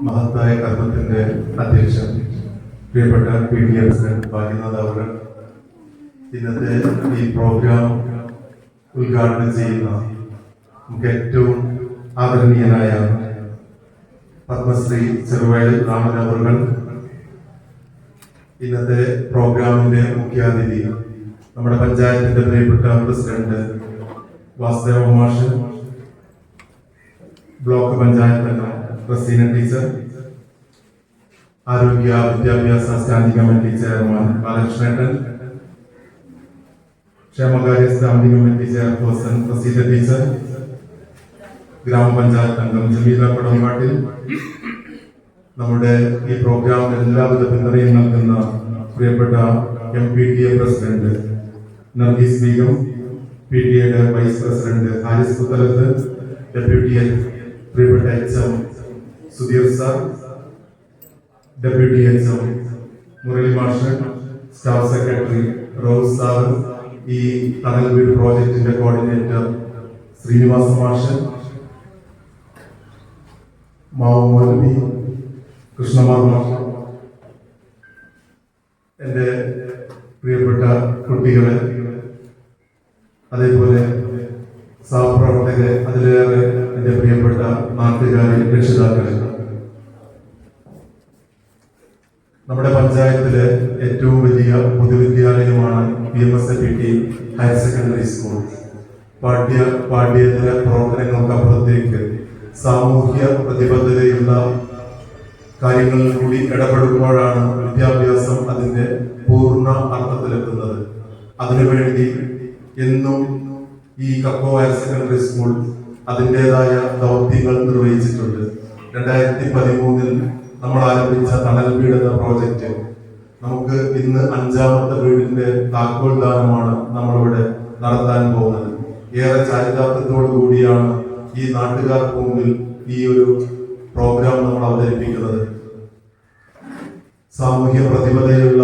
മഹത്തായ കർമ്മത്തിന്റെ അധ്യക്ഷൻ പ്രിയപ്പെട്ട PTA പ്രസിഡന്റ് ഭാഗ്യനാഥ് അവർ ഇന്നത്തെ ഈ പ്രോഗ്രാം ഉദ്ഘാടനം ചെയ്യുന്ന നമുക്ക് ഏറ്റവും ആദരണീയനായ പത്മശ്രീ ചെറുവയൽ രാമൻ അവർ, ഇന്നത്തെ പ്രോഗ്രാമിന്റെ മുഖ്യാതിഥി നമ്മുടെ പഞ്ചായത്തിന്റെ പ്രിയപ്പെട്ട പ്രസിഡന്റ് വാസുദേവ മാഷ്, ബ്ലോക്ക് പഞ്ചായത്ത് അംഗം റസീന ടീച്ചർ, ആരോഗ്യ വിദ്യാഭ്യാസ സ്റ്റാൻഡിംഗ് കമ്മിറ്റി ചെയർമാൻ ബാലകൃഷ്ണേട്ടൻ, ക്ഷേമകാര്യ standing committee chairperson Raseena teacher, ഗ്രാമപഞ്ചായത്ത് അംഗം ജമീല പടമ്പാട്ടിൽ, നമ്മുടെ ഈ പ്രോഗ്രാമിന് എല്ലാവിധ പിന്തുണയും നൽകുന്ന പ്രിയപ്പെട്ട MPTA president Nargis Begum, PTA vice president Haris Puthalath, deputy പ്രിയപ്പെട്ട HM Sudheer sir, deputy HM Murali മാഷ്, സ്റ്റാഫ് സെക്രട്ടറി റോസ് സാർ, ഈ തണൽ വീട് പ്രോജക്ടിന്റെ കോർഡിനേറ്റർ ശ്രീനിവാസ മാഷ്, മാവു മൗലവി, കൃഷ്ണമാർ മാഷ്, എൻ്റെ പ്രിയപ്പെട്ട കുട്ടികളെ, അതേപോലെ സഹപ്രവർത്തകരെ, അതിലേറെ എൻ്റെ പ്രിയപ്പെട്ട നാട്ടുകാരെ, രക്ഷിതാക്കളെ, നമ്മുടെ പഞ്ചായത്തിലെ ഏറ്റവും വലിയ പൊതുവിദ്യാലയമാണ് PMSAPT ഹയർ സെക്കൻഡറി സ്കൂൾ. പാഠ്യേതര പ്രവർത്തനങ്ങൾക്കപ്പുറത്തേക്ക് സാമൂഹ്യ പ്രതിബദ്ധതയുള്ള കാര്യങ്ങളിൽ കൂടി ഇടപെടുമ്പോഴാണ് വിദ്യാഭ്യാസം അതിന്റെ പൂർണ്ണ അർത്ഥത്തിലെത്തുന്നത്. അതിനുവേണ്ടി എന്നും ഈ കക്കോ ഹയർ സെക്കൻഡറി സ്കൂൾ അതിൻ്റെതായ ദൗത്യങ്ങൾ നിർവഹിച്ചിട്ടുണ്ട്. 2013 നമ്മൾ ആരംഭിച്ച തണൽ വീട് എന്ന പ്രോജക്റ്റ് നമുക്ക് ഇന്ന് 5ാമത്തെ വീടിന്റെ താക്കോൽ ദാനമാണ് നമ്മളിവിടെ നടത്താൻ പോകുന്നത്. ഏറെ ചാരിതാർത്ഥ്യത്തോടു കൂടിയാണ് ഈ നാട്ടുകാർക്ക് മുമ്പിൽ ഈ ഒരു പ്രോഗ്രാം നമ്മൾ അവതരിപ്പിക്കുന്നത്. സാമൂഹ്യ പ്രതിബദ്ധതയുള്ള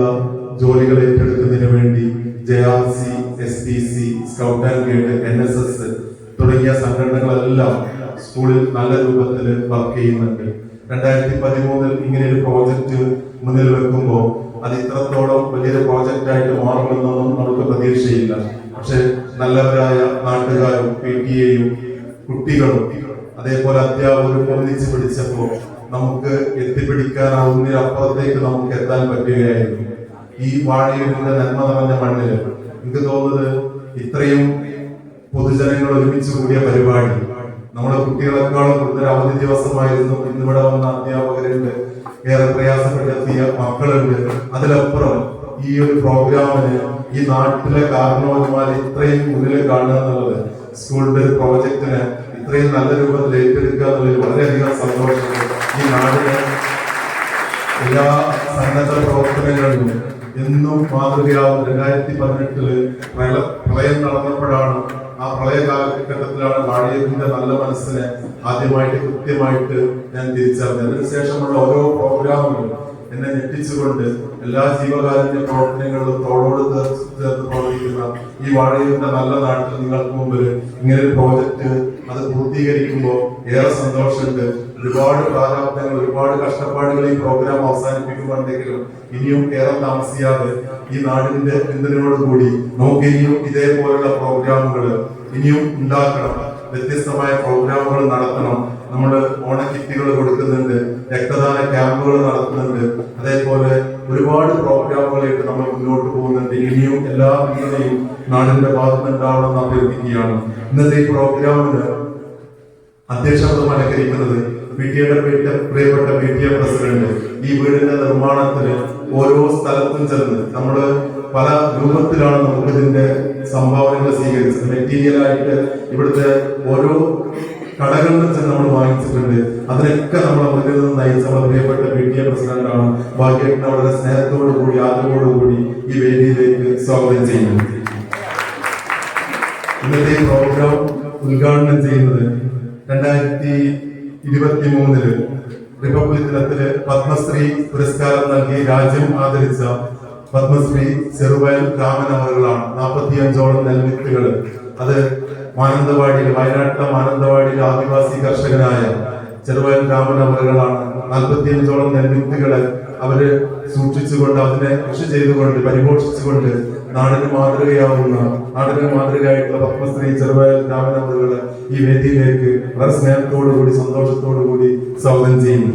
ജോലികൾ ഏറ്റെടുക്കുന്നതിന് വേണ്ടി JRC, SPC, scout and guide, NSS തുടങ്ങിയ സംഘടനകളെല്ലാം സ്കൂളിൽ നല്ല രൂപത്തിൽ വർക്ക് ചെയ്യുന്നുണ്ട്. 2013 ഇങ്ങനെ ഒരു പ്രോജക്റ്റ് മുന്നിൽ വെക്കുമ്പോൾ അത് ഇത്രത്തോളം വലിയൊരു പ്രോജക്റ്റ് ആയിട്ട് മാറുമെന്നൊന്നും നമുക്ക് പ്രതീക്ഷയില്ല. പക്ഷെ നല്ലവരായ നാട്ടുകാരും PTA-യും കുട്ടികളും അതേപോലെ അധ്യാപകരും ഒന്നിച്ച് പിടിച്ചപ്പോൾ നമുക്ക് എത്തിപ്പിടിക്കാനാവുന്നതിനപ്പുറത്തേക്ക് നമുക്ക് എത്താൻ പറ്റുകയായിരുന്നു. ഈ വാഴയുടെ നന്മ നിറഞ്ഞ മണ്ണില് എനിക്ക് തോന്നുന്നത് ഇത്രയും പൊതുജനങ്ങൾ ഒരുമിച്ച് കൂടിയ പരിപാടി നമ്മുടെ കുട്ടികളെക്കാളും കൂടുതൽ അവധി ദിവസമായിരുന്നു. ഇന്നിവിടെ വന്ന അധ്യാപകരുണ്ട്, ഏറെ പ്രയാസപ്പെടുത്തിയ മക്കളുണ്ട്. അതിലപ്പുറം ഈ ഒരു പ്രോഗ്രാമിന് ഈ നാട്ടിലെ കാരണവന്മാർ ഇത്രയും മുന്നിൽ കാണുക എന്നുള്ളത്, സ്കൂളിന്റെ ഒരു പ്രോജക്റ്റിന് ഇത്രയും നല്ല രൂപത്തിൽ ഏറ്റെടുക്കുക എന്നുള്ളതിൽ വളരെയധികം സന്തോഷമുണ്ട്. ഈ നാടിന് എല്ലാ സന്നദ്ധ പ്രവർത്തനങ്ങളിലും എന്നും മാതൃകയാവും. 2018 പ്രളയം നടന്നപ്പോഴാണ്, ആ പ്രളയ കാലഘട്ടത്തിലാണ് വാഴയത്തിന്റെ നല്ല മനസ്സിനെ ആദ്യമായിട്ട് കൃത്യമായിട്ട് ഞാൻ തിരിച്ചറിഞ്ഞത്. അതിനുശേഷമുള്ള ഓരോ പ്രോഗ്രാമുകളും എന്നെ ഞെട്ടിച്ചുകൊണ്ട് എല്ലാ ജീവകാരുണ്യ പ്രവർത്തനങ്ങളിലും തോളോട് ചേർത്ത് പ്രവർത്തിക്കുന്ന ഈ വാഴയുടെ നല്ല നാട്ടിൽ നിങ്ങൾക്ക് മുമ്പിൽ ഇങ്ങനെ ഒരു പ്രോജക്റ്റ് അത് പൂർത്തീകരിക്കുമ്പോൾ ഏറെ സന്തോഷമുണ്ട്. ഒരുപാട് പ്രാരാബ്ദങ്ങൾ, ഒരുപാട് കഷ്ടപ്പാടുകൾ ഈ പ്രോഗ്രാം അവസാനിപ്പിക്കുന്നുണ്ടെങ്കിലും ഇനിയും ഏറെ താമസിയാതെ ഈ നാടിന്റെ പിന്തുണയോടുകൂടി നമുക്ക് ഇനിയും ഇതേപോലുള്ള പ്രോഗ്രാമുകൾ ഇനിയും ഉണ്ടാക്കണം. വ്യത്യസ്തമായ പ്രോഗ്രാമുകൾ നടത്തണം. നമ്മൾ ഓണക്കിറ്റുകൾ കൊടുക്കുന്നുണ്ട്, രക്തദാന ക്യാമ്പുകൾ നടത്തുന്നുണ്ട്, അതേപോലെ ഒരുപാട് പ്രോഗ്രാമുകളായിട്ട് നമ്മൾ മുന്നോട്ട് പോകുന്നുണ്ട്. ഇനിയും എല്ലാ പിന്തുണയും നാടിന്റെ ഭാഗത്ത് ഉണ്ടാവണമെന്ന് അഭ്യർത്ഥിക്കുകയാണ്. ഇന്നത്തെ ഈ പ്രോഗ്രാമിന് അധ്യക്ഷപദം അലങ്കരിക്കുന്നത് പിടിഎയുടെ പ്രിയപ്പെട്ട പിടിഎ പ്രസിഡന്റ്. ഈ വീടിന്റെ നിർമ്മാണത്തിന് ഓരോ സ്ഥലത്തും ചെന്ന് നമ്മള് പല രൂപത്തിലാണ് നമുക്ക് ഇതിന്റെ സംഭാവനകൾ സ്വീകരിച്ചത്. മെറ്റീരിയലായിട്ട് ഇവിടുത്തെ ഓരോ കടകളിൽ ചെന്ന് നമ്മൾ വാങ്ങിച്ചിട്ടുണ്ട്. അതിനൊക്കെ നമ്മളെ മുന്നിൽ നിന്ന് നയിച്ച നമ്മുടെ പ്രിയപ്പെട്ട പിടിഎ പ്രസിഡന്റാണ്. ഭാഗ്യത്തിന് വളരെ സ്നേഹത്തോടു കൂടി ആദരവോടുകൂടി ഈ വേദിയിലേക്ക് സ്വാഗതം ചെയ്യുന്നു. ഇന്നത്തെ പ്രോഗ്രാം ഉദ്ഘാടനം ചെയ്യുന്നത് 2023 റിപ്പബ്ലിക് ദിനത്തില് പത്മശ്രീ പുരസ്കാരം നൽകി രാജ്യം ആദരിച്ച പത്മശ്രീ ചെറുവയൽ രാമൻ അവറുകളാണ്. 45ഓളം നെൽവിത്തുകൾ അത് മാനന്തവാടിയിൽ, വയനാട്ടിലെ മാനന്തവാടിയിലെ ആദിവാസി കർഷകനായ ചെറുവയൽ രാമൻ അവറുകളാണ് 45ഓളം നെൽവിത്തുകള് അവര് സൂക്ഷിച്ചുകൊണ്ട്, അതിനെ കൃഷി ചെയ്തുകൊണ്ട്, പരിപോഷിച്ചുകൊണ്ട് നാടിന് മാതൃകയാവുന്ന, നാടിന് മാതൃകയായിട്ടുള്ള പത്മശ്രീ ചെറുവയൽ രാമൻ അവറുകള് ഈ വേദിയിലേക്ക് വളരെ സ്നേഹത്തോടുകൂടി സന്തോഷത്തോടുകൂടി സ്വാഗതം ചെയ്യുന്നു.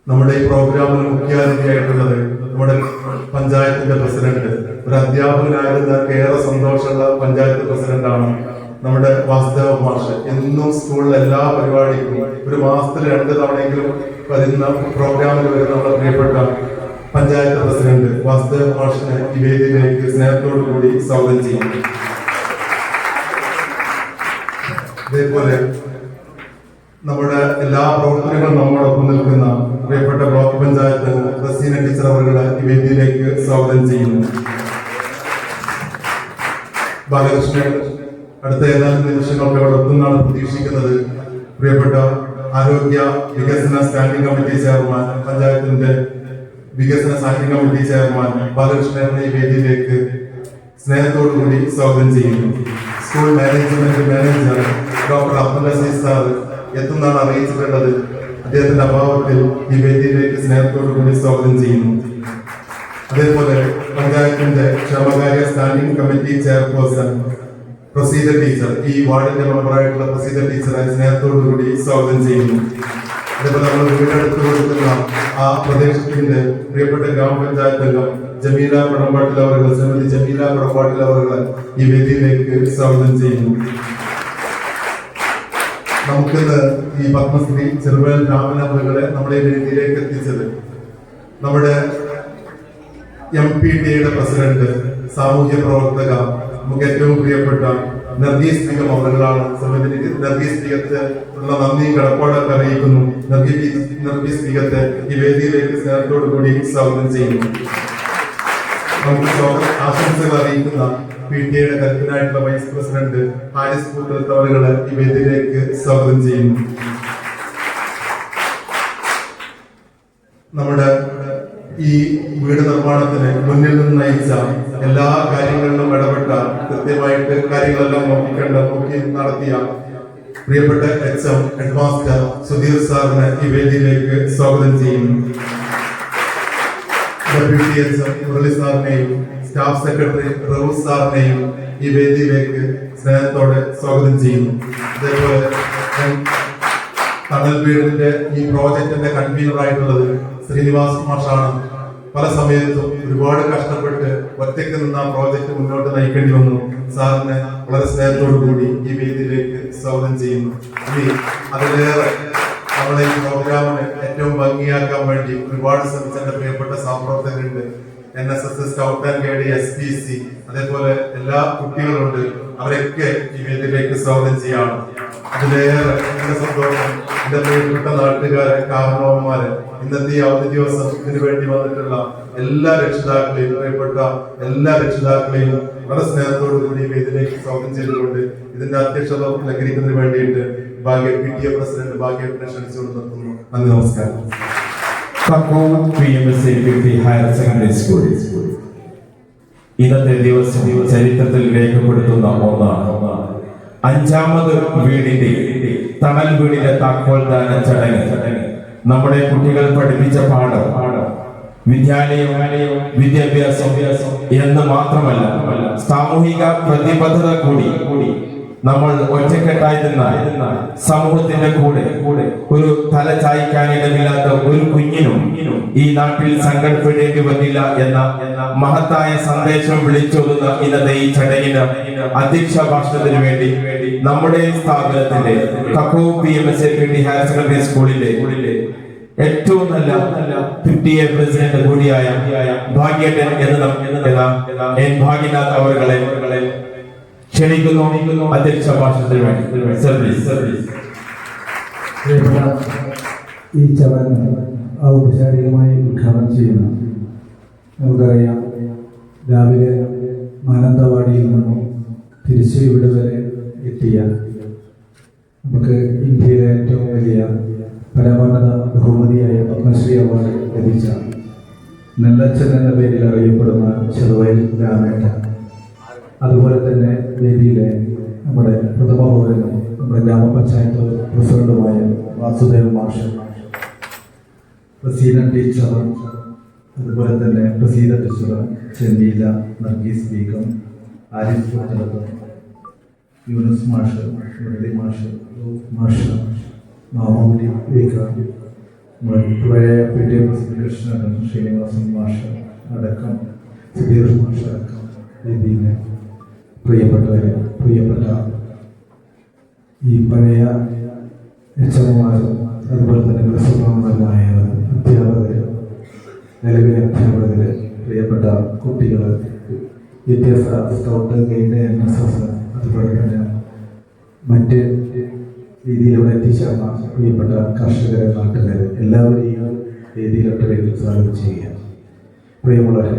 നമ്മുടെ ഈ പ്രോഗ്രാമിൽ മുഖ്യാതിഥിയായിട്ടുള്ളത് നമ്മുടെ പഞ്ചായത്തിന്റെ പ്രസിഡന്റ്, ഒരു അധ്യാപകനായിരുന്ന ഏറെ സന്തോഷമുള്ള പഞ്ചായത്ത് പ്രസിഡന്റാണ് നമ്മുടെ വാസുദേവ മാഷ്. എന്നും സ്കൂളിലെ എല്ലാ പരിപാടിക്കും ഒരു മാസത്തിൽ 2 തവണയെങ്കിലും വരുന്ന പ്രോഗ്രാമിൽ വരുന്ന നമ്മുടെ പ്രിയപ്പെട്ട പഞ്ചായത്ത് പ്രസിഡന്റ് വാസുദേവ മാഷിനെ ഈ വേദിയിലേക്ക് സ്നേഹത്തോടു കൂടി സ്വാഗതം ചെയ്യും. അതേപോലെ നമ്മുടെ എല്ലാ പ്രവർത്തനങ്ങളും നമ്മോടൊപ്പം നിൽക്കുന്ന പ്രിയപ്പെട്ട ബ്ലോക്ക് പഞ്ചായത്ത് റസീന ടീച്ചർ അവരുടെ ഈ വേദിയിലേക്ക് സ്വാഗതം ചെയ്യുന്നു. ബാലകൃഷ്ണൻ അടുത്ത ഏതാനും നിമിഷങ്ങൾക്ക് അവിടെ എത്തുന്നതാണ് പ്രതീക്ഷിക്കുന്നത്. പ്രിയപ്പെട്ട ആരോഗ്യ വികസന സ്റ്റാൻഡിംഗ് കമ്മിറ്റി ചെയർമാൻ, പഞ്ചായത്തിന്റെ വികസന സ്റ്റാൻഡിംഗ് കമ്മിറ്റി ചെയർമാൻ ബാലകൃഷ്ണൻ ഈ വേദിയിലേക്ക് സ്നേഹത്തോടുകൂടി സ്വാഗതം ചെയ്യുന്നു. School management manager doctor Abdul Azeez sir എത്തുന്നതാണ് അറിയിച്ചിട്ടുള്ളത്. അദ്ദേഹത്തിന്റെ അഭാവത്തിൽ ഈ വേദിയിലേക്ക് സ്നേഹത്തോടുകൂടി സ്വാഗതം ചെയ്യുന്നു. അതേപോലെ പഞ്ചായത്തിന്റെ ക്ഷേമകാര്യ standing committee chairperson Praseetha teacher, ഈ വാർഡിന്റെ മെമ്പറായിട്ടുള്ള പ്രസീത ടീച്ചറെ സ്നേഹത്തോടുകൂടി സ്വാഗതം ചെയ്യുന്നു. അതേപോലെ നമ്മൾ വീടെടുത്ത് കൊടുക്കുന്ന ആ പ്രദേശത്തിന്റെ പ്രിയപ്പെട്ട ഗ്രാമപഞ്ചായത്ത് അംഗം ജമീല കുടമ്പാട്ടിൽ അവர்கள், ശ്രീമതി ജമീല കുടമ്പാട്ടിൽ അവர்கள் ഈ വേദിയിലേക്ക് സ്വാഗതം ചെയ്യുന്നു. നമുക്കിന്ന് ഈ പത്മശ്രീ ചെറുവയൽ രാമൻ അവരുടെ നമ്മുടെ വേദിയിലേക്ക് എത്തിച്ചത് നമ്മുടെ MPTയുടെ പ്രസിഡന്റ്, സാമൂഹ്യ പ്രവർത്തക, നമുക്ക് ഏറ്റവും പ്രിയപ്പെട്ട നർഗീസ് ബീഗം അവர்களാണ്. നർഗീസ് ബീഗത്തെ ഉള്ള നന്ദിയും കടപ്പാടൊക്കെ അറിയിക്കുന്നു. നർഗീസ് ബീഗത്തെ ഈ വേദിയിലേക്ക് സ്നേഹത്തോടു കൂടി സ്വാഗതം ചെയ്യുന്നു. നമുക്ക് ആശംസകൾ അറിയിക്കുന്ന PTയുടെ കരുത്തനായിട്ടുള്ള വൈസ് പ്രസിഡന്റ് ഹാരിസ് പൂത്തലത്ത് അവരുടെ ഈ വേദിയിലേക്ക് സ്വാഗതം ചെയ്യുന്നു. നമ്മുടെ ഈ വീട് നിർമ്മാണത്തിന് മുന്നിൽ നിന്ന് നയിച്ച, എല്ലാ കാര്യങ്ങളിലും ഇടപെട്ട, കൃത്യമായിട്ട് കാര്യങ്ങളെല്ലാം നോക്കി നടത്തിയ പ്രിയപ്പെട്ട HM ഹെഡ്മാസ്റ്റർ സുധീർ സാറിനെ ഈ വേദിയിലേക്ക് സ്വാഗതം ചെയ്യുന്നു. ഡെപ്യൂട്ടി HM മുരളി സാറിനെയും സ്റ്റാഫ് സെക്രട്ടറി റൌസ് സാറിനെയും ഈ വേദിയിലേക്ക് സ്നേഹത്തോടെ സ്വാഗതം ചെയ്യുന്നു. അതേപോലെ തണൽ വീടിന്റെ ഈ പ്രോജക്റ്റിന്റെ കൺവീനർ ആയിട്ടുള്ളത് ശ്രീനിവാസ് മാഷാണ്. പല സമയത്തും ഒരുപാട് കഷ്ടപ്പെട്ട് ഒറ്റയ്ക്ക് നിന്ന് ആ പ്രോജക്റ്റ് മുന്നോട്ട് നയിക്കേണ്ടി വന്നു. സാറിനെ വളരെ സ്നേഹത്തോടു കൂടി ഈ വേദിയിലേക്ക് സ്വാഗതം ചെയ്യുന്നു. ഇനി അതിലേറെ നമ്മളെ ഈ പ്രോഗ്രാമിന് ഏറ്റവും ഭംഗിയാക്കാൻ വേണ്ടി ഒരുപാട് ശ്രമിച്ച എന്റെ പ്രിയപ്പെട്ട സഹപ്രവർത്തകരുണ്ട്. NSS, scout and guide, SPC, അതേപോലെ എല്ലാ കുട്ടികളുണ്ട്. അവരൊക്കെ ഈ വേദിയിലേക്ക് സ്വാഗതം ചെയ്യാണ്. അതിലേറെ എന്റെ സന്തോഷം എന്റെ പ്രിയപ്പെട്ട നാട്ടുകാരെ, കാരണവന്മാരെ, ഇന്നത്തെ ഈ അവധി ദിവസം ഇതിനു വേണ്ടി വന്നിട്ടുള്ള എല്ലാ രക്ഷിതാക്കളെയും, പ്രിയപ്പെട്ട എല്ലാ രക്ഷിതാക്കളെയും വളരെ സ്നേഹത്തോടു കൂടി വേദിയിലേക്ക് സ്വാഗതം ചെയ്തുകൊണ്ട് ഇതിന്റെ അധ്യക്ഷത അലങ്കരിക്കുന്നതിന് വേണ്ടിയിട്ട് PTA പ്രസിഡന്റ് ഭാഗ്യപ്പിനെ ക്ഷണിച്ചുകൊണ്ട് നിർത്തുന്നു. നന്ദി, നമസ്കാരം. ഹയർ സെക്കൻഡറി സ്കൂൾ ഇന്നത്തെ ദിവസം ചരിത്രത്തിൽ രേഖപ്പെടുത്തുന്ന ഒന്നാണ്. 5ാമത് വീടിന്റെ തണൽ വീടിന്റെ താക്കോൽദാന ചടങ്ങ്. നമ്മുടെ കുട്ടികൾ പഠിപ്പിച്ച പാഠം വിദ്യാലയം, വിദ്യാഭ്യാസം എന്ന് മാത്രമല്ല സാമൂഹിക പ്രതിബദ്ധത കൂടി നമ്മൾ ഒറ്റക്കെട്ടായി നിന്നാൽ സമൂഹത്തിന്റെ കൂടെ ഒരു തല ചായ്ക്കാനിടമില്ലാത്ത ഒരു കുഞ്ഞിനും ഈ നാട്ടിൽ സങ്കടപ്പെടേണ്ടി വന്നില്ല എന്ന മഹത്തായ സന്ദേശം വിളിച്ചോതുന്ന ഇന്നത്തെ ഈ ചടങ്ങിന് അധ്യക്ഷ ഭാഷണത്തിന് വേണ്ടി നമ്മുടെ സ്ഥാപനത്തിന്റെ കക്കോ PMSAPT ഹയർ സെക്കൻഡറി സ്കൂളിലെ ഏറ്റവും നല്ല PTA പ്രസിഡന്റ് കൂടിയായ ഭാഗ്യേട്ടൻ എന്ന ഭാഗ്യനാഥ് അവരുടെ ക്ഷണിക്കുന്നു അധ്യക്ഷ ഭാഷണത്തിന് വേണ്ടി. ഈ ചടങ്ങ് ഔപചാരികമായി ഉദ്ഘാടനം ചെയ്യുന്നു. നമുക്കറിയാം, രാവിലെ മാനന്തവാടിയിൽ നിന്നും തിരിച്ച് ഇവിടെ വരെ എത്തിയ നമുക്ക് ഇന്ത്യയിലെ ഏറ്റവും വലിയ പരമോന്നത ബഹുമതിയായ പത്മശ്രീ അവാർഡ് ലഭിച്ച നെല്ലച്ചൻ എന്ന പേരിൽ അറിയപ്പെടുന്ന ചെറുവയൽ രാമേട്ടൻ, അതുപോലെ തന്നെ വേദിയിലെ നമ്മുടെ പ്രഥമ പൗരനും നമ്മുടെ ഗ്രാമപഞ്ചായത്ത് പ്രസിഡന്റുമായ വാസുദേവ മാഷ്, പ്രസീന ടീച്ചർ, അതുപോലെ തന്നെ പ്രസീന ടീച്ചർ, ചെന്നീല, നർഗീസ് ബീഗം, ആരിഫ് പുത്തലത്ത്, യൂനുസ് മാഷ്, മുരളി മാഷ്, മാഷ്, മാമൂലി ബീഗ, പഴയ PTA പ്രസിഡന്റ് കൃഷ്ണൻ, ശ്രീനിവാസൻ മാഷ് അടക്കം, സുധീർ മാഷ് അടക്കം വേദിയിലെ പ്രിയപ്പെട്ടവരെ, പ്രിയപ്പെട്ട ഈ പഴയ HMമാരും അതുപോലെ തന്നെ പ്രസംഗമായ അധ്യാപകർ, നിലവിലെ അധ്യാപകർ, പ്രിയപ്പെട്ട കുട്ടികൾ, വിദ്യാഭ്യാസ സ്കൗട്ട് ഗൈഡ്, NSS, അതുപോലെ തന്നെ മറ്റ് രീതിയിലൂടെ എത്തിച്ചേർന്ന പ്രിയപ്പെട്ട കർഷകരെ, നാട്ടുകാരെ, എല്ലാവരെയും വേദിയിലൊട്ടവേദിയിൽ സ്വാഗതം ചെയ്യുക. പ്രിയമുള്ളവരെ,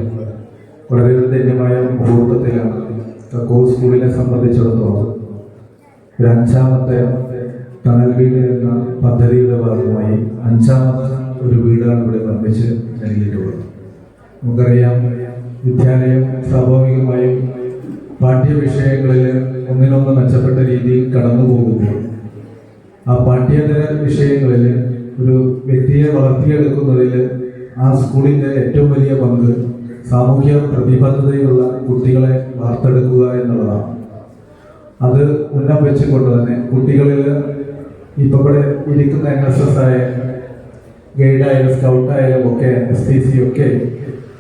വളരെ ധന്യമായ മുഹൂർത്തത്തിലാണ് കക്കോ സ്കൂളിനെ സംബന്ധിച്ചിടത്തോളം ഒരു 5ാമത്തെ തണൽ വീട് എന്ന പദ്ധതിയുടെ ഭാഗമായി 5ാമത്തെ ഒരു വീടാണ് ഇവിടെ നിർമ്മിച്ച് നൽകിയിട്ടുള്ളത്. നമുക്കറിയാം, വിദ്യാലയം സ്വാഭാവികമായും പാഠ്യവിഷയങ്ങളിൽ ഒന്നിനൊന്ന് മെച്ചപ്പെട്ട രീതിയിൽ കടന്നു പോകുമ്പോൾ ആ പാഠ്യേതര വിഷയങ്ങളിൽ ഒരു വ്യക്തിയെ വളർത്തിയെടുക്കുന്നതിൽ ആ സ്കൂളിൻ്റെ ഏറ്റവും വലിയ പങ്ക് സാമൂഹ്യ പ്രതിബദ്ധതയുള്ള കുട്ടികളെ വാർത്തെടുക്കുക എന്നുള്ളതാണ്. അത് മുന്നം വെച്ചുകൊണ്ട് തന്നെ കുട്ടികളിൽ ഇപ്പം ഇവിടെ ഇരിക്കുന്ന NSS ആയാലും ഗൈഡായാലും സ്കൗട്ടായാലും ഒക്കെ SPC ഒക്കെ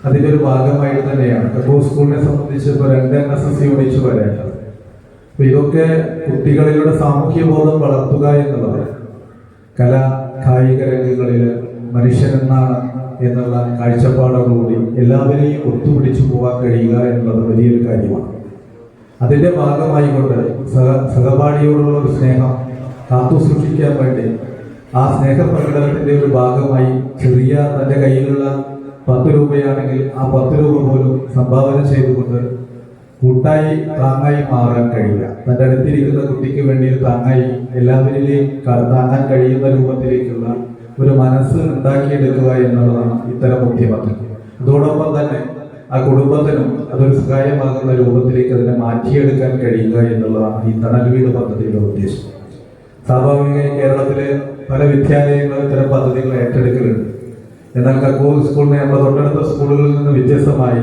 അതിൻ്റെ ഒരു ഭാഗമായിട്ട് തന്നെയാണ് കക്കോ സ്കൂളിനെ സംബന്ധിച്ച് ഇപ്പോൾ 2 NSS യൂണിറ്റ് വരേണ്ടത്. അപ്പോൾ ഇതൊക്കെ കുട്ടികളിലൂടെ സാമൂഹ്യ ബോധം വളർത്തുക എന്നുള്ളത് കല കായിക രംഗങ്ങളിൽ മനുഷ്യനെന്നാണ് എന്നുള്ള കാഴ്ചപ്പാടോടുകൂടി എല്ലാവരെയും ഒത്തുപിടിച്ചു പോകാൻ കഴിയുക എന്നുള്ളത് വലിയൊരു കാര്യമാണ്. അതിൻ്റെ ഭാഗമായി കൊണ്ട് സഹപാഠിയോടുള്ള ഒരു സ്നേഹം കാത്തു സൂക്ഷിക്കാൻ വേണ്ടി ആ സ്നേഹപ്രകടനത്തിൻ്റെ ഒരു ഭാഗമായി ചെറിയ തൻ്റെ കയ്യിലുള്ള 10 രൂപയാണെങ്കിൽ ആ 10 രൂപ പോലും സംഭാവന ചെയ്തുകൊണ്ട് കൂട്ടായി താങ്ങായി മാറാൻ കഴിയുക, തൻ്റെ അടുത്തിരിക്കുന്ന കുട്ടിക്ക് വേണ്ടി താങ്ങായി എല്ലാവരിലെയും താങ്ങാൻ കഴിയുന്ന രൂപത്തിലേക്കുള്ള ഒരു മനസ്സ് ഉണ്ടാക്കിയെടുക്കുക എന്നുള്ളതാണ് ഇത്തരം മുഖ്യമന്ത്രി. അതോടൊപ്പം തന്നെ ആ കുടുംബത്തിനും അതൊരു സഹായമാകുന്ന രൂപത്തിലേക്ക് അതിനെ മാറ്റിയെടുക്കാൻ കഴിയുക എന്നുള്ളതാണ് ഈ തണൽ വീട് പദ്ധതിയുടെ ഉദ്ദേശം. സ്വാഭാവികമായി കേരളത്തിലെ പല വിദ്യാലയങ്ങളും ഇത്തരം പദ്ധതികൾ ഏറ്റെടുക്കലുണ്ട്. എന്നാൽ കക്കോ സ്കൂളിനെ നമ്മുടെ തൊട്ടടുത്ത സ്കൂളുകളിൽ നിന്ന് വ്യത്യസ്തമായി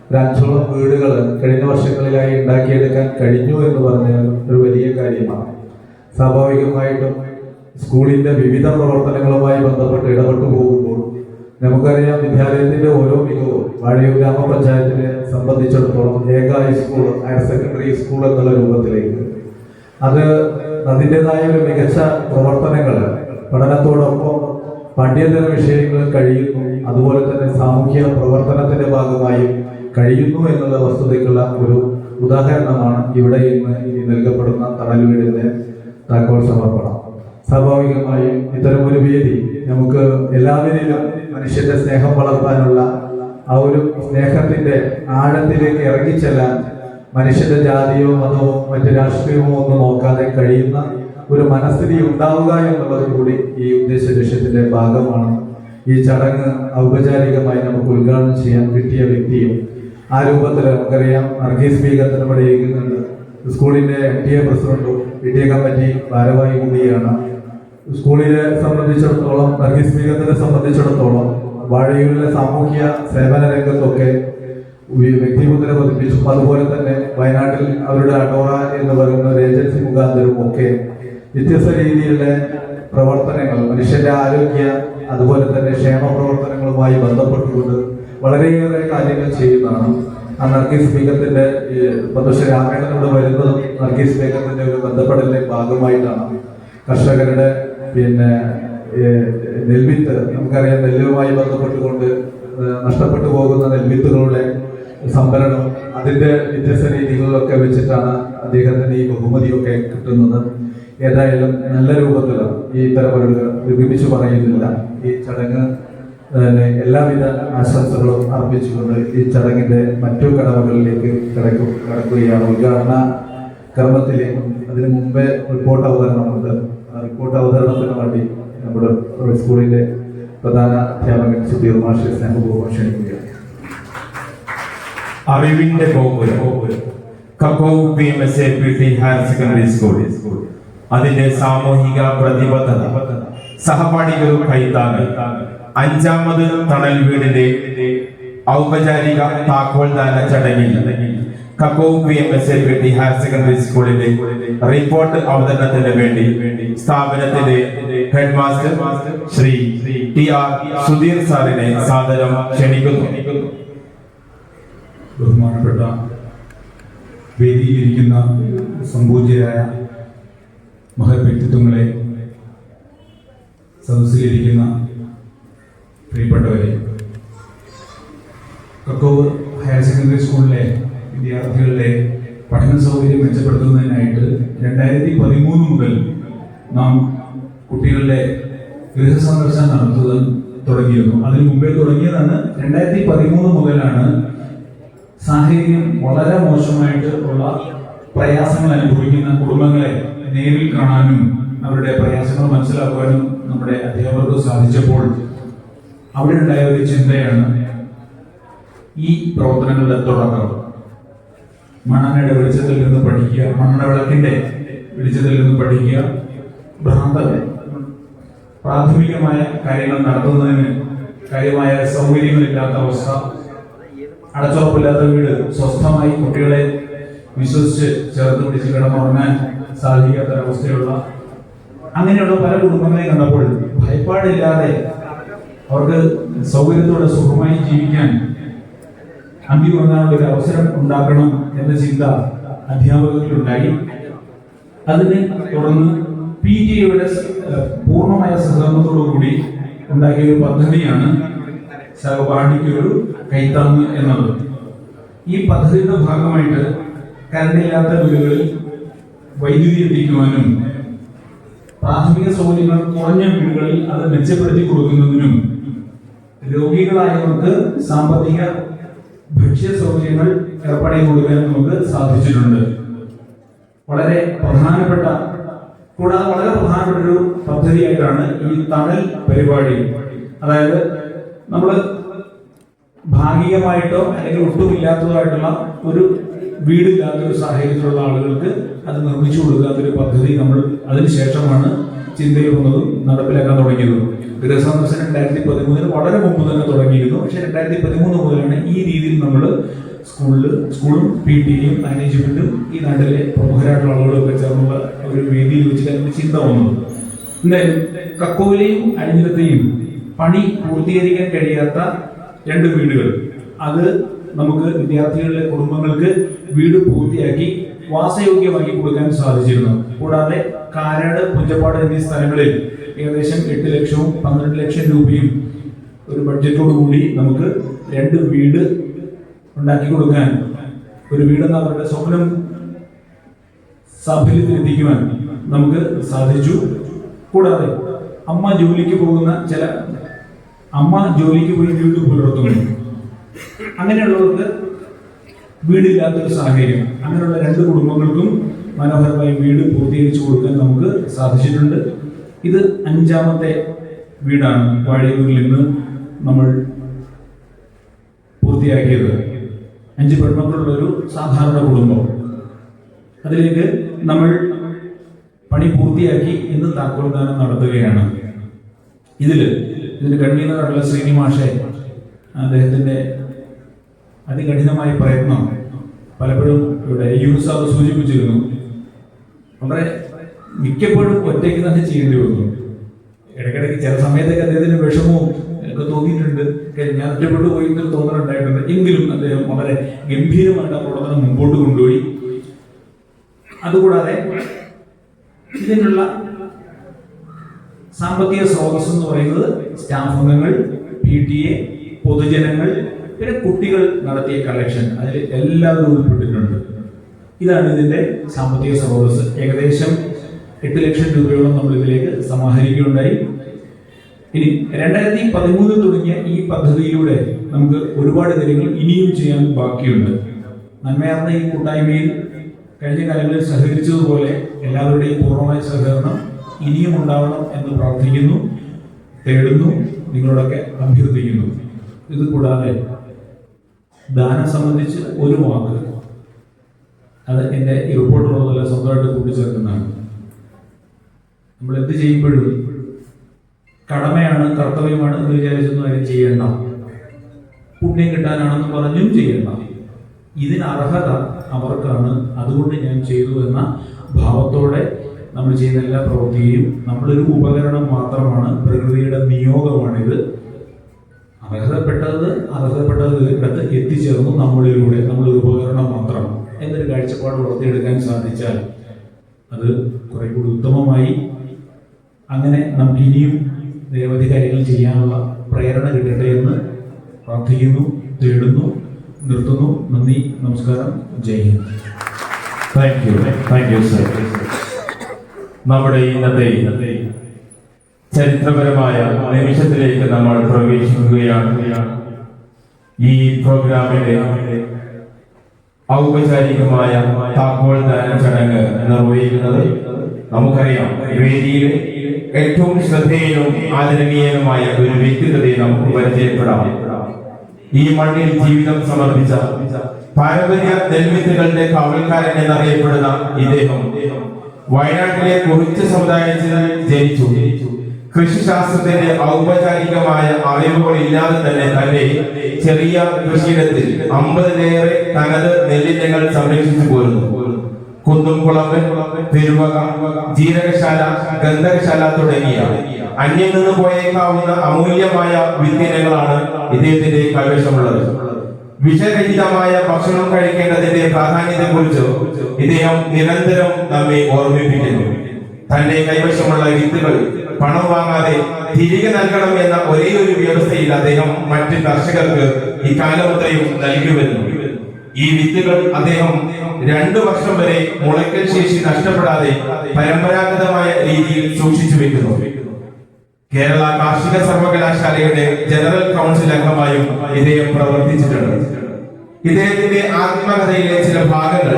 ഒരു 5ഓളം വീടുകൾ കഴിഞ്ഞ വർഷങ്ങളിലായി ഉണ്ടാക്കിയെടുക്കാൻ കഴിഞ്ഞു എന്ന് പറഞ്ഞാൽ ഒരു വലിയ കാര്യമാണ്. സ്വാഭാവികമായിട്ടും സ്കൂളിന്റെ വിവിധ പ്രവർത്തനങ്ങളുമായി ബന്ധപ്പെട്ട് ഇടപെട്ടു പോകുമ്പോൾ നമുക്കറിയാം, വിദ്യാലയത്തിന്റെ ഓരോ മികവും വാഴയൂർ ഗ്രാമപഞ്ചായത്തിനെ സംബന്ധിച്ചിടത്തോളം ഏക ഹൈസ്കൂൾ, ഹയർ സെക്കൻഡറി സ്കൂൾ എന്നുള്ള രൂപത്തിലേക്ക് അത് അതിൻ്റെതായ ഒരു മികച്ച പ്രവർത്തനങ്ങൾ പഠനത്തോടൊപ്പം പാഠ്യേതര വിഷയങ്ങൾ കഴിയുന്നു, അതുപോലെ തന്നെ സാമൂഹ്യ പ്രവർത്തനത്തിന്റെ ഭാഗമായി കഴിയുന്നു എന്നുള്ള വസ്തുതയ്ക്കുള്ള ഒരു ഉദാഹരണമാണ് ഇവിടെ ഇന്ന് ഈ നൽകപ്പെടുന്ന തണൽ വീടിന്റെ താക്കോൽ സമർപ്പണം. സ്വാഭാവികമായും ഇത്തരമൊരു വേദി നമുക്ക് എല്ലാവരിലും മനുഷ്യന്റെ സ്നേഹം വളർത്താനുള്ള ആ ഒരു സ്നേഹത്തിന്റെ ആഴത്തിലേക്ക് ഇറങ്ങിച്ചെല്ലാൻ മനുഷ്യന്റെ ജാതിയോ മതമോ മറ്റ് രാഷ്ട്രീയമോ ഒന്നും നോക്കാതെ കഴിയുന്ന ഒരു മനസ്ഥിതി ഉണ്ടാവുക എന്നുള്ളത് കൂടി ഈ ഉദ്ദേശ ലക്ഷ്യത്തിന്റെ ഭാഗമാണ്. ഈ ചടങ്ങ് ഔപചാരികമായി നമുക്ക് ഉദ്ഘാടനം ചെയ്യാൻ കിട്ടിയ വ്യക്തിയും ആ രൂപത്തിൽ നമുക്കറിയാം നർഗീസ് ബീഗം നമ്മുടെ ഇരിക്കുന്നുണ്ട്. സ്കൂളിന്റെ MTA പ്രസിഡന്റും PTA കമ്മിറ്റി ഭാരവാഹി കൂടിയാണ്. സ്കൂളിനെ സംബന്ധിച്ചിടത്തോളം നർഗീസ് ബീഗത്തിനെ സംബന്ധിച്ചിടത്തോളം വാഴയൂരിലെ സാമൂഹ്യ സേവന രംഗത്തൊക്കെ വ്യക്തിമുദ്ര പതിപ്പിച്ചു. അതുപോലെ തന്നെ വയനാട്ടിൽ അവരുടെ അഡോറ എന്ന് പറയുന്ന ഒരു ഏജൻസി മുഖാന്തരവും ഒക്കെ വ്യത്യസ്ത രീതിയിലുള്ള പ്രവർത്തനങ്ങൾ മനുഷ്യന്റെ ആരോഗ്യ അതുപോലെ തന്നെ ക്ഷേമ പ്രവർത്തനങ്ങളുമായി ബന്ധപ്പെട്ടുകൊണ്ട് വളരെയേറെ കാര്യങ്ങൾ ചെയ്യുന്നതാണ്. ആ നർഗീസ് ബീഗത്തിന്റെ പത്മശ്രീ രാമേണനോട് വരുന്നതും നർഗീസ് ബീഗത്തിന്റെ ഒരു ബന്ധപ്പെടലിന്റെ ഭാഗമായിട്ടാണ്. കർഷകരുടെ നെൽവിത്ത് നമുക്കറിയാം, നെല്ലുമായി ബന്ധപ്പെട്ടുകൊണ്ട് നഷ്ടപ്പെട്ടു പോകുന്ന നെൽവിത്തുകളുടെ സംഭരണം അതിന്റെ വ്യത്യസ്ത രീതികളിലൊക്കെ വെച്ചിട്ടാണ് അദ്ദേഹത്തിന് ഈ ബഹുമതിയൊക്കെ കിട്ടുന്നത്. ഏതായാലും നല്ല രൂപത്തിൽ ഈ തരമൊരു ഒരുമിച്ച് പറയുന്നില്ല. ഈ ചടങ്ങ് എല്ലാവിധ ആശംസകളും അർപ്പിച്ചുകൊണ്ട് ഈ ചടങ്ങിന്റെ മറ്റു കടമകളിലേക്ക് കടക്കുകയാണ്. ഉദ്ഘാടന കർമ്മത്തിലേക്കും അതിനു മുമ്പേ റിപ്പോർട്ട് അവതരണമുണ്ട്. റിപ്പോർട്ട് അവതരണത്തിന് വേണ്ടി നമ്മുടെ സ്കൂളിന്റെ പ്രധാന അധ്യാപകൻ സുധീർ മാഷെ സ്നേഹപൂർവ്വം ക്ഷണിക്കുകയാണ്. അറിവിന്റെ ഗോപുരം Kakkove PMSAPT higher secondary school അതിന്റെ സാമൂഹിക പ്രതിബദ്ധത സഹപാഠികളും കൈത്താങ്ങൽ 5ാമത് തണൽ വീടിന്റെ ഔപചാരിക താക്കോൽദാന ചടങ്ങിൽ കക്കോവ് PMSAPT ഹയർ സെക്കൻഡറി സ്കൂളിന്റെ റിപ്പോർട്ട് അവതരണത്തിന് വേണ്ടി സ്ഥാപനത്തിന്റെ head master Shri TR Sudheer സാറിനെ സാദരം ക്ഷണിക്കുന്നു. ബഹുമാനപ്പെട്ട വേദിയിലിരിക്കുന്ന സംപൂജ്യരായ മഹത് വ്യക്തിത്വങ്ങളെ, സദസ്സിലിരിക്കുന്ന പ്രിയപ്പെട്ടവരെ, കക്കോവ് ഹയർ സെക്കൻഡറി സ്കൂളിലെ വിദ്യാർത്ഥികളുടെ പഠന സൗകര്യം മെച്ചപ്പെടുത്തുന്നതിനായിട്ട് 2013 മുതൽ നാം കുട്ടികളുടെ ഗൃഹസന്ദർശനം നടത്തുന്നത് തുടങ്ങിയിരുന്നു. അതിന് മുമ്പേ തുടങ്ങിയതാണ്. 2013 മുതലാണ് സാഹചര്യം വളരെ മോശമായിട്ട് ഉള്ള പ്രയാസങ്ങൾ അനുഭവിക്കുന്ന കുടുംബങ്ങളെ നേരിൽ കാണാനും അവരുടെ പ്രയാസങ്ങൾ മനസ്സിലാക്കുവാനും നമ്മുടെ അധ്യാപകർക്ക് സാധിച്ചപ്പോൾ അവിടെ ഉണ്ടായ ഒരു ചിന്തയാണ് ഈ പ്രവർത്തനങ്ങളുടെ തുടക്കം. മണ്ണെണ്ണയുടെ വെളിച്ചത്തിൽ നിന്ന് പഠിക്കുക, മണ്ണെണ്ണ വിളക്കിന്റെ വെളിച്ചത്തിൽ നിന്ന് പഠിക്കുക, പ്രാഥമികമായ കാര്യങ്ങൾ നടത്തുന്നതിന് കാര്യമായ സൗകര്യങ്ങളില്ലാത്ത അവസ്ഥ, അടച്ചുറപ്പില്ലാത്ത വീട്, സ്വസ്ഥമായി കുട്ടികളെ വിശ്വസിച്ച് ചേർത്ത് പിടിച്ച് കിടന്നുറങ്ങാൻ സാധിക്കാത്ത ഒരവസ്ഥയുള്ള അങ്ങനെയുള്ള പല കുടുംബങ്ങളെയും കണ്ടപ്പോൾ ഭയപ്പാടില്ലാതെ അവർക്ക് സൗകര്യത്തോടെ സുഖമായി ജീവിക്കാൻ അന്തി ഉറങ്ങാനുള്ള ഒരു അവസരം ഉണ്ടാക്കണം എന്ന ചിന്ത അധ്യാപകർക്കുണ്ടായി. അതിനെ തുടർന്ന് PTA പൂർണ്ണമായ സഹകരണത്തോടുകൂടി ഉണ്ടാക്കിയ ഒരു പദ്ധതിയാണ് സഹപാഠിക്കൊരു കൈത്താങ്ങ് എന്നത്. ഈ പദ്ധതിയുടെ ഭാഗമായിട്ട് കരണ്ടില്ലാത്ത വീടുകളിൽ വൈദ്യുതി എത്തിക്കുവാനും പ്രാഥമിക സൗകര്യങ്ങൾ കുറഞ്ഞ വീടുകളിൽ അത് മെച്ചപ്പെടുത്തി കൊടുക്കുന്നതിനും രോഗികളായവർക്ക് സാമ്പത്തിക ഭക്ഷ്യ സൗകര്യങ്ങൾ ഏർപ്പാടി കൊടുക്കാൻ നമുക്ക് സാധിച്ചിട്ടുണ്ട്. വളരെ പ്രധാനപ്പെട്ട ഒരു പദ്ധതിയായിട്ടാണ് ഈ തണൽ പരിപാടി. അതായത് നമ്മൾ ഭാഗികമായിട്ടോ അല്ലെങ്കിൽ ഒട്ടുമില്ലാത്തതോ ആയിട്ടുള്ള ഒരു വീടില്ലാത്ത ഒരു സാഹചര്യത്തിലുള്ള ആളുകൾക്ക് അത് നിർമ്മിച്ചു കൊടുക്കുക എന്നൊരു പദ്ധതി നമ്മൾ അതിനുശേഷമാണ് ചിന്തയിൽ വന്നതും നടപ്പിലാക്കാൻ തുടങ്ങിയതും. ഗൃഹസന്ദർശനം 2013 വളരെ മുമ്പ് തന്നെ തുടങ്ങിയിരുന്നു. പക്ഷെ 2013 മുതലാണ് ഈ രീതിയിൽ നമ്മൾ സ്കൂളും PTA മാനേജ്മെന്റും ഈ നാട്ടിലെ പ്രമുഖരായിട്ടുള്ള ആളുകളൊക്കെ ചേർന്നുള്ള ഒരു വേദിയിൽ വെച്ചിട്ട് അതിന്റെ ചിന്ത വന്നത്. എന്തായാലും കക്കോവിലെയും അഴിഞ്ഞിലത്തെയും പണി പൂർത്തീകരിക്കാൻ കഴിയാത്ത 2 വീടുകൾ, അത് നമുക്ക് വിദ്യാർത്ഥികളുടെ കുടുംബങ്ങൾക്ക് വീട് പൂർത്തിയാക്കി വാസയോഗ്യമാക്കി കൊടുക്കാൻ സാധിച്ചിരുന്നു. കൂടാതെ കാരാട്, പുഞ്ചപ്പാട് എന്നീ സ്ഥലങ്ങളിൽ ഏകദേശം 8 ലക്ഷവും 12 ലക്ഷം രൂപയും ഒരു ബഡ്ജറ്റോട് കൂടി നമുക്ക് 2 വീട് ഉണ്ടാക്കി കൊടുക്കാൻ, ഒരു വീടെന്ന അവരുടെ സ്വപ്നം സാഫല്യത്തിലെത്തിക്കുവാൻ നമുക്ക് സാധിച്ചു. കൂടാതെ അമ്മ ജോലിക്ക് പോയി വീട് പുലർത്തുന്നു. അങ്ങനെയുള്ളവർക്ക് വീടില്ലാത്തൊരു സാഹചര്യം, അങ്ങനെയുള്ള 2 കുടുംബങ്ങൾക്കും മനോഹരമായി വീട് പൂർത്തീകരിച്ചു കൊടുക്കാൻ നമുക്ക് സാധിച്ചിട്ടുണ്ട്. ഇത് 5ാമത്തെ വീടാണ് വാഴയൂരിൽ നിന്ന് നമ്മൾ പൂർത്തിയാക്കിയത്. 5 പെൺമക്കളുള്ളൊരു സാധാരണ കുടുംബം. അതിലേക്ക് നമ്മൾ പണി പൂർത്തിയാക്കി ഇന്ന് താക്കോൽദാനം നടത്തുകയാണ്. ഇതിന് കൺവീനറായിട്ടുള്ള ശ്രീനിമാഷെ, അദ്ദേഹത്തിന്റെ അതികഠിനമായ പ്രയത്നം പലപ്പോഴും ഇവിടെ യൂനുസാദ് സൂചിപ്പിച്ചിരുന്നു. വളരെ മിക്കപ്പോഴും ഒറ്റയ്ക്ക് തന്നെ ചെയ്യേണ്ടി വന്നു. ഇടയ്ക്കിടയ്ക്ക് ചില സമയത്തൊക്കെ അദ്ദേഹത്തിന് വിഷമവും ഒക്കെ തോന്നിയിട്ടുണ്ട്. ഞാൻ ഒറ്റപ്പെട്ടു പോയി എന്നൊരു തോന്നലുണ്ടായിട്ടുണ്ട്. എങ്കിലും അദ്ദേഹം വളരെ ഗംഭീരമായിട്ട് ആ പ്രവർത്തനം മുമ്പോട്ട് കൊണ്ടുപോയി. അതുകൂടാതെ ഇതിനുള്ള സാമ്പത്തിക സ്രോതസ് എന്ന് പറയുന്നത് സ്റ്റാഫ് അംഗങ്ങൾ, PTA, പൊതുജനങ്ങൾ, പിന്നെ കുട്ടികൾ നടത്തിയ കളക്ഷൻ, അതിൽ എല്ലാവരും ഉൾപ്പെട്ടിട്ടുണ്ട്. ഇതാണ് ഇതിന്റെ സാമ്പത്തിക സ്രോതസ്. ഏകദേശം 8 ലക്ഷം രൂപയോളം നമ്മൾ ഇതിലേക്ക് സമാഹരിക്കുകയുണ്ടായി. ഇനി 2013 തുടങ്ങിയ ഈ പദ്ധതിയിലൂടെ നമുക്ക് ഒരുപാട് കാര്യങ്ങൾ ഇനിയും ചെയ്യാൻ ബാക്കിയുണ്ട്. നന്മയാർന്ന ഈ കൂട്ടായ്മയിൽ കഴിഞ്ഞ കാലങ്ങളിൽ സഹകരിച്ചതുപോലെ എല്ലാവരുടെയും പൂർണ്ണമായ സഹകരണം ഇനിയും ഉണ്ടാവണം എന്ന് പ്രാർത്ഥിക്കുന്നു, തേടുന്നു, നിങ്ങളോടൊക്കെ അഭ്യർത്ഥിക്കുന്നു. ഇത് കൂടാതെ ദാനം സംബന്ധിച്ച് ഒരു വാക്ക്, അത് എൻ്റെ ഈ റിപ്പോർട്ടിലുള്ളതല്ല, സ്വന്തമായിട്ട് കൂട്ടിച്ചേർക്കുന്നതാണ്. നമ്മൾ എന്ത് ചെയ്യുമ്പോഴും കടമയാണ്, കർത്തവ്യമാണ് എന്ന് വിചാരിച്ചൊന്നും ആരും ചെയ്യേണ്ട. പുണ്യം കിട്ടാനാണെന്ന് പറഞ്ഞും ചെയ്യേണ്ട. ഇതിന് അർഹത അവർക്കാണ്, അതുകൊണ്ട് ഞാൻ ചെയ്തു എന്ന ഭാവത്തോടെ നമ്മൾ ചെയ്യുന്ന എല്ലാ പ്രവൃത്തിയും നമ്മളൊരു ഉപകരണം മാത്രമാണ്, പ്രകൃതിയുടെ നിയോഗമാണിത്. അർഹതപ്പെട്ടത് ഇടത്ത് എത്തിച്ചേർന്നു നമ്മളിലൂടെ, നമ്മളൊരു ഉപകരണം മാത്രം എന്നൊരു കാഴ്ചപ്പാട് വളർത്തിയെടുക്കാൻ സാധിച്ചാൽ അത് കുറെ കൂടി ഉത്തമമായി. അങ്ങനെ നമുക്ക് ഇനിയും നിരവധി കാര്യങ്ങൾ ചെയ്യാനുള്ള പ്രേരണ കിട്ടട്ടെ എന്ന് പ്രാർത്ഥിക്കുന്നു, തേടുന്നു, നിർത്തുന്നു. നന്ദി, നമസ്കാരം, Jai Hind. Thank you sir. നമ്മുടെ ഇന്നത്തെ ചരിത്രപരമായ നിമിഷത്തിലേക്ക് നമ്മൾ പ്രവേശിക്കുകയാണ്. ഈ പ്രോഗ്രാമിന്റെ ഔപചാരികമായ താക്കോൽദാന ചടങ്ങ് നിർവഹിക്കുന്നത് നമുക്കറിയാം, വേദിയിൽ ഏറ്റവും ശ്രദ്ധേയനും ആദരണീയനുമായ ഒരു വ്യക്തിത്വത്തെ നമുക്ക് പരിചയപ്പെടാം. ഈ മണ്ണിൽ ജീവിതം സമർപ്പിച്ച പാരമ്പര്യ നെൽവിത്തുകളുടെ കാവൽക്കാരൻ എന്നറിയപ്പെടുന്ന ഇദ്ദേഹം വയനാട്ടിലെ കുറിച്ച് സമുദായത്തിൽ ജനിച്ചു. കൃഷിശാസ്ത്രത്തിന്റെ ഔപചാരികമായ അറിവുകൾ ഇല്ലാതെ തന്നെ തന്റെ ചെറിയ കൃഷിയിടത്തിൽ 50-ലേറെ തനത് നെല്ലിനങ്ങൾ സംരക്ഷിച്ചു പോരുന്നു. കുന്നുംകുളമ്പൻ, പെരുവക, ജീരകശാല, ഗന്ധകശാല തുടങ്ങിയ അന്യം നിന്ന് പോയേക്കാവുന്ന അമൂല്യമായ വിത്തിനങ്ങളാണ് ഇദ്ദേഹത്തിന്റെ കൈവശമുള്ളത്. വിഷരഹിതമായ ഭക്ഷണം കഴിക്കേണ്ടതിന്റെ പ്രാധാന്യത്തെക്കുറിച്ച് ഇദ്ദേഹം നിരന്തരം നമ്മെ ഓർമ്മിപ്പിക്കുന്നു. തന്റെ കൈവശമുള്ള വിത്തുകൾ പണം വാങ്ങാതെ തിരികെ നൽകണം എന്ന ഒരേ ഒരു വ്യവസ്ഥയിൽ അദ്ദേഹം മറ്റ് കർഷകർക്ക് ഇക്കാലമത്രയും നൽകി വരുന്നു. ഈ വിത്തുകൾ അദ്ദേഹം 2 വർഷം വരെ മുളയ്ക്കൽ ശേഷി നഷ്ടപ്പെടാതെ പരമ്പരാഗതമായ രീതിയിൽ സൂക്ഷിച്ചു വെക്കുന്നു. കേരള കാർഷിക സർവകലാശാലയുടെ ജനറൽ കൗൺസിൽ അംഗമായും ഇദ്ദേഹം പ്രവർത്തിച്ചിട്ടുണ്ട്. ഇദ്ദേഹത്തിന്റെ ആത്മകഥയിലെ ചില ഭാഗങ്ങൾ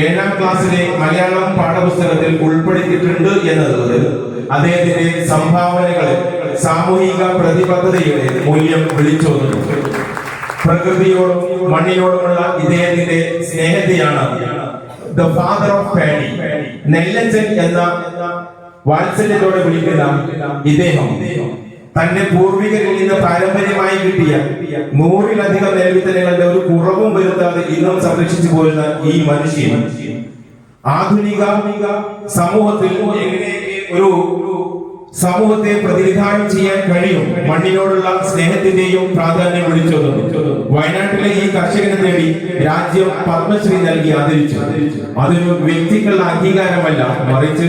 7ാം ക്ലാസ്സിലെ മലയാളം പാഠപുസ്തകത്തിൽ ഉൾപ്പെടുത്തിയിട്ടുണ്ട് എന്നത് അദ്ദേഹത്തിന്റെ സംഭാവനകളിൽ സാമൂഹിക പ്രതിബദ്ധതയുടെ മൂല്യം വിളിച്ചോതുന്നു. പ്രകൃതിയോടും മണ്ണിനോടുമുള്ള ഇദ്ദേഹത്തിന്റെ സ്നേഹത്തെയാണ് ദ ഫാദർ ഓഫ് പാഡി, നെല്ലച്ചൻ എന്ന വാത്സല്യത്തോടെ വിളിക്കുന്ന ഇദ്ദേഹം തന്റെ പൂർവികരിൽ നിന്ന് പാരമ്പര്യമായി കിട്ടിയ 100-ലധികം നെൽവിത്തനങ്ങളുടെ ഒരു കുറവും വരുത്താതെ ഇന്നും സംരക്ഷിച്ചു പോരുന്ന ഈ മനുഷ്യൻ ആധുനിക സമൂഹത്തിൽ എങ്ങനെ ഒരു സമൂഹത്തെ പ്രതിനിധാനം ചെയ്യാൻ കഴിയും. മണ്ണിനോടുള്ള സ്നേഹത്തിന്റെയും പ്രാധാന്യം വിളിച്ചോതുന്നു. വയനാട്ടിലെ ഈ കർഷകനെ നേടി രാജ്യം പത്മശ്രീ നൽകി ആദരിച്ചു. അതൊരു വ്യക്തികളുടെ അംഗീകാരമല്ല, മറിച്ച്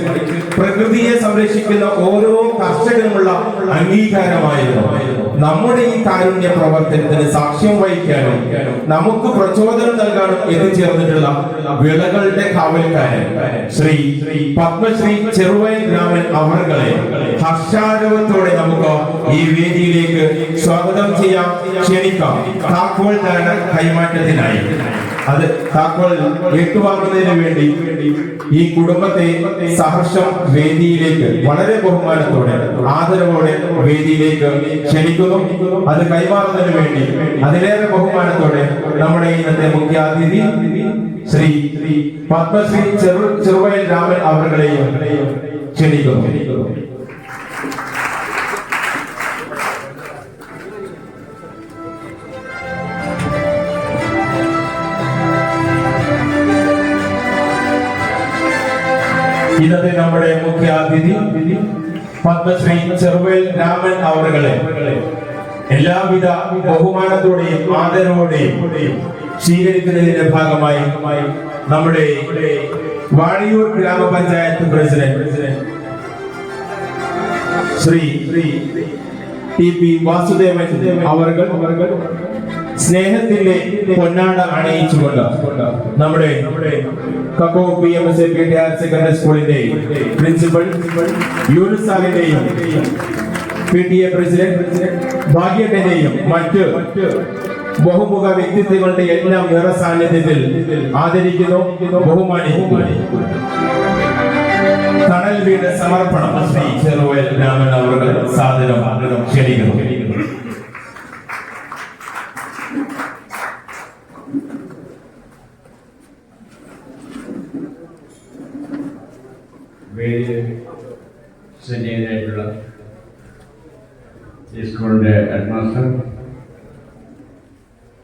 പ്രകൃതിയെ സംരക്ഷിക്കുന്ന ഓരോ കർഷകനുമുള്ള അംഗീകാരമായിരുന്നു. നമ്മുടെ ഈ കാരുണ്യ പ്രവർത്തനത്തിന് സാക്ഷ്യം വഹിക്കാനും നമുക്ക് പ്രചോദനം നൽകാനും എത്തിച്ചേർന്നിട്ടുള്ള വിളകളുടെ കാവൽക്കാരൻ ശ്രീ പത്മശ്രീ ചെറുവയൽ രാമൻ അവർകളെ ഹർഷാരവത്തോടെ നമുക്ക് ഈ വേദിയിലേക്ക് സ്വാഗതം ചെയ്യാം, ക്ഷണിക്കാം. താക്കോൽ ദാന കൈമാറ്റത്തിനായി അത് താക്കോൽ ഏറ്റുവാങ്ങുന്നതിന് വേണ്ടി ഈ കുടുംബത്തെ സഹർഷം വേദിയിലേക്ക് വളരെ ബഹുമാനത്തോടെ ആദരവോടെ വേദിയിലേക്ക് ക്ഷണിക്കുന്നു. അത് കൈമാറുന്നതിന് വേണ്ടി അതിലേറെ ബഹുമാനത്തോടെ നമ്മുടെ ഇന്നത്തെ മുഖ്യാതിഥി ശ്രീ പത്മശ്രീ ചെറുവയൽ രാമൻ അവർകളെയും ക്ഷണിക്കുന്നു. ഇന്നത്തെ നമ്മുടെ മുഖ്യാതിഥി പത്മശ്രീ ചെറുവയൽ രാമൻ അവറുകളെ എല്ലാവിധ ബഹുമാനത്തോടെയും ആദരവോടെയും സ്വീകരിക്കുന്നതിന്റെ ഭാഗമായി നമ്മുടെ വാണിയൂർ ഗ്രാമപഞ്ചായത്ത് പ്രസിഡന്റ് ശ്രീ TP വാസുദേവൻ അവർകൾ സ്നേഹത്തിന്റെ പൊന്നാട അണിയിച്ചുകൊണ്ട് നമ്മുടെ കക്കോ PMSA ഹയർ സെക്കൻഡറി സ്കൂളിന്റെ പ്രിൻസിപ്പൽ യൂനുസ് സാറിന്റെയും PTA പ്രസിഡന്റ് ഭാഗ്യന്റെയും മറ്റ് ബഹുമുഖ വ്യക്തിത്വങ്ങളുടെ എല്ലാം നിറ സാന്നിധ്യത്തിൽ ആദരിക്കുന്നു, ബഹുമാനിക്കുന്നു. തണൽ വീട് സമർപ്പണം ശ്രീ ചെറുവയൽ രാമൻ അവർ സാദരം ക്ഷണിക്കുന്നു. സന്നിഹിതരായിട്ടുള്ള ഈ സ്കൂളിൻ്റെ ഹെഡ്മാസ്റ്റർ,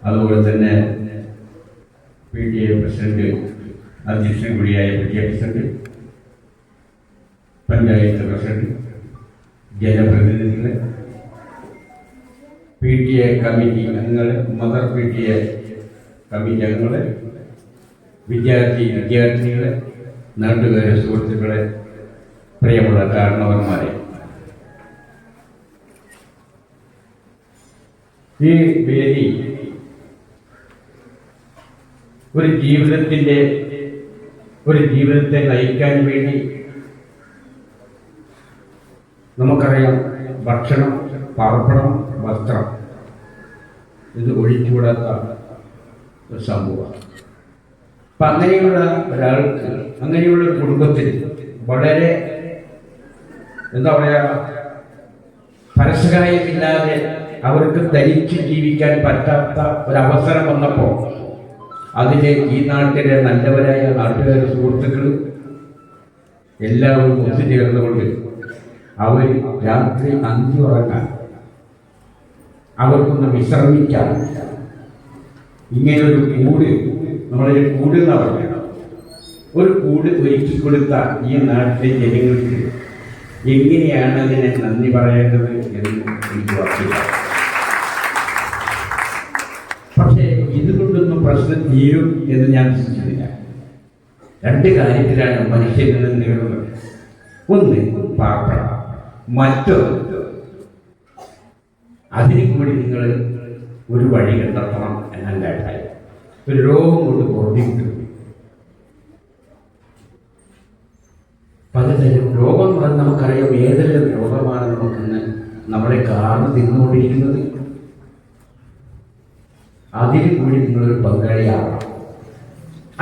അതുപോലെ തന്നെ PTA പ്രസിഡന്റ്, അധ്യക്ഷൻ കൂടിയായ PTA പ്രസിഡന്റ്, പഞ്ചായത്ത് പ്രസിഡന്റ്, ജനപ്രതിനിധികൾ, PTA കമ്മിറ്റി അംഗങ്ങൾ, മദർ PTA കമ്മിറ്റി അംഗങ്ങൾ, വിദ്യാർത്ഥികളെ, നാട്ടുകാരെ, സുഹൃത്തുക്കളെ, പ്രിയമുള്ള കാരണവന്മാരെ, ഈ വേദി ഒരു ജീവിതത്തെ നയിക്കാൻ വേണ്ടി നമുക്കറിയാം, ഭക്ഷണം, പാർപ്പിടം, വസ്ത്രം ഇത് ഒഴിച്ചുകൂടാത്ത ഒരു സംഭവമാണ്. അപ്പം അങ്ങനെയുള്ള ഒരാൾക്ക്, അങ്ങനെയുള്ള കുടുംബത്തിൽ വളരെ എന്താ പറയുക, പരസഹായമില്ലാതെ അവർക്ക് ധരിച്ച് ജീവിക്കാൻ പറ്റാത്ത ഒരവസരം വന്നപ്പോൾ അതിൽ ഈ നാട്ടിലെ നല്ലവരായ നാട്ടുകാർ, സുഹൃത്തുക്കൾ എല്ലാവരും ഒത്തുചേർന്നുകൊണ്ട് അവർ രാത്രി അന്തി ഉറങ്ങാൻ, അവർക്കൊന്ന് വിശ്രമിക്കാൻ ഇങ്ങനൊരു കൂട്, നമ്മളൊരു കൂട് എന്ന് പറഞ്ഞാൽ ഒരു കൂട് ഒരുക്കി കൊടുത്ത ഈ നാട്ടിലെ ജനങ്ങൾക്ക് എങ്ങനെയാണ് അതിനെ നന്ദി പറയേണ്ടത് എന്ന് എനിക്ക് ഉറപ്പില്ല. പക്ഷേ ഇതുകൊണ്ടൊന്നും പ്രശ്നം തീരും എന്ന് ഞാൻ ചിന്തിക്കുന്നില്ല. രണ്ട് കാര്യത്തിലാണ് മനുഷ്യരിൽ നിന്ന് നേടുന്നത്. ഒന്ന് പാർപ്പിടം, മറ്റൊന്ന് അതിന് കൂടി നിങ്ങൾ ഒരു വഴി കണ്ടെത്തണം എന്നല്ല അഭിപ്രായം. ഒരു രോഗം കൊണ്ട് ബോധ്യപ്പെട്ടു പലതരം രോഗം എന്ന് നമുക്കറിയാം. ഏതെല്ലാം രോഗമാണ് നമുക്കിന്ന് നമ്മളെ കാർന്ന് തിന്നുകൊണ്ടിരിക്കുന്നത്. അതിന് കൂടി നിങ്ങളൊരു പങ്കാളിയാവണം.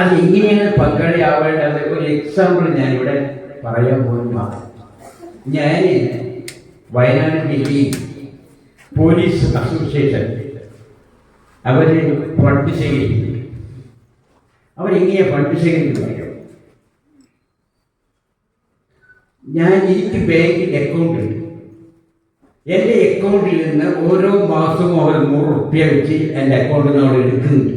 അതെങ്ങനെയാണ് പങ്കാളിയാവേണ്ടത്? ഒരു എക്സാമ്പിൾ ഞാനിവിടെ പറയാൻ പോകുന്നു. ഞാൻ വയനാട് ജില്ലയിൽ പോലീസ് അസോസിയേഷൻ അവർ ഫണ്ട് ശേഖരിക്കുന്നു. അവരെങ്ങനെയാണ് ഫണ്ട് ശേഖരിക്കുന്നത്? എനിക്ക് ബാങ്കിൽ അക്കൗണ്ട് ഉണ്ട്. എൻ്റെ അക്കൗണ്ടിൽ നിന്ന് ഓരോ മാസവും അവർ 100 റുപ്യ വെച്ച് എൻ്റെ അക്കൗണ്ടിൽ നിന്ന് അവർ എടുക്കുന്നുണ്ട്.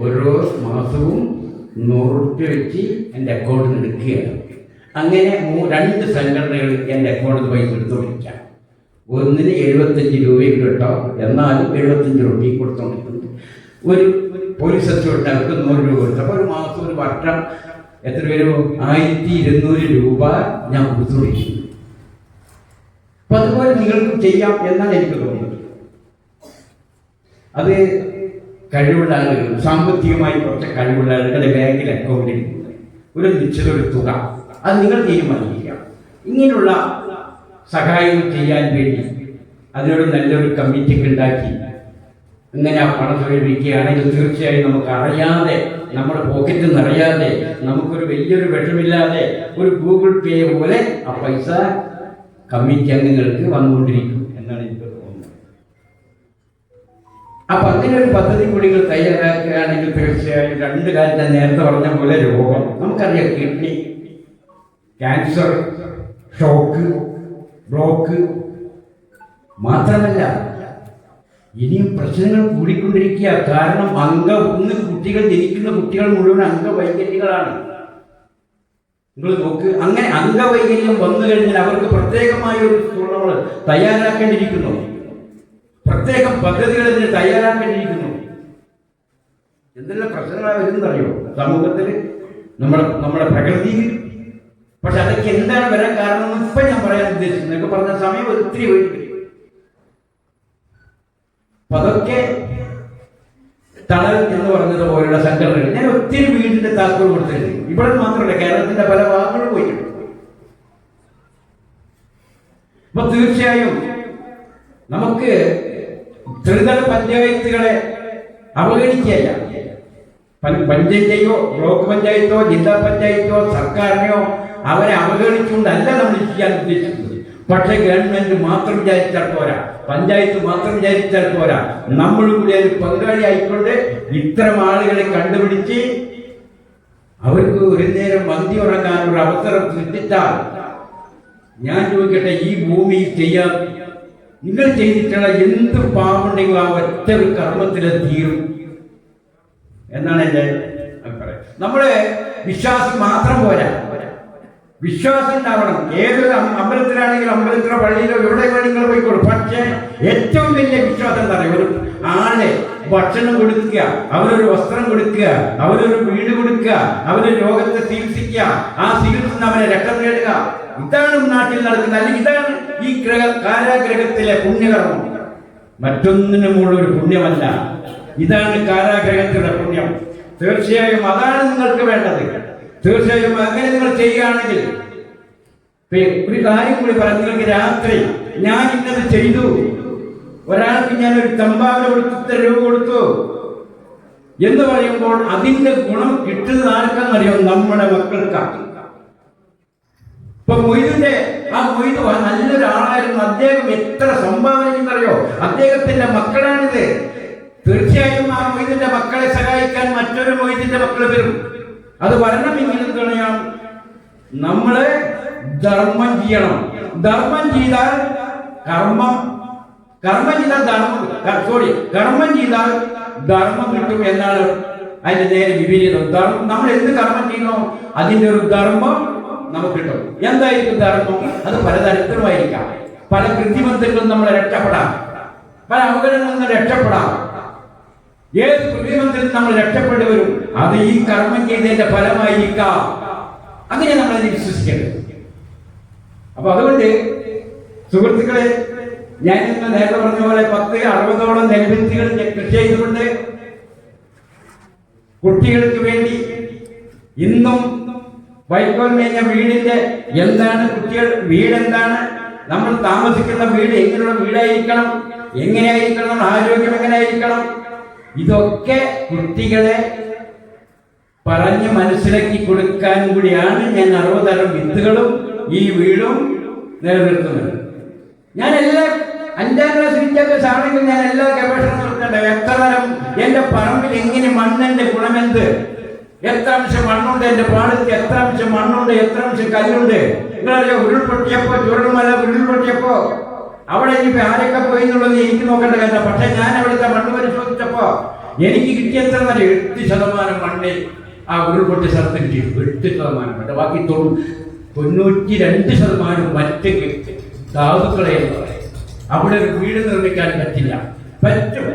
ഓരോ മാസവും 100 റുപ്യ വെച്ച് എൻ്റെ അക്കൗണ്ടിൽ നിന്ന് എടുക്കുകയാണ്. അങ്ങനെ രണ്ട് സംഘടനകൾ എൻ്റെ അക്കൗണ്ടിൽ പൈസ എടുത്തുകൊണ്ടിരിക്കാം. ഒന്നിന് 75 രൂപയും കേട്ടോ, എന്നാലും 75 രൂപയും കൊടുത്തുകൊണ്ടിരിക്കുന്നു. ഒരു പോലീസ് അച്ചോട്ടവർക്ക് 100 രൂപ കൊടുത്തു. അപ്പോൾ ഒരു മാസം ഒരു വർഷം എത്ര വരും? 1200 രൂപ ഞാൻ കൊടുത്തുകൊണ്ടിരിക്കുന്നു. അപ്പം അതുപോലെ നിങ്ങൾക്കും ചെയ്യാം എന്നാണ് എനിക്ക് തോന്നുന്നത്. അത് കഴിവുള്ള ആളുകൾ, സാമ്പത്തികമായി കുറച്ച് കഴിവുള്ള ആളുകളുടെ ബാങ്കിൽ അക്കൗണ്ടിൽ ഒരു നിശ്ചിത ഒരു തുക അത് നിങ്ങൾ തീരുമാനിക്കുക. ഇങ്ങനെയുള്ള സഹായങ്ങൾ ചെയ്യാൻ വേണ്ടി അതിനോട് നല്ലൊരു കമ്മിറ്റിക്ക് ഉണ്ടാക്കി ഇങ്ങനെ ആ പണം സ്വീകരിക്കുകയാണെങ്കിൽ തീർച്ചയായും നമുക്ക് അറിയാതെ, നമ്മുടെ പോക്കറ്റിൽ നിന്ന് അറിയാതെ, നമുക്കൊരു വലിയൊരു വിഷമില്ലാതെ ഒരു ഗൂഗിൾ പേ പോലെ ആ പൈസ കമ്മിറ്റി അംഗങ്ങൾക്ക് വന്നുകൊണ്ടിരിക്കും എന്നാണ് എനിക്ക് തോന്നുന്നത്. അപ്പൊ അങ്ങനെ ഒരു പദ്ധതി കൂടി നിങ്ങൾ തയ്യാറാക്കുകയാണെങ്കിൽ തീർച്ചയായും രണ്ട് കാലത്ത് നേരത്തെ പറഞ്ഞ പോലെ രോഗം നമുക്കറിയാം, കിഡ്നി ക്യാൻസർ, ഷോക്ക്, ബ്ലോക്ക് മാത്രമല്ല ഇനിയും പ്രശ്നങ്ങൾ കൂടിക്കൊണ്ടിരിക്കുക. കാരണം ഇന്ന് കുട്ടികൾ ജനിക്കുന്ന കുട്ടികൾ മുഴുവൻ അംഗവൈകല്യങ്ങളാണ്. നിങ്ങൾ നോക്ക്, അങ്ങനെ അംഗവൈകല്യം വന്നു കഴിഞ്ഞാൽ അവർക്ക് പ്രത്യേകമായ ഒരു സ്കൂൾ നമ്മൾ തയ്യാറാക്കേണ്ടിയിരിക്കുന്നു, പ്രത്യേകം പദ്ധതികൾ ഇതിന് തയ്യാറാക്കേണ്ടിയിരിക്കുന്നു. എന്തെല്ലാം പ്രശ്നങ്ങളാണ് വരുന്നതറിയോ സമൂഹത്തിൽ, നമ്മുടെ പ്രകൃതിയിൽ. പക്ഷെ അതൊക്കെ എന്താണ് വരാൻ കാരണം ഇപ്പം ഞാൻ പറയാൻ ഉദ്ദേശിക്കുന്നത്. എന്നൊക്കെ പറഞ്ഞ സമയം ഒത്തിരി വരും. അപ്പൊ അതൊക്കെ തണൽ എന്ന് പറഞ്ഞതുപോലുള്ള സംഘടനകൾ ഞാൻ ഒത്തിരി വീടിന്റെ താക്കോൽ കൊടുത്തിട്ടുണ്ട്. ഇവിടെ മാത്രമല്ല, കേരളത്തിന്റെ പല ഭാഗങ്ങളും പോയിട്ടുണ്ട്. അപ്പൊ തീർച്ചയായും നമുക്ക് ത്രിതല പഞ്ചായത്തുകളെ അവഗണിക്കുകയല്ല. പഞ്ചായത്തെയോ ബ്ലോക്ക് പഞ്ചായത്തോ ജില്ലാ പഞ്ചായത്തോ സർക്കാരിനെയോ അവരെ അവഗണിച്ചുകൊണ്ടല്ല നമ്മൾ ചെയ്യാൻ ഉദ്ദേശിക്കുന്നത്. പക്ഷെ ഗവൺമെന്റ് മാത്രം വിചാരിച്ചാൽ പോരാ, പഞ്ചായത്ത് മാത്രം വിചാരിച്ചാൽ പോരാ, നമ്മളും കൂടി അതിൽ പങ്കാളിയായിക്കൊണ്ട് ഇത്തരം ആളുകളെ കണ്ടുപിടിച്ച് അവർക്ക് ഒരു നേരം മന്തി ഉറങ്ങാനുള്ള അവസരം സൃഷ്ടിച്ചാൽ, ഞാൻ ചോദിക്കട്ടെ, ഈ ഭൂമിയിൽ ചെയ്യാൻ നിങ്ങൾ ചെയ്തിട്ടുള്ള എന്ത് പാപമുണ്ടെങ്കിലും ആ ഒറ്റ ഒരു കർമ്മത്തിൽ തീരും എന്നാണ് എൻ്റെ അഭിപ്രായം. നമ്മുടെ വിശ്വാസം മാത്രം പോരാ, വിശ്വാസം ഉണ്ടാവണം. ഏതൊരു അമ്പലത്തിലാണെങ്കിലും അമ്പലത്തിലോ പള്ളിയിലോ എവിടെ നിങ്ങൾ പോയിക്കോളൂ. പക്ഷേ ഏറ്റവും വലിയ വിശ്വാസം എന്താ പറയുക, ഒരു ആളെ ഭക്ഷണം കൊടുക്കുക, അവരൊരു വസ്ത്രം കൊടുക്കുക, അവരൊരു വീട് കൊടുക്കുക, അവരുടെ രോഗത്തെ ചികിത്സിക്കുക, ആ ചികിത്സ അവരെ രക്തം നേടുക. ഇതാണ് നാട്ടിൽ നടക്കുന്നത്. അല്ലെങ്കിൽ ഇതാണ് ഈ കാരാഗ്രഹത്തിലെ പുണ്യകർമ്മം. മറ്റൊന്നിനുമുള്ള ഒരു പുണ്യമല്ല, ഇതാണ് കാരാഗ്രഹത്തിലെ പുണ്യം. തീർച്ചയായും അതാണ് നിങ്ങൾക്ക് വേണ്ടത്. തീർച്ചയായും അങ്ങനെ നിങ്ങൾ ചെയ്യുകയാണെങ്കിൽ ഒരു കാര്യം കൂടി പറയാം. നിങ്ങൾക്ക് രാത്രി ഞാൻ ഇന്നത് ചെയ്തു, ഒരാൾക്ക് ഞാൻ ഒരു സംഭാവന കൊടുത്തു, ഇത്ര രൂപ കൊടുത്തു എന്ന് പറയുമ്പോൾ അതിന്റെ ഗുണം കിട്ടുന്നത് ആർക്കാന്നറിയോ? നമ്മുടെ മക്കൾക്കാണ്. ഇപ്പൊ മൊയ്തുന്റെ മൊയ്തു നല്ലൊരാളായിരുന്നു. അദ്ദേഹം എത്ര സംഭാവന ചെയ്യുന്നറിയോ? അദ്ദേഹത്തിന്റെ മക്കളാണിത്. തീർച്ചയായും ആ മൊയ്തിന്റെ മക്കളെ സഹായിക്കാൻ മറ്റൊരു മൊയ്തിന്റെ മക്കൾ വരും. അത് വരണമെങ്കിൽ എന്താണ്? നമ്മള് ധർമ്മം ചെയ്യണം. ധർമ്മം ചെയ്താൽ കർമ്മം ചെയ്താൽ ധർമ്മം കിട്ടും എന്നാണ് അതിന്റെ നേരെ വിപരീതം. നമ്മൾ എന്ത് കർമ്മം ചെയ്യുന്നോ അതിന്റെ ഒരു ധർമ്മം നമുക്ക് കിട്ടും. എന്തായിരിക്കും ധർമ്മം? അത് പലതരത്തിലുമായിരിക്കാം. പല കൃത്രിമത്വങ്ങളും നമ്മളെ രക്ഷപ്പെടാം, പല അപകടങ്ങളിൽ നിന്ന് രക്ഷപ്പെടാം. ഏത് കൃത്രിമത്തിൽ നമ്മൾ രക്ഷപ്പെട്ടു വരും, അത് ഈ കർമ്മം ചെയ്തതിന്റെ ഫലമായിരിക്കാം. അങ്ങനെ നമ്മൾ അതിനെ വിശ്വസിക്കരുത്. അപ്പൊ അതുകൊണ്ട് സുഹൃത്തുക്കളെ, ഞാൻ ഇന്ന് നേരത്തെ പറഞ്ഞ പോലെ 10-60ഓളം നെൽവിത്തുകൾ കൃഷി ചെയ്തുകൊണ്ട് കുട്ടികൾക്ക് വേണ്ടി ഇന്നും വൈക്കോൽ മേഞ്ഞ വീടിന്റെ എന്താണ്, കുട്ടികൾ വീടെന്താണ്, നമ്മൾ താമസിക്കുന്ന വീട് എങ്ങനെയുള്ള വീടായിരിക്കണം, എങ്ങനെയായിരിക്കണം, ആരോഗ്യം എങ്ങനെയായിരിക്കണം, ഇതൊക്കെ കുട്ടികളെ പറഞ്ഞ് മനസ്സിലാക്കി കൊടുക്കാൻ കൂടിയാണ് ഞാൻ 60 തരം വിത്തുകളും ഈ വീടും നിലനിർത്തുന്നത്. ഞാൻ എല്ലാ 5ാം ക്ലാസ് വിദ്യാഭ്യാസം ആണെങ്കിൽ ഞാൻ എല്ലാ ഗവേഷണം നടത്തേണ്ട. എത്ര തരം എന്റെ പറമ്പിൽ എങ്ങനെ മണ്ണിന്റെ ഗുണമെന്ത്, എത്ര അംശം മണ്ണുണ്ട് എന്റെ പാടത്ത്, എത്ര അംശം മണ്ണുണ്ട്, എത്ര അംശം കല്ലുണ്ട്. നിങ്ങളറിയോ, ഉരുൾപൊട്ടിയപ്പോ, ചുരുൾമല ഉരുൾപൊട്ടിയപ്പോ അവിടെ ഇനിയിപ്പോ ആരൊക്കെ പോയി എന്നുള്ളത് എനിക്ക് നോക്കേണ്ട കാര്യം. പക്ഷെ ഞാൻ അവിടുത്തെ മണ്ണ് പരിശോധിച്ചപ്പോ എനിക്ക് കിട്ടിയ എത്ര 8% മണ്ണ് ആ ഉരുൾപൊട്ടിയ സ്ഥലത്ത് കിട്ടി. 8%. ബാക്കി 92% മറ്റ് ധാതുക്കളെ അവിടെ ഒരു വീട് നിർമ്മിക്കാൻ പറ്റില്ല. പറ്റും,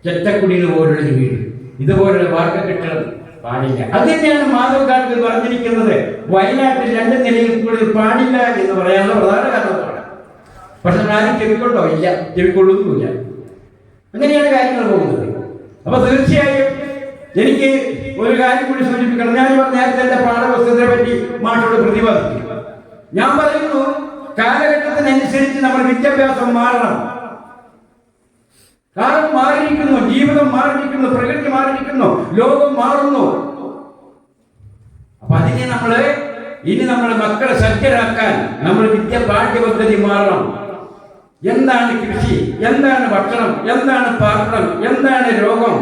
ചെറ്റക്കുടിയിൽ പോലുള്ളൊരു വീട്, ഇതുപോലുള്ള വാർക്ക കെട്ടിടം പാടില്ല. അത് തന്നെയാണ് മാധവ് ഗാഡ്ഗിൽ പറഞ്ഞിരിക്കുന്നത്. വയനാട്ടിൽ 2 നിലയിൽ കൂടുതൽ പാടില്ല എന്ന് പറയാനുള്ള പ്രധാന കാരണമാണ്. പക്ഷെ ആരും ചെവിക്കൊണ്ടോ? ഇല്ല, ചെവിക്കൊള്ളുന്നുമില്ല. അങ്ങനെയാണ് കാര്യങ്ങൾ പോകുന്നത്. അപ്പൊ തീർച്ചയായും എനിക്ക് ഒരു കാര്യം കൂടി സൂചിപ്പിക്കണം. ഞാൻ നേരത്തെ എന്റെ പാഠപുസ്തകത്തെ പറ്റി മാഷോട് പ്രതിപാദിക്കും. ഞാൻ പറയുന്നു, കാലഘട്ടത്തിനനുസരിച്ച് നമ്മൾ വിദ്യാഭ്യാസം മാറണം. കാലം മാറിയിരിക്കുന്നു, ജീവിതം മാറിയിരിക്കുന്നു, പ്രകൃതി മാറിയിരിക്കുന്നു, ലോകം മാറുന്നു. അപ്പൊ അതിനെ ഇനി നമ്മളെ മക്കളെ സജ്ജരാക്കാൻ നമ്മൾ പാഠ്യപദ്ധതി മാറണം. എന്താണ് കൃഷി, എന്താണ് ഭക്ഷണം, എന്താണ് പാർപ്പിടം, എന്താണ് രോഗം,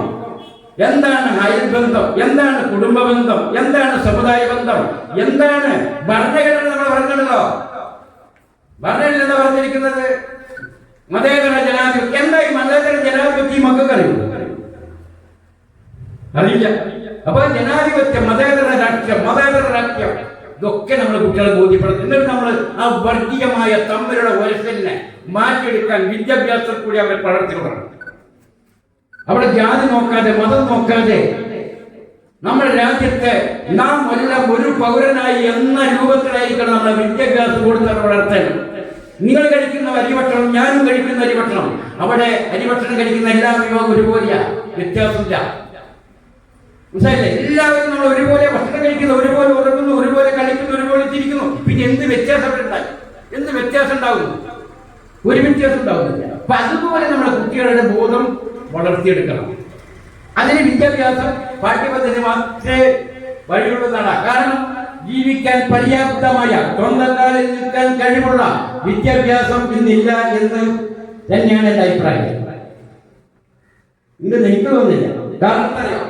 എന്താണ് അയൽബന്ധം, എന്താണ് കുടുംബ ബന്ധം, എന്താണ് സമുദായ ബന്ധം, എന്താണ് ഭരണഘടന നമ്മൾ പറഞ്ഞല്ലോ. ഭരണഘടന എന്താ പറഞ്ഞിരിക്കുന്നത്? മതേതര ജനാധിപത്യം. എന്തായി മതേതര ജനാധിപത്യം മക്കൾക്ക് അറിയില്ല. അപ്പൊ ജനാധിപത്യം, മതേതര രാഷ്ട്രം, ഇതൊക്കെ നമ്മൾ കുട്ടികളെ ബോധ്യപ്പെടുത്തും. എന്നിട്ട് നമ്മൾ ആ വർഗീയമായ തമ്മിലുള്ള വയസ്സിനെ മാറ്റിയെടുക്കാൻ വിദ്യാഭ്യാസത്തിൽ കൂടി അവരെ വളർത്തിക്കൊള്ളണം. അവിടെ ജാതി നോക്കാതെ, മതം നോക്കാതെ നമ്മുടെ രാജ്യത്തെ നാം എല്ലാം ഒരു പൗരനായി എന്ന രൂപത്തിലായിരിക്കണം നമ്മുടെ വിദ്യാഭ്യാസം കൊടുത്താൽ വളർത്താൻ. നിങ്ങൾ കഴിക്കുന്ന അരിഭക്ഷണം, ഞാനും കഴിക്കുന്ന അരിഭക്ഷണം, അവിടെ അരിഭക്ഷണം കഴിക്കുന്ന എല്ലാ വിഭാഗവും ഒരുപോലെയാ, വ്യത്യാസമില്ല. മനസ്സിലായില്ലേ? എല്ലാവരും നമ്മൾ ഒരുപോലെ ഭക്ഷണം കഴിക്കുന്നു, ഒരുപോലെ ഉറങ്ങുന്നു, ഒരുപോലെ കളിക്കുന്നു, ഒരുപോലെ ചിരിക്കുന്നു. പിന്നെ എന്ത് വ്യത്യാസം ഉണ്ടായി? എന്ത് വ്യത്യാസം ഉണ്ടാവുന്നു? ഒരു വ്യത്യാസം ഉണ്ടാവുന്നില്ല. അപ്പൊ അതുപോലെ നമ്മുടെ കുട്ടികളുടെ ബോധം വളർത്തിയെടുക്കണം. അതിന് വിദ്യാഭ്യാസം പാഠ്യപദ്ധതി മാത്രമേ വഴിയുള്ളതാണ്. കാരണം ജീവിക്കാൻ പര്യാപ്തമായ, സ്വന്തം കാലിൽ നിൽക്കാൻ കഴിവുള്ള വിദ്യാഭ്യാസം ഇന്നില്ല എന്ന് തന്നെയാണ് എൻ്റെ അഭിപ്രായം. ഇന്ന് എനിക്ക് തോന്നുന്നില്ല. കാരണം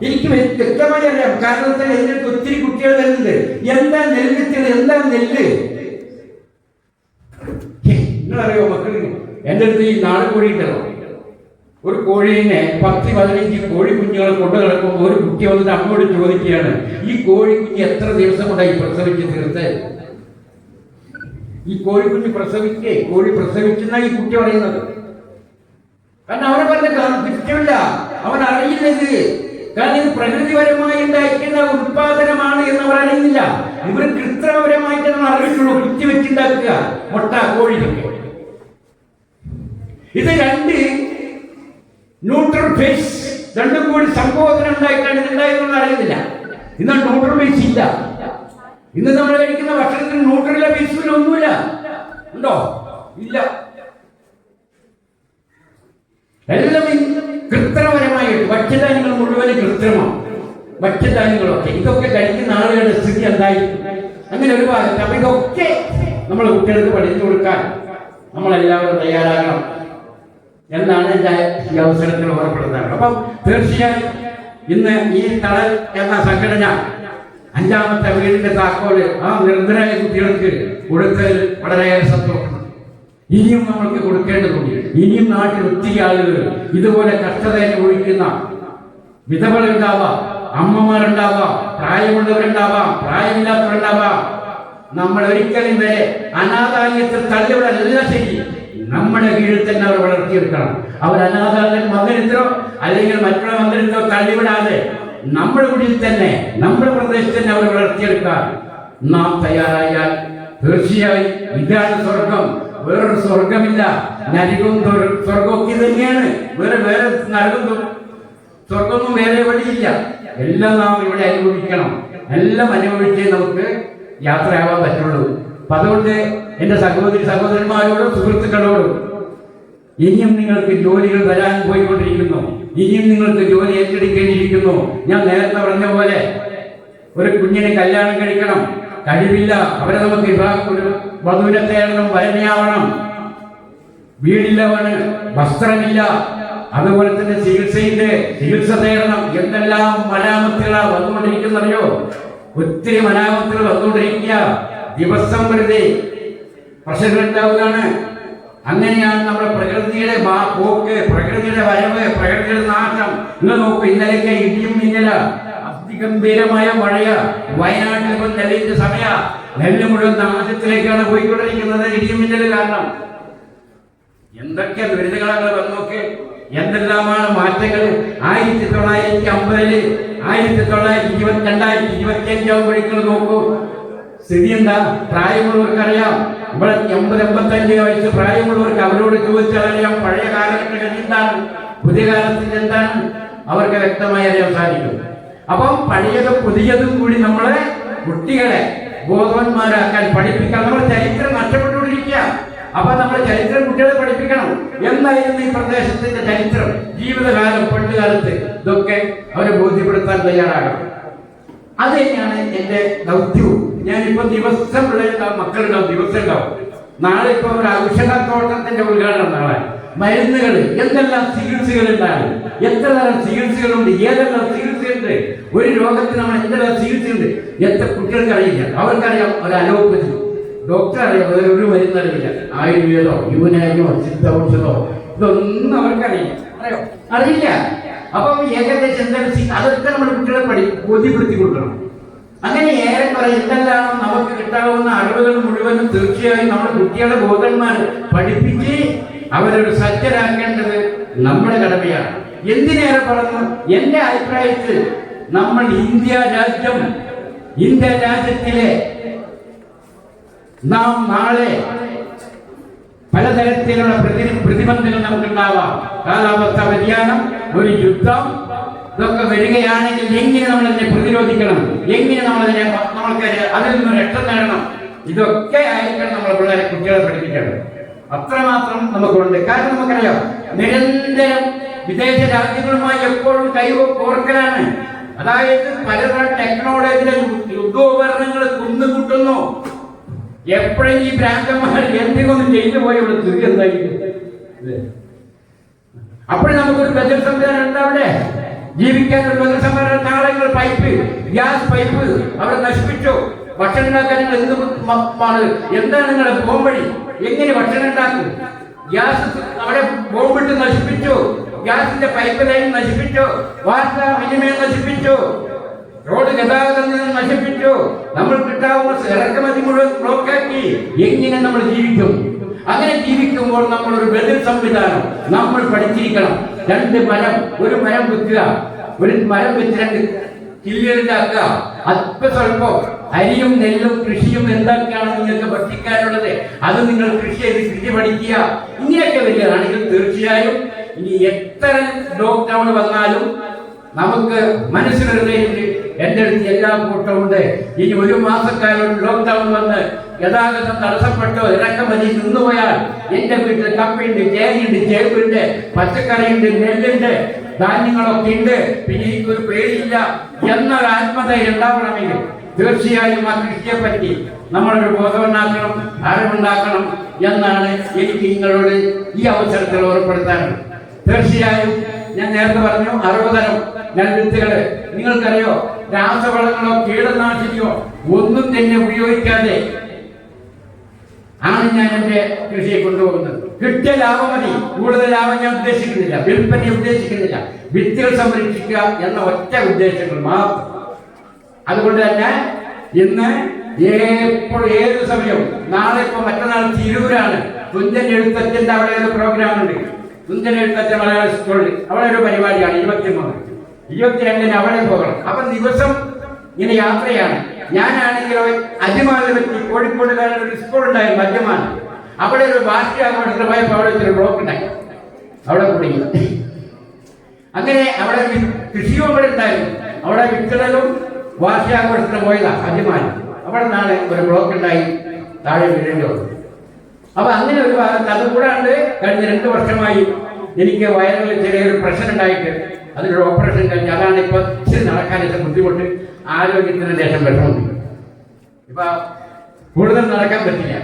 എനിക്ക് വ്യക്തമായി അറിയാം. കാരണം എൻ്റെ അടുത്ത് ഒത്തിരി കുട്ടികൾ വരുന്നുണ്ട്. എന്താ നെല്ല്, എന്താ നെല്ല്? നിങ്ങളറിയോ മക്കളിന്? എൻ്റെ അടുത്ത് ഈ നാടൻ കോഴി ഉണ്ടല്ലോ, ഒരു കോഴീനെ 10-15 കോഴി കുഞ്ഞുങ്ങളെ കൊണ്ടു കിടക്കുമ്പോൾ ഒരു കുട്ടി വന്നിട്ട് അമ്മയോട് ചോദിക്കുകയാണ്, ഈ കോഴിക്കുഞ്ഞ് എത്ര ദിവസം കൊണ്ടായി പ്രസവിച്ച് തീർത്ത്? ഈ കോഴിക്കുഞ്ഞ് കോഴി പ്രസവിച്ചെന്നാ ഈ കുട്ടി പറയുന്നത്. കാരണം അവനെ പറഞ്ഞ കുറ്റമില്ല, അവൻ അറിയില്ലത്. കാരണം ഇത് പ്രകൃതിപരമായി ഉണ്ടായിരിക്കുന്ന ഉത്പാദനമാണ് എന്ന് അവർ അറിയുന്നില്ല. ഇവർ കൃത്രിമപരമായിട്ടാണ് അറിയിട്ടുള്ളൂ. കുത്തിവെച്ചുണ്ടാക്കുക മുട്ട, കോഴിയൊക്കെ. ഇത് 2 ന്യൂട്രൽ ഫേസ്, രണ്ടും കൂടി സംബോധന ഉണ്ടായിട്ടാണ് ഇതുണ്ടായെന്ന് അറിയുന്നില്ല. ഇന്ന് ന്യൂട്രൽ ഫേസ് ഇല്ല. ഇന്ന് നമ്മൾ കഴിക്കുന്ന ഭക്ഷണത്തിന് ന്യൂട്രലിലെ ഫേസിൽ ഒന്നുമില്ല. ഉണ്ടോ? ഇല്ല. എല്ലാം കൃത്രിമപരമായിട്ട്. ഭക്ഷ്യധാന്യങ്ങൾ മുഴുവനും കൃത്രിമം. ഭക്ഷ്യധാന്യങ്ങളൊക്കെ ഇതൊക്കെ കഴിക്കുന്ന ആളുകളുടെ സ്ഥിതി എന്തായി? അങ്ങനെ ഒരു ഭാഗത്ത്. അപ്പൊ ഇതൊക്കെ നമ്മൾ കുട്ടികൾക്ക് പഠിച്ചു കൊടുക്കാൻ നമ്മളെല്ലാവരും തയ്യാറാകണം എന്നാണ് എൻ്റെ ഈ അവസരത്തിൽ ഓർമ്മപ്പെടുന്നത്. അപ്പം തീർച്ചയായും ഇന്ന് ഈ തണൽ എന്ന സംഘടന 5ാമത്തെ വീടിന്റെ താക്കോല് ആ നിർദ്ധരായ കുട്ടികൾക്ക് കൊടുത്തതിൽ വളരെയേറെ സന്തോഷം. ഇനിയും നമ്മൾക്ക് കൊടുക്കേണ്ടതുണ്ട്. ഇനിയും നാട്ടിൽ ഒത്തിരി ആളുകൾ ഇതുപോലെ കഷ്ടത അനുഭവിക്കുന്ന വിധവകളുണ്ടാവാം, അമ്മമാരുണ്ടാവാം, പ്രായമുള്ളവരുണ്ടാവാം, പ്രായമില്ലാത്തവരുണ്ടാവാം. നമ്മൾ ഒരിക്കലും വരെ അനാഥാലയത്തിൽ തള്ളിവിടല്ല. ശരി, നമ്മുടെ കീഴിൽ തന്നെ അവർ വളർത്തിയെടുക്കണം. അവർ അനാഥാലയം മന്ദിരത്തിലോ അല്ലെങ്കിൽ മറ്റുള്ള മന്ദിരത്തിലോ തള്ളിവിടാതെ നമ്മുടെ വീട്ടിൽ തന്നെ, നമ്മുടെ പ്രദേശത്ത് തന്നെ അവർ വളർത്തിയെടുക്കാൻ നാം തയ്യാറായാൽ തീർച്ചയായും ഇതാണ് സ്വർഗം. വേറൊരു സ്വർഗമില്ല. നരകവും സ്വർഗമൊക്കെ തന്നെയാണ്. വേറെ നരകം സ്വർഗമൊന്നും വേറെ വഴിയില്ല. എല്ലാം നാം ഇവിടെ അനുഭവിക്കണം. എല്ലാം അനുഭവിച്ചേ നമുക്ക് യാത്രയാവാൻ പറ്റുള്ളൂ. അപ്പൊ അതുകൊണ്ട് എൻ്റെ സഹോദരന്മാരോടും സുഹൃത്തുക്കളോടും ഇനിയും നിങ്ങൾക്ക് ജോലികൾ വരാൻ പോയിക്കൊണ്ടിരിക്കുന്നു. ഇനിയും നിങ്ങൾക്ക് ജോലി ഏറ്റെടുക്കേണ്ടിയിരിക്കുന്നു. ഞാൻ നേരത്തെ പറഞ്ഞ പോലെ ഒരു കുഞ്ഞിനെ കല്യാണം കഴിക്കണം, കഴിവില്ല, അവരെ നമുക്ക് വധുവിനെ തേടണം, വരനെയാവണം. വീടില്ലവന്, വസ്ത്രമില്ല, അതുപോലെ തന്നെ ചികിത്സ തേടണം. എന്തെല്ലാം മരാമത്തുകളാണ് വന്നുകൊണ്ടിരിക്കുന്നറിയോ? ഒത്തിരി മരാമത്തുകൾ വന്നുകൊണ്ടിരിക്കുക. ദിവസം വെറുതെ പ്രശ്നങ്ങളുണ്ടാവുകയാണ്. അങ്ങനെയാണ് നമ്മുടെ പ്രകൃതിയുടെ പോക്ക്, പ്രകൃതിയുടെ വരവ്, പ്രകൃതിയുടെ നാശം. നിങ്ങൾ നോക്കൂ, ഇന്നലെയൊക്കെ ഇടിയും മിന്നല, അതിഗംഭീരമായ മഴയ. വയനാട്ടിൽ ഇപ്പം നെല്ലിന്റെ സമയ നെല്ല് മുഴുവൻ നാശത്തിലേക്കാണ് പോയിക്കൊണ്ടിരിക്കുന്നത് ഇടിയും മിന്നലും കാരണം. എന്തൊക്കെ ദുരിതങ്ങളാണ് വന്നൊക്കെ, എന്തെല്ലാമാണ് മാറ്റങ്ങൾ. 1950 2025 ആകുമ്പോഴേക്കും നോക്കൂ സ്ഥിതി എന്താ. പ്രായമുള്ളവർക്കറിയാം, ഇവിടെ 80-85 വയസ്സ് പ്രായമുള്ളവർക്ക് അവരോട് ചോദിച്ചാൽ അറിയാം പഴയ കാലഘട്ടത്തിൽ എന്താണ് പുതിയ കാലത്തിൽ എന്താണ് അവർക്ക് വ്യക്തമായി അറിയാൻ സാധിക്കും. അപ്പം പഴയതും പുതിയതും കൂടി നമ്മളെ കുട്ടികളെ ബോധവാന്മാരാക്കാൻ പഠിപ്പിക്കാൻ. നമ്മൾ ചരിത്രം നഷ്ടപ്പെട്ടുകൊണ്ടിരിക്കുക. അപ്പൊ നമ്മൾ ചരിത്രം കുട്ടികളെ പഠിപ്പിക്കണം. എന്തായിരുന്നു ഈ പ്രദേശത്തിന്റെ ചരിത്രം, ജീവിതകാലം, പണ്ടുകാലത്ത്, ഇതൊക്കെ അവരെ ബോധ്യപ്പെടുത്താൻ തയ്യാറാകണം. അത് തന്നെയാണ് എന്റെ ദൗത്യവും. ഞാനിപ്പോ ദിവസം മക്കളുണ്ടാവും, ദിവസം ഉണ്ടാവും. നാളെ ഇപ്പൊ ഒരു ഔഷധത്തോട്ടത്തിന്റെ ഉദ്ഘാടനം, നാളെ മരുന്നുകൾ, എന്തെല്ലാം ചികിത്സകൾ ഉണ്ടാകും, എത്ര തരം ചികിത്സകളുണ്ട്, ഏതെല്ലാം ചികിത്സയുണ്ട്, ഒരു രോഗത്തിന് നമ്മൾ എന്തെല്ലാം ചികിത്സയുണ്ട്, എത്ര കുട്ടികൾക്ക് അറിയില്ല. അവർക്കറിയാം ഒരു അലോപ്പതി, ഡോക്ടർ അറിയാം ഒരു മരുന്നറിയില്ല, ആയുർവേദോ യുവനായോ സിദ്ധൌഷധോ ഇതൊന്നും അവർക്കറിയില്ല, അറിയില്ല. അപ്പം ഏകദേശം എന്തെങ്കിലും അതൊക്കെ നമ്മൾ കുട്ടികളെ ബോധ്യപ്പെടുത്തി കൊടുക്കണം. അങ്ങനെ ഏറെക്കുറെ എന്തെല്ലാം നമുക്ക് കിട്ടാവുന്ന അറിവുകൾ മുഴുവനും തീർച്ചയായും നമ്മുടെ കുട്ടികളെ ബോധന്മാർ പഠിപ്പിച്ച് അവരൊരു സജ്ജരാക്കേണ്ടത് നമ്മുടെ കടമയാണ്. എന്തിനേറെ പറഞ്ഞു, എന്റെ അഭിപ്രായത്തിൽ നമ്മൾ ഇന്ത്യ രാജ്യത്തിലെ നാം നാളെ പലതരത്തിലുള്ള പ്രതിബന്ധങ്ങൾ നമുക്കുണ്ടാവാം. കാലാവസ്ഥ വ്യതിയാനം, ഒരു യുദ്ധം, ഇതൊക്കെ വരികയാണെങ്കിൽ എങ്ങനെ നമ്മൾ അതിനെ പ്രതിരോധിക്കണം, എങ്ങനെ നമ്മൾക്ക് അതിൽ നിന്ന് രക്ഷ നേടണം, ഇതൊക്കെ ആയിരിക്കണം നമ്മൾ പിള്ളേരെ കുട്ടികളെ പഠിപ്പിക്കണം. അത്രമാത്രം നമുക്കുണ്ട്. കാരണം നമുക്കറിയാം നിരന്തരം വിദേശ രാജ്യങ്ങളുമായി എപ്പോഴും കൈകോർക്കലാണ്. അതായത് പലതരം ടെക്നോളജിയിലെ യുദ്ധോപകരണങ്ങൾ കുന്നുകൂട്ടുന്നു. എപ്പോഴും ഈ ഭ്രാന്തന്മാർ എന്തെങ്കിലും ചെയ്തു പോയി ഇവിടെ സ്ഥിതി എന്തായിരിക്കും? അപ്പോഴും നമുക്കൊരു ബദൽ സംവിധാനം ഉണ്ട്. അവിടെ ജീവിക്കാനുള്ള ബദൽ സംവിധാനം, താളങ്ങൾ, പൈപ്പ്, ഗ്യാസ് പൈപ്പ് അവിടെ നശിപ്പിച്ചു. ഭക്ഷണം ഉണ്ടാക്കാൻ നിങ്ങൾ എന്താണ് നിങ്ങളുടെ പോംവഴി? എങ്ങനെ ഭക്ഷണം ഉണ്ടാക്കും? ഗ്യാസ് അവിടെ ബോംബിട്ട് നശിപ്പിച്ചു, ഗ്യാസിന്റെ പൈപ്പ് ലൈൻ നശിപ്പിച്ചു, വാർത്താവിനിമയം നശിപ്പിച്ചു, റോഡ് ഗതാഗതം നശിപ്പിച്ചു, നമ്മൾ കിട്ടാവുന്ന ഇറക്കുമതി മുഴുവൻ ബ്ലോക്കാക്കി. എങ്ങനെ നമ്മൾ ജീവിക്കും? അങ്ങനെ ജീവിക്കുമ്പോൾ നമ്മൾ ഒരു ബദൽ സംവിധാനം നമ്മൾ പഠിച്ചിരിക്കണം. ഒരു മരം വെക്കുക, ഒരു മരം വെച്ച് 2 കില്ലുണ്ടാക്കുക. സ്വല്പം അരിയും നെല്ലും കൃഷിയും എന്തൊക്കെയാണ് നിങ്ങൾക്ക് ഭക്ഷിക്കാനുള്ളത്, അത് നിങ്ങൾ കൃഷി പഠിക്കുക. ഇങ്ങനെയൊക്കെ വരികയാണെങ്കിൽ തീർച്ചയായും ഇനി എത്ര ലോക്ക്ഡൌൺ വന്നാലും നമുക്ക് മനസ്സിലുണ്ട്. എന്റെ അടുത്ത് എല്ലാ കൂട്ടമുണ്ട്. ഇനി 1 മാസക്കാലം ലോക്ക്ഡൌൺ വന്ന് ഗതാഗതം തടസ്സപ്പെട്ടോ ഇറക്കുമതി നിന്നുപോയാൽ എന്റെ വീട്ടിൽ കപ്പയുണ്ട്, ചേനയുണ്ട്, ചേമ്പുണ്ട്, പച്ചക്കറിയുണ്ട്, നെല്ലുണ്ട്, ധാന്യങ്ങളൊക്കെ ഉണ്ട്, പിന്നെ എനിക്കൊരു പേടിയില്ല എന്നൊരു ആത്മധൈര്യം ഉണ്ടാവണമെങ്കിൽ തീർച്ചയായും ആ കൃഷിയെ പറ്റി നമ്മളൊരു ബോധമുണ്ടാക്കണം, അറിവുണ്ടാക്കണം എന്നാണ് എനിക്ക് നിങ്ങളോട് ഈ അവസരത്തിൽ ഓർമ്മപ്പെടുത്താനുള്ളത്. തീർച്ചയായും ഞാൻ നേരത്തെ പറഞ്ഞു 60 തരം നെൽവിത്തുകള്. നിങ്ങൾക്കറിയോ, രാസവളങ്ങളോ കീടനാശിനിയോ ഒന്നും തന്നെ ഉപയോഗിക്കാതെ ആണ് ഞാൻ എന്റെ കൃഷിയെ കൊണ്ടുപോകുന്നത്. കിട്ടിയ ലാഭം മതി, കൂടുതൽ ലാഭം ഞാൻ ഉദ്ദേശിക്കുന്നില്ല, വിൽപ്പന ഉദ്ദേശിക്കുന്നില്ല, വിത്തുകൾ സംരക്ഷിക്കുക എന്ന ഒറ്റ ഉദ്ദേശങ്ങൾ മാത്രം. അതുകൊണ്ട് തന്നെ ഇന്ന് ഏത് സമയവും, നാളെ ഇപ്പൊ മറ്റന്നാൾ തിരൂരാണ്, തുഞ്ചൻ എഴുത്തച്ഛന്റെ അവിടെ ഒരു പ്രോഗ്രാം ഉണ്ട്. തുഞ്ചൻ എഴുത്തച്ഛൻ മലയാള സ്കൂളിൽ അവിടെ ഒരു പരിപാടിയാണ് 23, 22 അവിടെ പോകണം. അപ്പൊ ദിവസം ഇങ്ങനെ യാത്രയാണ്. ഞാനാണെങ്കിൽ അജ്മാനിൽ വെച്ച് കോഴിക്കോടുകാരുടെ ഒരു സ്കൂൾ ഉണ്ടായിരുന്നു, അജ്മാൻ. അവിടെ ഒരു വാർഷികാഘോഷത്തിന് പോയപ്പോൾ അവിടെ ഒരു ബ്ലോക്ക് ഉണ്ടായി, അവിടെ കുടുങ്ങി. അങ്ങനെ അവിടെ കൃഷിയും അവിടെ ഉണ്ടായിരുന്നു. അവിടെ വിത്തിടലും വാർഷികാഘോഷത്തിന് പോയതാ അജ്മാൻ. അവിടെ നിന്നാണ് ഒരു ബ്ലോക്ക് ഉണ്ടായി താഴെ വീഴേണ്ടി വന്നു. അപ്പൊ അങ്ങനെ ഒരു ഭാഗത്ത് അതുകൂടാണ്ട് കഴിഞ്ഞ 2 വർഷമായി എനിക്ക് വയറിൽ ചെറിയൊരു പ്രശ്നം ഉണ്ടായിട്ട് അതിനൊരു ഓപ്പറേഷൻ കഴിഞ്ഞ് അതാണ് ഇപ്പൊ ഇച്ചിരി നടക്കാനൊക്കെ ബുദ്ധിമുട്ട്, ആരോഗ്യത്തിന് ലേശം വിഷമം. ഇപ്പൊ കൂടുതൽ നടക്കാൻ പറ്റില്ല.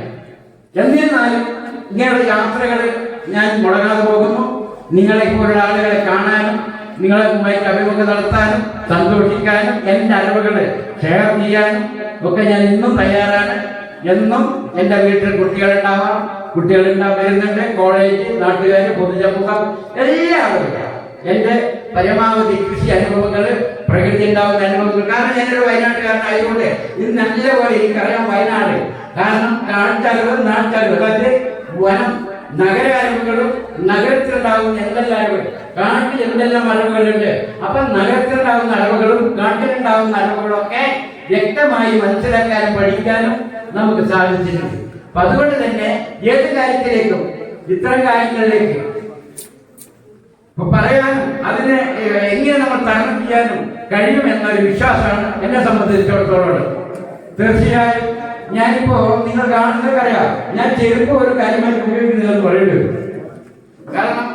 എന്നിരുന്നാലും ഇങ്ങനെയുള്ള യാത്രകൾ ഞാൻ മുടങ്ങാതെ പോകുന്നു. നിങ്ങളെ പോലുള്ള ആളുകളെ കാണാനും നിങ്ങളുമായിട്ട് അഭിമുഖം നടത്താനും സന്തോഷിക്കാനും എൻ്റെ അറിവുകൾ ഷെയർ ചെയ്യാനും ഒക്കെ ഞാൻ ഇന്നും തയ്യാറാണ്. എന്നും എൻ്റെ വീട്ടിൽ കുട്ടികളുണ്ടാവാം, വരുന്നുണ്ട്, കോളേജ്, നാട്ടുകാർ, പൊതുജനങ്ങൾ എല്ലാവരും എൻ്റെ പരമാവധി കൃഷി അനുഭവങ്ങൾ പ്രകൃതി ഉണ്ടാവുന്ന അനുഭവങ്ങൾ. കാരണം ഞാനൊരു വയനാട്ടുകാരനായതുകൊണ്ട് ഇത് നല്ലപോലെ എനിക്കറിയാം വയനാട്. കാരണം കാഴ്ചറിവ് നാട്ടറിവ്, അതായത് വനം നഗര അറിവുകളും നഗരത്തിലുണ്ടാകുന്ന എന്തെല്ലാം അറിവുകൾ, കാട്ടിൽ എന്തെല്ലാം അറിവുകളുണ്ട്. അപ്പൊ നഗരത്തിലുണ്ടാകുന്ന അറിവുകളും കാട്ടിലുണ്ടാകുന്ന അറിവുകളും ഒക്കെ വ്യക്തമായി മനസ്സിലാക്കാനും പഠിക്കാനും നമുക്ക് സാധിച്ചിട്ടുണ്ട്. അപ്പൊ അതുകൊണ്ട് തന്നെ ഏത് കാര്യത്തിലേക്കും ഇത്തരം കാര്യങ്ങളിലേക്ക് പറയാനും അതിനെ എങ്ങനെ നമ്മൾ തരണം ചെയ്യാനും കഴിയുമെന്നൊരു വിശ്വാസമാണ് എന്നെ സംബന്ധിച്ചിടത്തോളം. തീർച്ചയായും ഞാനിപ്പോ നിങ്ങൾ കാണുന്നവർക്കറിയാം, ഞാൻ ചെരുപ്പ് ഒരു കാര്യമായി ഉപയോഗിക്കുന്നില്ലെന്ന് പറയുന്നത്. കാരണം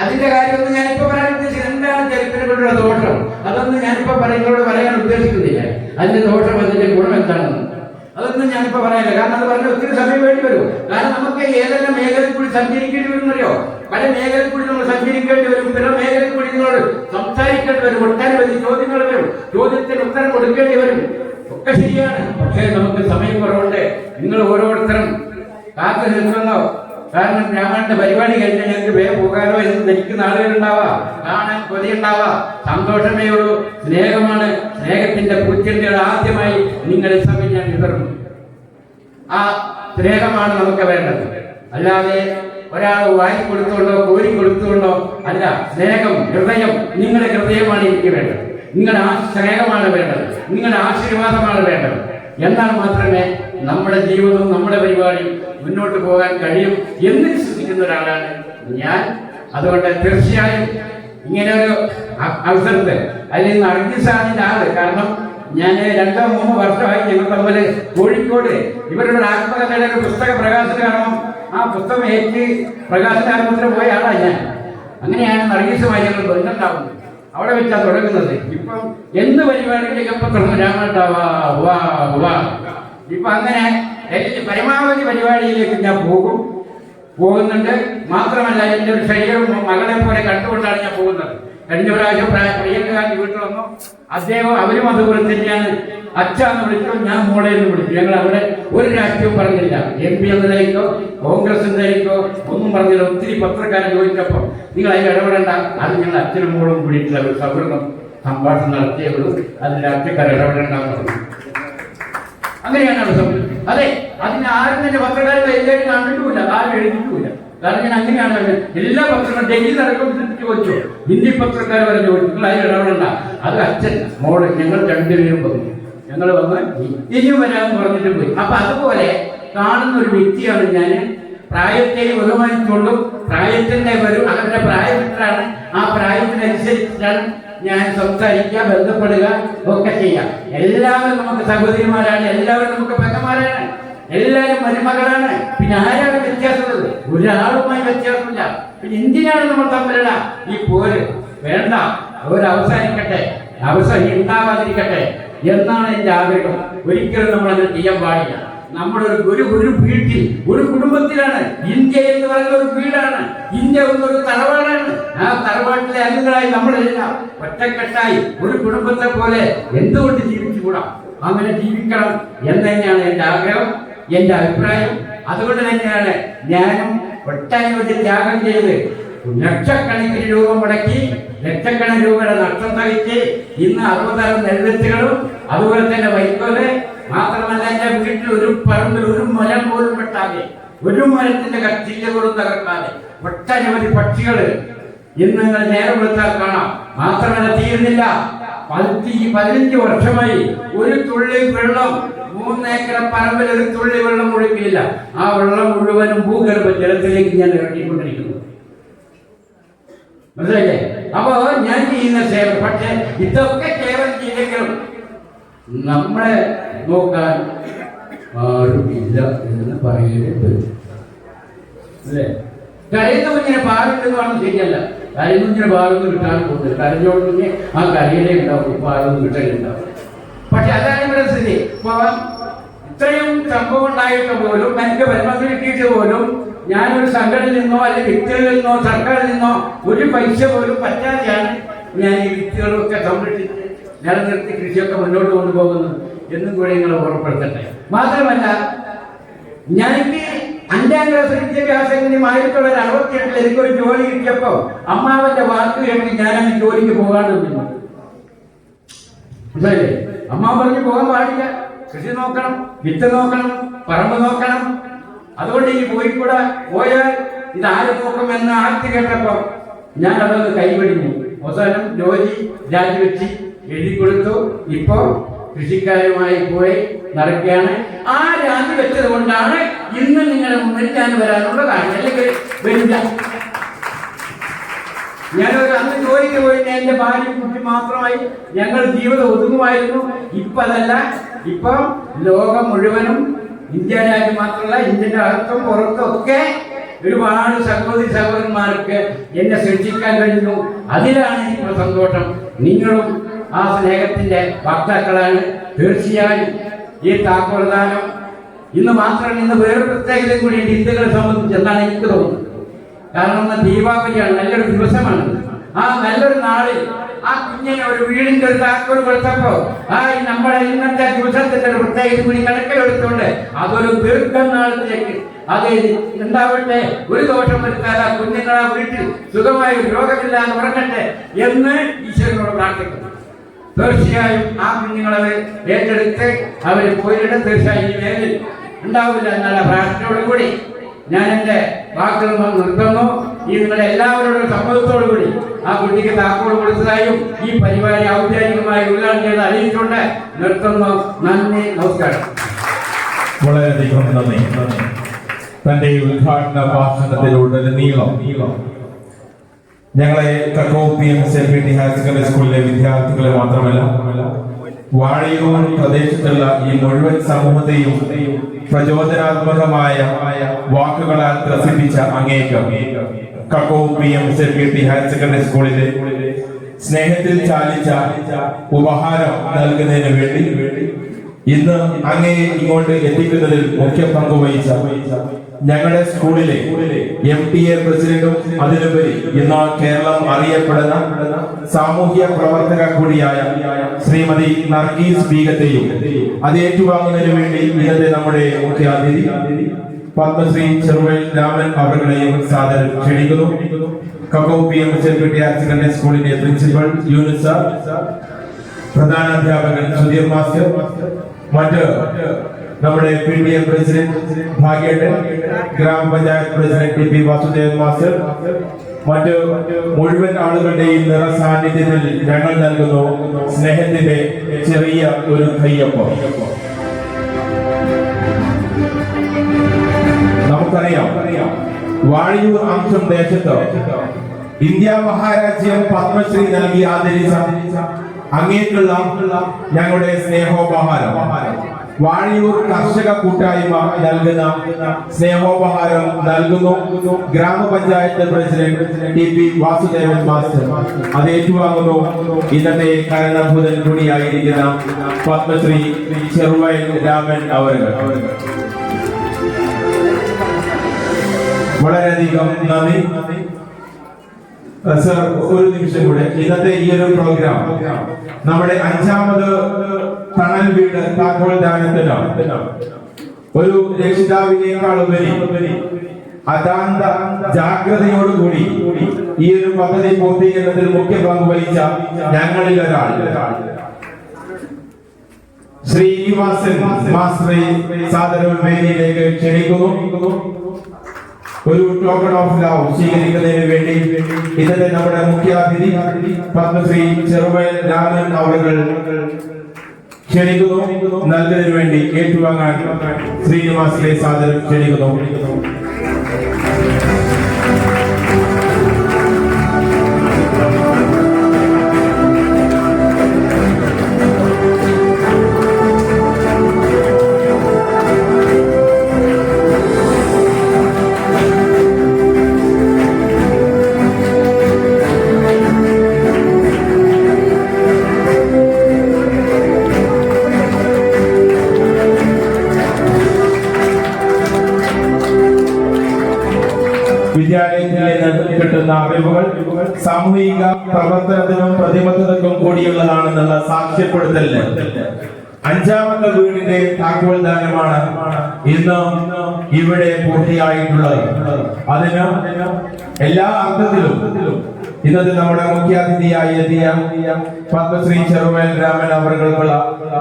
അതിന്റെ കാര്യമൊന്നും ഞാനിപ്പോ പറയാൻ ഉദ്ദേശിക്കുന്നത്. എന്താണ് ചെരുപ്പിനെ കൊണ്ടുള്ള ദോഷം, അതൊന്നും ഞാനിപ്പോ നിങ്ങളോട് പറയാൻ ഉദ്ദേശിക്കുന്നില്ല. അതിന്റെ ദോഷം, അതിന്റെ ഗുണം എന്താണെന്ന് അതൊന്നും ഞാനിപ്പോ പറയാനില്ല. കാരണം അത് പറഞ്ഞ ഒത്തിരി സമയം വേണ്ടി വരും. കാരണം നമുക്ക് ഏതെല്ലാം മേഖലയിൽ കൂടി സഞ്ചരിക്കേണ്ടി വരുന്നറിയോ? പല മേഖലയിൽ കൂടി നമ്മൾ സഞ്ചരിക്കേണ്ടി വരും. പല മേഖലയിൽ കൂടി നിങ്ങളോട് സംസാരിക്കേണ്ടി വരും. ഒട്ടനവധി ചോദ്യങ്ങൾ വരും. ചോദ്യത്തിന് ഉത്തരം കൊടുക്കേണ്ടി വരും. ഒക്കെ ശരിയാണ്. പക്ഷേ നമുക്ക് സമയം കുറവുണ്ട്. നിങ്ങൾ ഓരോരുത്തരും കാത്തു നിൽക്കുന്നോ? കാരണം രാമന്റെ പരിപാടി കഴിഞ്ഞാൽ ഞങ്ങൾക്ക് വേഗം പോകാനോ എന്ന് ധരിക്കുന്ന ആളുകളുണ്ടാവാം. കാണാൻ കൊതിയുണ്ടാവാം. സന്തോഷമേ ഉള്ളൂ. സ്നേഹമാണ്. സ്നേഹത്തിന്റെ പൂച്ചെണ്ടുകൾ ആദ്യമായി നിങ്ങളെ സമയം ഞാൻ വിതർന്നു. ആ സ്നേഹമാണ് നമുക്ക് വേണ്ടത്. അല്ലാതെ ഒരാൾ വാരി കൊടുത്തുകൊണ്ടോ കോരി കൊടുത്തുകൊണ്ടോ അല്ല. സ്നേഹം, ഹൃദയം, നിങ്ങളുടെ ഹൃദയമാണ് എനിക്ക് വേണ്ടത്. നിങ്ങളുടെ സ്നേഹമാണ് വേണ്ടത്. നിങ്ങളുടെ ആശീർവാദമാണ് വേണ്ടത്. എന്നാൽ മാത്രമേ നമ്മുടെ ജീവിതവും നമ്മുടെ പരിപാടിയും മുന്നോട്ട് പോകാൻ കഴിയും എന്ന് വിശ്വസിക്കുന്ന ഒരാളാണ് ഞാൻ. അതുകൊണ്ട് തീർച്ചയായും ഇങ്ങനെ ഒരു അവസരത്തെ അതിൽ നിന്ന് അർജിസാറിന്റെ ആള്, കാരണം ഞാൻ 2-3 വർഷമായി ഞങ്ങൾ തമ്മിൽ കോഴിക്കോട് ഇവരുടെ ആത്മകഥയുടെ ഒരു പുസ്തക പ്രകാശനം, ആ പുസ്തകം ഏറ്റ് പ്രകാശനാരംഭത്തിന് പോയ ആളാണ് ഞാൻ. അങ്ങനെയാണ് നർഗീസുമായി ഞങ്ങൾ ബന്ധമുണ്ടാവുന്നത്. അവിടെ വെച്ചാണ് തുടങ്ങുന്നത്. ഇപ്പം എന്ത് പരിപാടിയിലേക്ക് ഇപ്പൊ തുടങ്ങും രാമട്ടാവാ. ഇപ്പൊ അങ്ങനെ പരമാവധി പരിപാടിയിലേക്ക് ഞാൻ പോകുന്നുണ്ട്. മാത്രമല്ല എൻ്റെ ഒരു ശരീരം മകളെ പോലെ കണ്ടുകൊണ്ടാണ് ഞാൻ പോകുന്നത്. കഴിഞ്ഞ പ്രാവശ്യം പ്രിയങ്ക ഗാന്ധി വീട്ടിൽ വന്നു. അവരും അതുപോലെ തന്നെയാണ്. അച്ഛന്ന് വിളിച്ചു, ഞാൻ മോളെ എന്ന് വിളിച്ചു. ഞങ്ങൾ അവിടെ ഒരു രാഷ്ട്രീയവും പറഞ്ഞില്ല. MP എന്നതിലേക്കോ കോൺഗ്രസ് എന്നതിലേക്കോ ഒന്നും പറഞ്ഞില്ല. ഒത്തിരി പത്രക്കാരെ ചോദിച്ചപ്പോൾ നിങ്ങൾ അതിൽ ഇടപെടേണ്ട, അത് ഞങ്ങൾ അച്ഛനും മോളും കൂടിയിട്ടുള്ള ഒരു സൗഹൃദം സംഭാഷണം നടത്തിയുള്ളൂ, അതിൽ രാഷ്ട്രീയക്കാർ ഇടപെടേണ്ടെന്ന് പറഞ്ഞു. അങ്ങനെയാണ് അവിടെ സംഭവിച്ചത്. അതെ, അതിന് ആരും തന്നെ പത്രക്കാരെ എല്ലാവരും കണ്ടിട്ടുമില്ല, ആരും എഴുതിയിട്ടുമില്ല. കാരണം ഞാൻ അങ്ങനെയാണ് എല്ലാ പത്രങ്ങളും ഡൽഹി നടക്കും ചോദിച്ചു. ഹിന്ദി പത്രക്കാർ വരെ ചോദിച്ചു, നിങ്ങൾ അതിൽ ഇടപെടണ്ട, അത് അച്ഛൻ മോള് ഞങ്ങൾ 2 പേരും പറഞ്ഞു. ഞങ്ങൾ വന്ന് ഇനിയും വരാമെന്ന് പറഞ്ഞിട്ട് പോയി. അപ്പൊ അതുപോലെ കാണുന്ന ഒരു വ്യക്തിയാണ് ഞാൻ. പ്രായത്തെ ബഹുമാനിച്ചുകൊണ്ടും പ്രായത്തിന്റെ അവരുടെ പ്രായത്തിലാണ്, ആ പ്രായത്തിനനുസരിച്ചാണ് ഞാൻ സംസാരിക്കുക, ബന്ധപ്പെടുക ഒക്കെ ചെയ്യാം. എല്ലാവരും നമുക്ക് സഹോദരിമാരാണ്, എല്ലാവരും നമുക്ക് പെങ്ങന്മാരാണ്, എല്ലാവരും മരുമകളാണ്. പിന്നെ ആരാണ് വ്യത്യാസമുള്ളത്? ഒരാളുമായി വ്യത്യാസമില്ല. പിന്നെ എന്തിനാണ് നമ്മൾ തമ്മിലുള്ള ഈ പോര്? വേണ്ട, അവരവസാനിക്കട്ടെ, അവസാനം ഉണ്ടാവാതിരിക്കട്ടെ എന്നാണ് എൻ്റെ ആഗ്രഹം. ഒരിക്കലും നമ്മളത് ചെയ്യാൻ പാടില്ല. നമ്മളൊരു വീട്ടിൽ, ഒരു കുടുംബത്തിലാണ്. ഇന്ത്യ എന്ന് പറയുന്ന ഒരു വീടാണ്. ഇന്ത്യ എന്നൊരു തറവാടാണ്. ആ തറവാട്ടിലെ അംഗങ്ങളായി നമ്മളെല്ലാം ഒറ്റക്കെട്ടായി ഒരു കുടുംബത്തെ പോലെ എന്തുകൊണ്ട് ജീവിച്ചുകൂടാ? അങ്ങനെ ജീവിക്കണം എന്ന് തന്നെയാണ് എൻ്റെ ആഗ്രഹം, എൻ്റെ അഭിപ്രായം. അതുകൊണ്ട് തന്നെയാണ് ഞാനും ഒട്ടനവധി ത്യാഗം ചെയ്ത് ലക്ഷക്കണക്കിന് രൂപ മുടക്കി, ലക്ഷക്കണക്കിന് രൂപയുടെ നഷ്ടം സഹിച്ച് ഇന്ന് 60 നെൽവെത്തുകളും അതുപോലെ തന്നെ വൈക്കോല്, മാത്രമല്ല എൻ്റെ വീട്ടിൽ ഒരു പറമ്പിൽ ഒരു മരം പോലും വെട്ടാതെ, ഒരു മരത്തിന്റെ കച്ചില്ലുകളും തകർക്കാതെ ഒട്ടനവധി പക്ഷികൾ ഇന്ന് നിങ്ങൾ നേരം വിളിച്ചാൽ കാണാം. മാത്രമല്ല തീരുന്നില്ല, 15 വർഷമായി ഒരു തുള്ളി വെള്ളം, 3 ഏക്കർ പറമ്പിൽ ഒരു തുള്ളി വെള്ളം ഒഴുക്കില്ല. ആ വെള്ളം മുഴുവനും ഭൂഗർഭ ജലത്തിലേക്ക് ഞാൻ ഇറക്കിക്കൊണ്ടിരിക്കുന്നു. മനസ്സിലായില്ലേ? അപ്പോ ഞാൻ ചെയ്യുന്ന സേവ, പക്ഷെ ഇതൊക്കെ കേവലം ചെയ്തെങ്കിലും നമ്മളെ നോക്കാൻ ആരുമില്ല എന്ന് പറയേണ്ടത് അല്ലേ? കരയുന്ന കുഞ്ഞിനെ പാലുണ്ടെന്ന് പറഞ്ഞാൽ ശരിയല്ല. കരയുന്ന കുഞ്ഞിന് പാലൊന്നും കിട്ടാൻ പോകുന്നത്, കരഞ്ഞോട് കുഞ്ഞ് ആ കരയിലേ ഉണ്ടാവും, പാലൊന്നും കിട്ടാനുണ്ടാവും. പക്ഷെ അതാണ് ഇവിടെ സ്ഥിതി. ഇത്രയും സംഭവം ഉണ്ടായിട്ട് പോലും, എനിക്ക് വരുമാനം കിട്ടിയിട്ട് പോലും ഞാനൊരു സംഘടനയിൽ നിന്നോ അല്ലെങ്കിൽ വ്യക്തികളിൽ നിന്നോ സർക്കാരിൽ നിന്നോ ഒരു പൈസ പോലും പറ്റാതെയാണ് ഞാൻ ഈ വ്യക്തികളൊക്കെ സംരക്ഷിച്ച് നിലനിർത്തി കൃഷിയൊക്കെ മുന്നോട്ട് കൊണ്ടുപോകുന്നത് എന്നും കൂടി നിങ്ങൾ ഓർമ്മപ്പെടുത്തട്ടെ. മാത്രമല്ല, ഞാനിക്ക് 5ാം ക്ലാസ് വിദ്യാഭ്യാസം 1968 എനിക്കൊരു ജോലി കിട്ടിയപ്പോ അമ്മാവന്റെ വാക്ക് കേട്ട് ഞാനങ്ങ് ജോലിക്ക് പോകാണ്ട് നിന്നു. മനസ്സിലായില്ലേ? അമ്മ പറഞ്ഞു പോകാൻ പാടില്ല, കൃഷി നോക്കണം, വിത്ത് നോക്കണം, പറമ്പ് നോക്കണം. അതുകൊണ്ട് ഈ പോയിക്കൂടെ പോയാൽ ഇതാര് നോക്കുമെന്ന് ആർത്തി കേട്ടപ്പോ ഞാൻ അതൊന്ന് കൈവടിഞ്ഞു. അവസാനം ജോലി രാജിവെച്ച് എഴുതി കൊടുത്തു. ഇപ്പോ കൃഷിക്കാരുമായി പോയി നടക്കുകയാണ്. ആ രാജിവെച്ചത് കൊണ്ടാണ് ഇന്ന് നിങ്ങളുടെ മുന്നിൽ ഞാൻ വരാനുള്ള കാരണം. അല്ലെങ്കിൽ വരില്ല. ഞാനൊരു അന്ന് ജോലിക്ക് പോയി എന്റെ ഭാര്യ കുട്ടി മാത്രമായി ഞങ്ങൾ ജീവിതം ഒതുങ്ങുമായിരുന്നു. ഇപ്പൊ അതല്ല. ഇപ്പൊ ലോകം മുഴുവനും ഇന്ത്യ രാജ്യം മാത്രമല്ല, ഇന്ത്യന്റെ അകത്തും പുറത്തും ഒക്കെ ഒരുപാട് സഹോദരി സഹോദരന്മാർക്ക് എന്നെ ശ്രദ്ധിക്കാൻ കഴിഞ്ഞു. അതിലാണ് ഇപ്പോൾ സന്തോഷം. നിങ്ങളും ആ സ്നേഹത്തിന്റെ വക്താക്കളാണ്. തീർച്ചയായും ഈ താക്കോൽദാനം ഇന്ന് മാത്രമല്ല, ഇന്ന് വേറെ പ്രത്യേകതയും കൂടി ഹിന്ദുക്കളെ സംബന്ധിച്ച് എന്നാണ് എനിക്ക് തോന്നുന്നത്. കാരണം ഇന്ന് ദീപാവലിയാണ്, നല്ലൊരു ദിവസമാണ്. ആ നല്ലൊരു നാളിൽ ആ കുഞ്ഞിനെ ഒരു വീടിന്റെ ഒരു താക്കോൽ കൊടുത്തപ്പോ നമ്മുടെ ഇന്നത്തെ ദിവസത്തിന്റെ ഒരു പ്രത്യേകത കൂടി കണക്കിലെടുത്തുകൊണ്ട് അതൊരു ദീർഘനാളത്തിലേക്ക് അത് ഉണ്ടാവട്ടെ, ഒരു ദോഷം വരുത്താതെ ആ കുഞ്ഞുങ്ങളെ വീട്ടിൽ സുഖമായി രോഗമില്ലാതെ ഉറങ്ങട്ടെ എന്ന് ഈശ്വരനോട് പ്രാർത്ഥിക്കുന്നു. തീർച്ചയായും ആ കുഞ്ഞുങ്ങളെ ഏറ്റെടുത്ത് അവർ പോയിട്ട് തീർച്ചയായും ഈ വേദിൽ ഉണ്ടാവില്ല എന്നുള്ള പ്രാർത്ഥനയോടു കൂടി ഞാൻ എന്റെ വാക്കുകൾ നിർത്തുന്നു. ഈ നിങ്ങളുടെ എല്ലാവരുടെ സമ്മതത്തോടു കൂടി ആ കുട്ടിക്ക് താക്കോൽ കൊടുത്തതായും ഈ പരിപാടി ഔദ്യോഗികമായി ഉദ്ഘാടനം ചെയ്ത് അറിയിച്ചുകൊണ്ട് നിർത്തുന്നു. നന്ദി, നമസ്കാരം. വളരെയധികം നന്ദി. തന്റെ ഉദ്ഘാടന ഭാഷണത്തിലൂടെ നീളം ഞങ്ങളെ കക്കോവ് PMC ഹയർ സെക്കൻഡറി സ്കൂളിലെ വിദ്യാർത്ഥികളെ മാത്രമല്ല, വാഴയൂർ പ്രദേശത്തുള്ള ഈ മുഴുവൻ സമൂഹത്തെയും പ്രചോദനാത്മകമായ വാക്കുകളാൽ ത്രസിപ്പിച്ച അങ്ങേക്ക് കക്കോവ് PMC ഹയർ സെക്കൻഡറി സ്കൂളിലെ സ്നേഹത്തിൽ ചാലിച്ച ഉപഹാരം നൽകുന്നതിന് വേണ്ടി ഇന്ന് അങ്ങയെ ഇങ്ങോട്ട് എത്തിക്കുന്നതിൽ മുഖ്യ പങ്ക് വഹിച്ച ഞങ്ങളുടെ സ്കൂളിലെ MTA പ്രസിഡന്റും അതിലുപരി ഇന്ന് കേരളം അറിയപ്പെടുന്ന സാമൂഹ്യ പ്രവർത്തക കൂടിയായ ശ്രീമതി നർഗീസ് ബീഗത്തെയും അത് ഏറ്റുവാങ്ങുന്നതിന് വേണ്ടി ഇന്നത്തെ നമ്മുടെ മുഖ്യ അതിഥി പത്മശ്രീ ചെറുവയൽ രാമൻ അവരുടെയും സാദരം ക്ഷണിക്കുന്നു. കക്കോവ് PMC ഹയർ സെക്കൻഡറി സ്കൂളിന്റെ പ്രിൻസിപ്പൽ യൂനുസ് സാർ, പ്രധാനാധ്യാപകൻ സുധീർ മാസ്റ്റർ, മറ്റ് നമ്മുടെ PTA പ്രസിഡന്റ് ഭാഗ്യേട്ടൻ, ഗ്രാമപഞ്ചായത്ത് പ്രസിഡന്റ് TP വാസുദേവൻ മാസ്റ്റർ, മറ്റ് മുഴുവൻ ആളുകളുടെയും നിറ സാന്നിധ്യത്തിൽ ഞങ്ങൾ നൽകുന്നു സ്നേഹത്തിന്റെ ചെറിയ ഒരു കയ്യൊപ്പം. നമുക്കറിയാം, വാഴയൂർ അംശം ദേശത്ത് ഇന്ത്യ മഹാരാജ്യം പത്മശ്രീ നൽകി ആദരിച്ച അങ്ങേക്കുള്ള ഞങ്ങളുടെ സ്നേഹോപഹാരം, വാഴയൂർ കർഷക കൂട്ടായ്മ നൽകുന്ന സ്നേഹോപഹാരം നൽകുന്നു ഗ്രാമപഞ്ചായത്ത് പ്രസിഡന്റ് TP വാസുദേവൻ മാസ്റ്റർ. അത് ഏറ്റുവാങ്ങുന്നു ഇന്നത്തെ കരണഭൂതൻ കൂടിയായിരിക്കുന്ന പത്മശ്രീ ചെറുവയൽ രാമൻ അവരുകൾ. വളരെയധികം നന്ദി സർ. ഒരു നിമിഷം കൂടെ, ഇന്നത്തെ ഈ ഒരു പ്രോഗ്രാം നമ്മുടെ 5ാമത് തണൽ വീട് താക്കോൽ ദാനത്തിന് ഒരു രക്ഷിതാവിനേക്കാൾ ഉപരി അതാന്ത ജാഗ്രതയോടുകൂടി ഈ ഒരു പദ്ധതി പൂർത്തീകരണത്തിൽ മുഖ്യ പങ്ക് വഹിച്ച ഞങ്ങളിൽ ഒരാൾ ശ്രീനിവാസൻ മാസ്റ്ററെ സാദരവും വേദിയിലേക്ക് ക്ഷണിക്കുന്നു. ഒരു ടോക്കൺ ഓഫ് ലവ് സ്വീകരിക്കുന്നതിന് വേണ്ടി ഇന്നത്തെ നമ്മുടെ മുഖ്യാതിഥി പത്മശ്രീ ചെറുവയൽ രാമൻ അവர்கள் ക്ഷണിക്കുന്നു. നൽകുന്നതിന് വേണ്ടി ഏറ്റുവാങ്ങാൻ ശ്രീനിവാസിലെ സാദരം ക്ഷണിക്കുന്നു. വിദ്യാലയത്തിൽ നിന്ന് കിട്ടുന്ന അറിവുകൾ സാമൂഹിക പ്രവർത്തനത്തിനും പ്രതിബദ്ധതക്കും കൂടിയുള്ളതാണെന്നുള്ള സാക്ഷ്യപ്പെടുത്തലിന് 5ാമത്തെ വീടിന്റെ താക്കോൽ ദാനമാണ് ഇന്ന് ഇവിടെ പൂർത്തിയായിട്ടുള്ളത്. അതിന് എല്ലാ അർത്ഥത്തിലും ഇന്നത്തെ നമ്മുടെ മുഖ്യാതിഥിയായി എത്തിയ പത്മശ്രീ ചെറുവയൽ രാമൻ അവർക്കുള്ള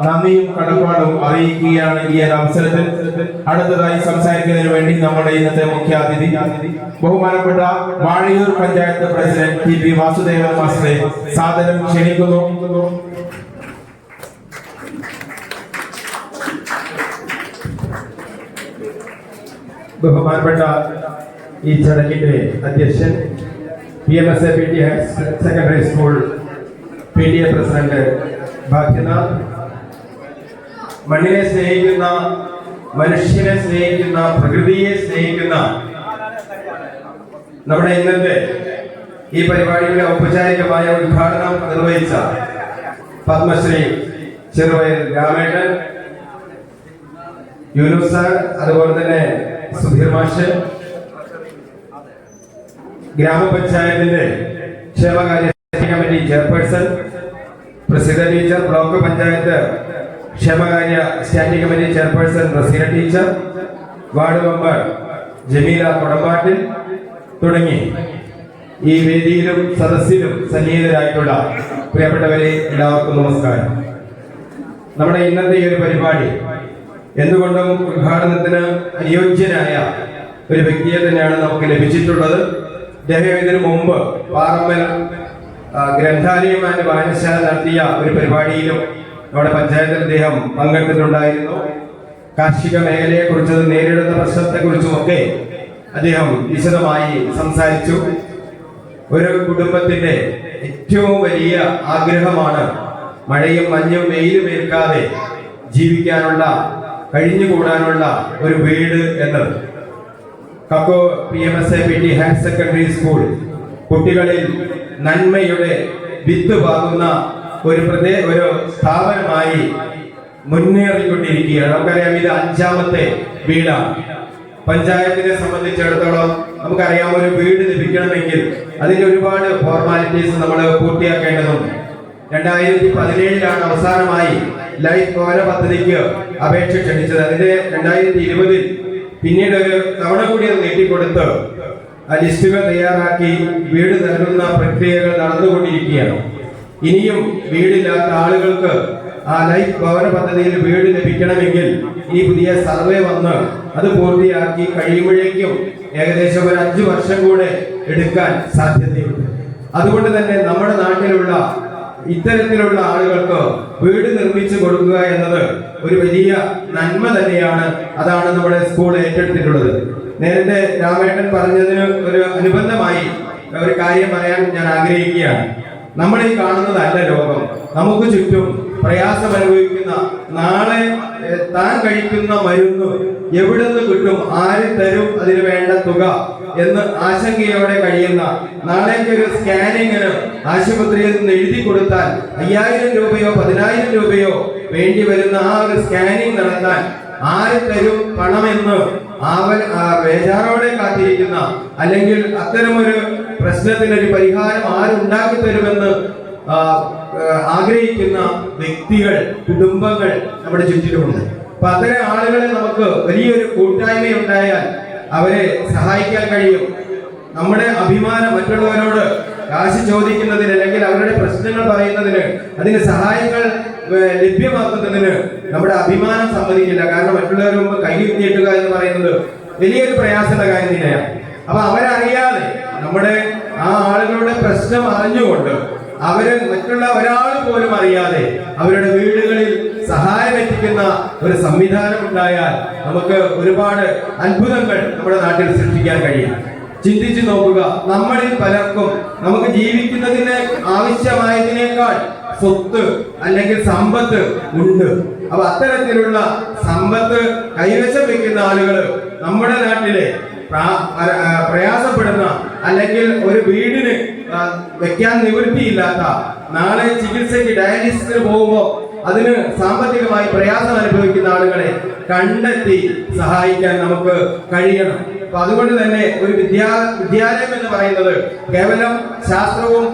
നന്ദിയും കടപ്പാടും അറിയിക്കുകയാണ് ഈ ഒരു അവസരത്തിൽ. അടുത്തതായി സംസാരിക്കുന്നതിന് വേണ്ടി നമ്മുടെ ഇന്നത്തെ മുഖ്യാതിഥി ബഹുമാനപ്പെട്ട Vazhayur panchayat president T P Vasudevan മാസ്റ്ററെ സാദരം ക്ഷണിക്കുന്നു. ബഹുമാനപ്പെട്ട ഈ ചടങ്ങിന്റെ അധ്യക്ഷൻ PMSAPT higher secondary school PTA president Bhagyanath, മണ്ണിനെ സ്നേഹിക്കുന്ന, മനുഷ്യനെ സ്നേഹിക്കുന്ന, പ്രകൃതിയെ സ്നേഹിക്കുന്ന നമ്മുടെ ഇന്നത്തെ ഈ പരിപാടിയുടെ ഔപചാരികമായ ഉദ്ഘാടനം നിർവഹിച്ച പത്മശ്രീ ചെറുവയൽ രാമേട്ടൻ, യൂനുസ് സാർ, അതുപോലെ തന്നെ സുധീർ മാഷ്, ഗ്രാമപഞ്ചായത്തിന്റെ ക്ഷേമകാര്യ committee chairperson, Prasidha teacher, block panchayat ക്ഷേമകാര്യ standing committee chairperson Raseena teacher, ward member Jameela Kodampattil തുടങ്ങി ഈ വേദിയിലും സദസ്സിലും സന്നിഹിതരായിട്ടുള്ള പ്രിയപ്പെട്ടവരെ എല്ലാവർക്കും നമസ്കാരം. നമ്മുടെ ഇന്നത്തെ ഈ ഒരു പരിപാടി എന്തുകൊണ്ടും ഉദ്ഘാടനത്തിന് അനുയോജ്യനായ ഒരു വ്യക്തിയെ തന്നെയാണ് നമുക്ക് ലഭിച്ചിട്ടുള്ളത്. അദ്ദേഹം ഇതിനു മുമ്പ് പാറമ്മൽ ഗ്രന്ഥാലയം ആൻഡ് വായനശാല നടത്തിയ ഒരു പരിപാടിയിലും നമ്മുടെ പഞ്ചായത്തിൽ അദ്ദേഹം പങ്കെടുത്തിട്ടുണ്ടായിരുന്നു. കാർഷിക മേഖലയെ കുറിച്ചും നേരിടുന്ന പ്രശ്നത്തെ കുറിച്ചുമൊക്കെ അദ്ദേഹം വിശദമായി സംസാരിച്ചു. ഒരു കുടുംബത്തിന്റെ ഏറ്റവും വലിയ ആഗ്രഹമാണ് മഴയും മഞ്ഞും വെയിലും ഏൽക്കാതെ ജീവിക്കാനുള്ള, കഴിഞ്ഞുകൂടാനുള്ള ഒരു വീട് എന്നത്. Cacao PMSAPT higher secondary school കുട്ടികളിൽ നന്മയുടെ വിത്ത് പാകുന്ന ഒരു സ്ഥാപനമായി മുന്നേറിക്കൊണ്ടിരിക്കുകയാണ്. നമുക്കറിയാം, ഇത് 5ാമത്തെ വീടാണ്. പഞ്ചായത്തിനെ സംബന്ധിച്ചിടത്തോളം നമുക്കറിയാം, ഒരു വീട് ലഭിക്കണമെങ്കിൽ അതിന്റെ ഒരുപാട് ഫോർമാലിറ്റീസ് നമ്മൾ പൂർത്തിയാക്കേണ്ടതുണ്ട്. 2017 അവസാനമായി ലൈഫ് ഭവന പദ്ധതിക്ക് അപേക്ഷ ക്ഷണിച്ചത്. അതിന്റെ 2020 പിന്നീട് ഒരു തവണ കൂടി അത് നീട്ടിക്കൊടുത്ത് ലിസ്റ്റുകൾ തയ്യാറാക്കി വീട് നൽകുന്ന പ്രക്രിയകൾ നടന്നുകൊണ്ടിരിക്കുകയാണ്. ഇനിയും വീടില്ലാത്ത ആളുകൾക്ക് ആ ലൈഫ് ഭവന പദ്ധതിയിൽ വീട് ലഭിക്കണമെങ്കിൽ ഈ പുതിയ സർവേ വന്ന് അത് പൂർത്തിയാക്കി കഴിയുമ്പോഴേക്കും ഏകദേശം ഒരു 5 വർഷം കൂടെ എടുക്കാൻ സാധ്യതയുണ്ട്. അതുകൊണ്ട് തന്നെ നമ്മുടെ നാട്ടിലുള്ള ഇത്തരത്തിലുള്ള ആളുകൾക്ക് വീട് നിർമ്മിച്ചു കൊടുക്കുക എന്നത് ഒരു വലിയ നന്മ തന്നെയാണ്. അതാണ് നമ്മുടെ സ്കൂൾ ഏറ്റെടുത്തിട്ടുള്ളത്. നേരത്തെ രാമേട്ടൻ പറഞ്ഞതിന് ഒരു അനുബന്ധമായി ഒരു കാര്യം പറയാൻ ഞാൻ ആഗ്രഹിക്കുകയാണ്. നമ്മൾ ഈ കാണുന്നതല്ല ലോകം. നമുക്ക് ചുറ്റും പ്രയാസം അനുഭവിക്കുന്ന, നാളെ താൻ കഴിക്കുന്ന മരുന്ന് എവിടെ നിന്ന് കിട്ടും, ആര് തരും അതിന് വേണ്ട തുക എന്ന് ആശങ്കയോടെ കഴിയുന്ന, നാളേക്ക് ഒരു സ്കാനിങ്ങിന് ആശുപത്രിയിൽ നിന്ന് എഴുതി കൊടുത്താൽ 5000 രൂപയോ 10000 രൂപയോ വേണ്ടി വരുന്ന ആ ഒരു സ്കാനിങ് നടത്താൻ ആര് തരും പണമെന്ന് ബേജാറോടെ കാത്തിരിക്കുന്ന, അല്ലെങ്കിൽ അത്തരമൊരു പ്രശ്നത്തിനൊരു പരിഹാരം ആരുണ്ടാക്കി തരുമെന്ന് ആഗ്രഹിക്കുന്ന വ്യക്തികൾ, കുടുംബങ്ങൾ നമ്മുടെ ചുറ്റിലുമുണ്ട്. അപ്പൊ അത്തരം ആളുകളെ നമുക്ക് വലിയൊരു കൂട്ടായ്മയുണ്ടായാൽ അവരെ സഹായിക്കാൻ കഴിയും. നമ്മുടെ അഭിമാനം മറ്റുള്ളവരോട് കാശ് ചോദിക്കുന്നതിന്, അല്ലെങ്കിൽ അവരുടെ പ്രശ്നങ്ങൾ പറയുന്നതിന്, അതിന് സഹായങ്ങൾ ലഭ്യമാക്കുന്നതിന് നമ്മുടെ അഭിമാനം സമ്മതിക്കില്ല. കാരണം മറ്റുള്ളവരുടെ മുമ്പ് കൈ നീട്ടുക എന്ന് പറയുന്നത് വലിയൊരു പ്രയാസമുള്ള കാര്യം തന്നെയാണ്. അപ്പൊ അവരറിയാതെ, നമ്മുടെ ആ ആളുകളുടെ പ്രശ്നം അറിഞ്ഞുകൊണ്ട്, അവര് മറ്റുള്ള ഒരാൾ പോലും അറിയാതെ അവരുടെ വീടുകളിൽ സഹായം എത്തിക്കുന്ന ഒരു സംവിധാനം ഉണ്ടായാൽ നമുക്ക് ഒരുപാട് അത്ഭുതങ്ങൾ നമ്മുടെ നാട്ടിൽ സൃഷ്ടിക്കാൻ കഴിയും. ചിന്തിച്ചു നോക്കുക, നമ്മളിൽ പലർക്കും നമുക്ക് ജീവിക്കുന്നതിന് ആവശ്യമായതിനേക്കാൾ സ്വത്ത് അല്ലെങ്കിൽ സമ്പത്ത് ഉണ്ട്. അപ്പൊ അത്തരത്തിലുള്ള സമ്പത്ത് കൈവശം വെക്കുന്ന ആളുകൾ നമ്മുടെ നാട്ടിലെ പ്രയാസപ്പെടുന്ന, അല്ലെങ്കിൽ ഒരു വീടിന് വെക്കാൻ നിവൃത്തിയില്ലാത്ത, നാളെ ചികിത്സയ്ക്ക് ഡയാലിസിസിന് പോകുമ്പോൾ അതിന് സാമ്പത്തികമായി പ്രയാസം അനുഭവിക്കുന്ന ആളുകളെ കണ്ടെത്തി സഹായിക്കാൻ നമുക്ക് കഴിയണം. അപ്പൊ അതുകൊണ്ട് തന്നെ ഒരു വിദ്യാലയം എന്ന് പറയുന്നത് കേവലം ശാസ്ത്രവും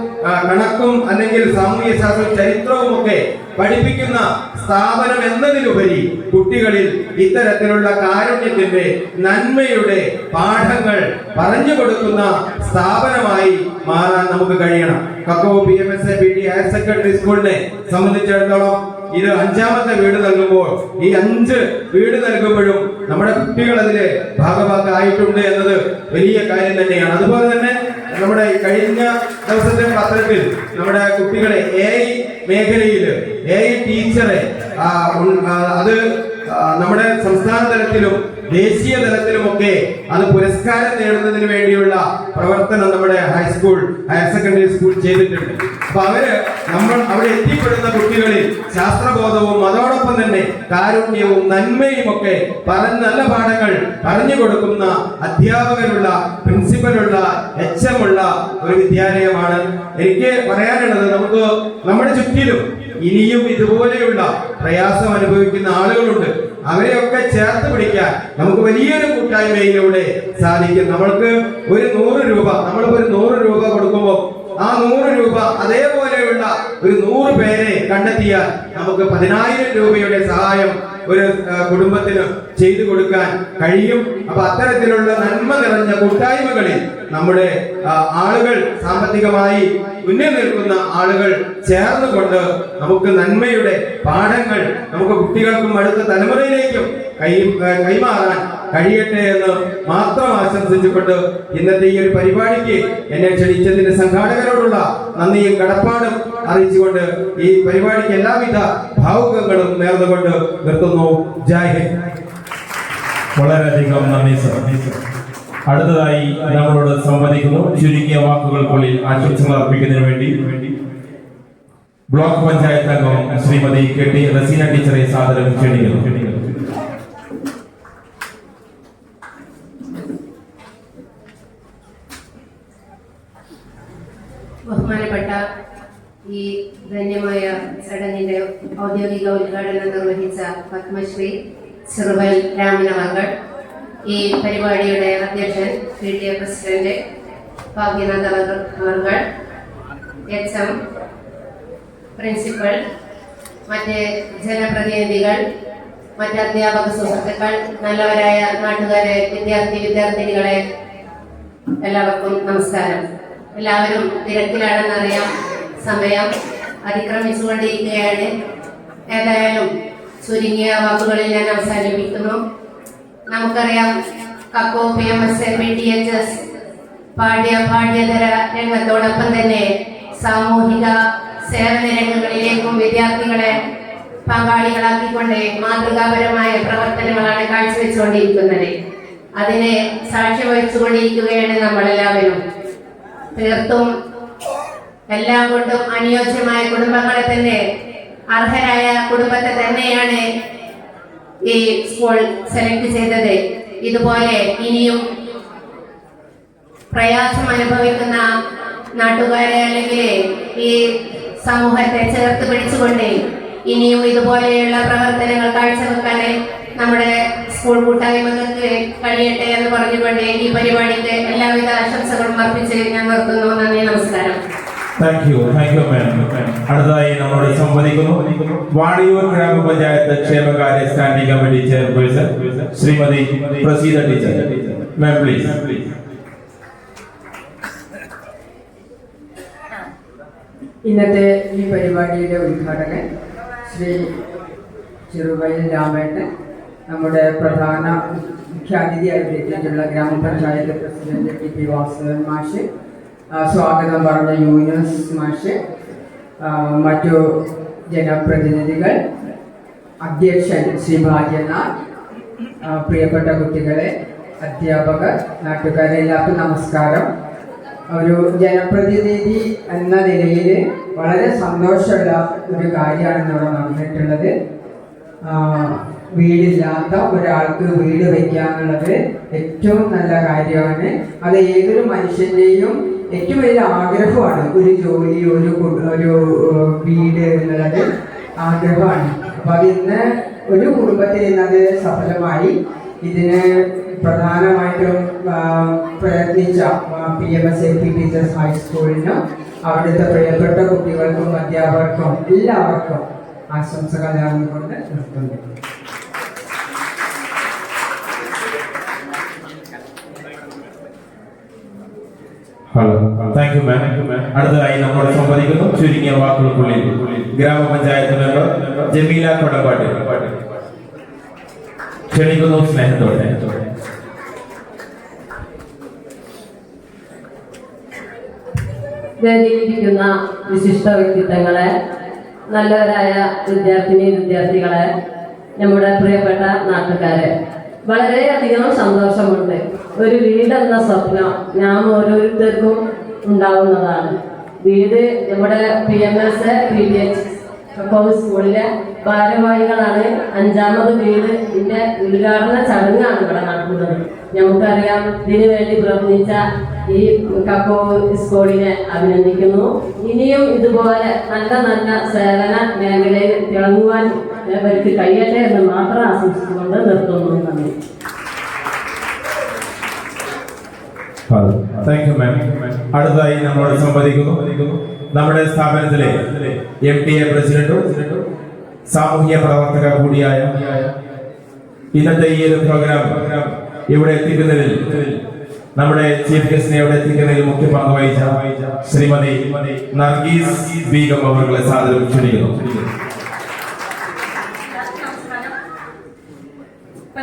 കണക്കും അല്ലെങ്കിൽ സാമൂഹ്യ ശാസ്ത്രവും ചരിത്രവും ഒക്കെ പഠിപ്പിക്കുന്ന സ്ഥാപനം എന്നതിലുപരി കുട്ടികളിൽ ഇത്തരത്തിലുള്ള കാരുണ്യത്തിന്റെ നന്മയുടെ പാഠങ്ങൾ പറഞ്ഞു കൊടുക്കുന്ന സ്ഥാപനമായി മാറാൻ നമുക്ക് കഴിയണം. കക്കോ PMSAPT ഹയർ സെക്കൻഡറി സ്കൂളിനെ സംബന്ധിച്ചിടത്തോളം ഇത് 5ാമത്തെ വീട് നൽകുമ്പോൾ ഈ 5 വീട് നൽകുമ്പോഴും നമ്മുടെ കുട്ടികൾ അതില് ഭാഗഭാക്കായിട്ടുണ്ട് എന്നത് വലിയ കാര്യം തന്നെയാണ്. അതുപോലെ തന്നെ നമ്മുടെ കഴിഞ്ഞ ദിവസത്തെ പത്രത്തിൽ നമ്മുടെ കുട്ടികളെ AI മേഖലയിൽ AI ടീച്ചറെ അത് നമ്മുടെ സംസ്ഥാന തലത്തിലും ദേശീയ തലത്തിലുമൊക്കെ അത് പുരസ്കാരം നേടുന്നതിന് വേണ്ടിയുള്ള പ്രവർത്തനം നമ്മുടെ ഹൈസ്കൂൾ ഹയർ സെക്കൻഡറി സ്കൂൾ ചെയ്തിട്ടുണ്ട്. അപ്പൊ നമ്മൾ അവിടെ എത്തിപ്പെടുന്ന കുട്ടികളിൽ ശാസ്ത്രബോധവും അതോടൊപ്പം തന്നെ കാരുണ്യവും നന്മയും ഒക്കെ നല്ല പാഠങ്ങൾ പറഞ്ഞു കൊടുക്കുന്ന അധ്യാപകരുള്ള പ്രിൻസിപ്പലുള്ള HM ഉള്ള ഒരു വിദ്യാലയമാണ്. എനിക്ക് പറയാനുള്ളത് നമുക്ക് നമ്മുടെ ചുറ്റിലും ഇനിയും ഇതുപോലെയുള്ള പ്രയാസം അനുഭവിക്കുന്ന ആളുകളുണ്ട്. അവരെയൊക്കെ ചേർത്ത് പിടിക്കാൻ നമുക്ക് വലിയൊരു കൂട്ടായ്മയിലൂടെ സാധിക്കും. നമ്മൾക്ക് ഒരു 100 രൂപ നമ്മളിപ്പോ ഒരു 100 രൂപ കൊടുക്കുമ്പോൾ ആ 100 രൂപ അതേപോലെയുള്ള ഒരു 100 പേരെ കണ്ടെത്തിയാൽ നമുക്ക് 10,000 രൂപയുടെ സഹായം ഒരു കുടുംബത്തിന് ചെയ്തു കൊടുക്കാൻ കഴിയും. അപ്പൊ അത്തരത്തിലുള്ള നന്മ നിറഞ്ഞ കൂട്ടായ്മകളിൽ നമ്മുടെ ആളുകൾ സാമ്പത്തികമായി മുന്നിൽ നിൽക്കുന്ന ആളുകൾ ചേർന്നുകൊണ്ട് നമുക്ക് നന്മയുടെ പാഠങ്ങൾ നമുക്ക് കുട്ടികൾക്കും അടുത്ത തലമുറയിലേക്കും കൈമാറാൻ കഴിയട്ടെ എന്ന് മാത്രം ആശംസിച്ചുകൊണ്ട് ഇന്നത്തെ ഈ ഒരു പരിപാടിക്ക് എന്നെ ക്ഷണിച്ചതിന്റെ സംഘാടകരോടുള്ള നന്ദിയും കടപ്പാടും അറിയിച്ചുകൊണ്ട് ഈ പരിപാടിക്ക് എല്ലാവിധ ഭാവുകങ്ങളും നേർന്നുകൊണ്ട് നിർത്തുന്നു. ജയ് ഹിന്ദ്. വളരെയധികം നന്ദി സർ. അടുത്തതായി നമ്മളോട് സംവദിക്കുന്നു ചുരുങ്ങിയ വാക്കുകൾക്കുള്ളിൽ ആശംസകൾ അർപ്പിക്കുന്നതിന് വേണ്ടി ബ്ലോക്ക് പഞ്ചായത്ത് അംഗം ശ്രീമതി KT റസീന ടീച്ചറെ സാദരം ക്ഷണിക്കുന്നു. ബഹുമാനപ്പെട്ട ഈ ധന്യമായ ചടങ്ങിന്റെ ഔദ്യോഗിക ഉദ്ഘാടനം നിർവഹിച്ച പത്മശ്രീ ചെറുവൽ രാമനമംഗൾ, ഈ പരിപാടിയുടെ അധ്യക്ഷൻ PTA പ്രസിഡന്റ് ഭാഗ്യനാഥ് അവർ, HM, പ്രിൻസിപ്പൽ, മറ്റ് ജനപ്രതിനിധികൾ, മറ്റ് അധ്യാപക സുഹൃത്തുക്കൾ, നല്ലവരായ നാട്ടുകാരെ, വിദ്യാർത്ഥിനികളെ, എല്ലാവർക്കും നമസ്കാരം. എല്ലാവരും തിരക്കിലാണെന്നറിയാം. സമയം അതിക്രമിച്ചുകൊണ്ടിരിക്കുകയാണ്. ഏതായാലും ചുരുങ്ങിയ വാക്കുകളിൽ ഞാൻ അവസാനിപ്പിക്കുന്നു. നമുക്കറിയാം, കക്കോ PMSAPTHS പാഠ്യേതര രംഗത്തോടൊപ്പം തന്നെ സാമൂഹിക സേവന രംഗങ്ങളിലേക്കും വിദ്യാർത്ഥികളെ പങ്കാളികളാക്കിക്കൊണ്ട് മാതൃകാപരമായ പ്രവർത്തനങ്ങളാണ് കാഴ്ചവെച്ചുകൊണ്ടിരിക്കുന്നത്. അതിനെ സാക്ഷ്യം വഹിച്ചുകൊണ്ടിരിക്കുകയാണ് നമ്മളെല്ലാവരും. തീർത്തും എല്ലാം കൊണ്ടും അനുയോജ്യമായ കുടുംബങ്ങളെ തന്നെ, അർഹരായ കുടുംബത്തെ തന്നെയാണ് ഈ സ്കൂൾ സെലക്ട് ചെയ്തത്. ഇതുപോലെ ഇനിയും പ്രയാസം അനുഭവിക്കുന്ന നാട്ടുകാരെ അല്ലെങ്കിൽ ഈ സമൂഹത്തെ ചേർത്ത് പിടിച്ചുകൊണ്ട് ഇനിയും ഇതുപോലെയുള്ള പ്രവർത്തനങ്ങൾ കാഴ്ചവെക്കാൻ നമ്മുടെ സ്കൂൾ കൂട്ടായ്മകൾക്ക് കഴിയട്ടെ എന്ന് പറഞ്ഞുകൊണ്ട് ഈ പരിപാടിക്ക് എല്ലാവിധ ആശംസകളും അർപ്പിച്ച് ഞാൻ നിർത്തുന്നു. നന്ദി, നമസ്കാരം. Thank you ma'am. അടുത്തതായി നമ്മളോട് സംവദിക്കുന്നു വാണിയൂർ ഗ്രാമപഞ്ചായത്ത് ക്ഷേമകാര്യ standing committee chairperson Shrimati Praseetha teacher. Ma'am please. ഇന്നത്തെ ഈ പരിപാടിയുടെ ഉദ്ഘാടകൻ ശ്രീ ചെറുവയൽ രാമേട്ടൻ, നമ്മുടെ പ്രധാന മുഖ്യാതിഥിയായി എത്തിയിട്ടുള്ള ഗ്രാമപഞ്ചായത്ത് പ്രസിഡന്റ് TP വാസുദേവൻ മാഷ്, സ്വാഗതം പറഞ്ഞ യൂനസ് മാഷ്, മറ്റു ജനപ്രതിനിധികൾ, അധ്യക്ഷൻ ശ്രീ ഭാഗ്യനാഥ്, പ്രിയപ്പെട്ട കുട്ടികളെ, അധ്യാപകർ, നാട്ടുകാരെ, എല്ലാവർക്കും നമസ്കാരം. ഒരു ജനപ്രതിനിധി എന്ന നിലയിൽ വളരെ സന്തോഷമുള്ള ഒരു കാര്യമാണ് ഇവിടെ നടന്നിട്ടുള്ളത്. വീടില്ലാത്ത ഒരാൾക്ക് വീട് വയ്ക്കാന്നുള്ളത് ഏറ്റവും നല്ല കാര്യമാണ്. അത് ഏതൊരു മനുഷ്യൻ്റെയും ഏറ്റവും വലിയ ആഗ്രഹമാണ്. ഒരു ജോലി, ഒരു വീട് എന്നുള്ളത് ആഗ്രഹമാണ്. അപ്പോൾ അത് ഇന്ന് ഒരു കുടുംബത്തിൽ ഇന്നത് സഫലമായി. ഇതിന് പ്രധാനമായിട്ടും പ്രയത്നിച്ച PMSAP ടീച്ചേഴ്സ് ഹൈസ്കൂളിനും അവിടുത്തെ പ്രിയപ്പെട്ട കുട്ടികൾക്കും അധ്യാപകർക്കും എല്ലാവർക്കും ആശംസകൾ നേർന്നുകൊണ്ട് നിർത്തുന്നു. Hello, thank you ma'am. അടുത്തതായി നമ്മൾ സംവദിക്കുന്നു ചുരുങ്ങിയ വാക്കുകൾക്കുള്ളിൽ ഗ്രാമപഞ്ചായത്ത് മെമ്പർ ജമീല കൊടപ്പാട്ട് ക്ഷണിക്കുന്നു സ്നേഹത്തോടെ. വേദിയിലിരിക്കുന്ന വിശിഷ്ട വ്യക്തിത്വങ്ങളെ, നല്ലവരായ വിദ്യാർത്ഥികളെ, നമ്മുടെ പ്രിയപ്പെട്ട നാട്ടുകാരെ, വളരെയധികം സന്തോഷമുണ്ട്. ഒരു വീടെന്ന സ്വപ്നം നാം ഓരോരുത്തർക്കും ഉണ്ടാവുന്നതാണ്. വീട് നമ്മുടെ PMS PDH സ്കൂളിലെ ഭാരവാഹികളാണ് 5ാമത് വീടിന്റെ ഉദ്ഘാടന ചടങ്ങാണ് ഇവിടെ നടക്കുന്നത്. നമുക്കറിയാം, ഇതിനു വേണ്ടി പ്രവർത്തിച്ച ഈ കക്കോ സ്കൂളിനെ അഭിനന്ദിക്കുന്നു. ഇനിയും ഇതുപോലെ നല്ല നല്ല സേവന മേഖലയിൽ തിളങ്ങുവാൻ ഇവർക്ക് കഴിയട്ടെ എന്ന് മാത്രം ആശംസിച്ചുകൊണ്ട് നിർത്തുന്നു. നന്ദി. Thank you ma'am. അടുത്തതായി നമ്മളോട് സംവദിക്കുന്നു നമ്മുടെ സ്ഥാപനത്തിലെ MTA പ്രസിഡന്റും സാമൂഹ്യ പ്രവർത്തക കൂടിയായ ഇന്നത്തെ ഈ ഒരു പ്രോഗ്രാം ഇവിടെ എത്തിക്കുന്നതിൽ നമ്മുടെ ചീഫ് ഗസ്റ്റിനെ ഇവിടെ എത്തിക്കുന്നതിൽ മുഖ്യ പങ്ക് വഹിച്ച ശ്രീമതി നർഗീസ് ബീഗം അവരുടെ സാദരം ക്ഷണിക്കുന്നു.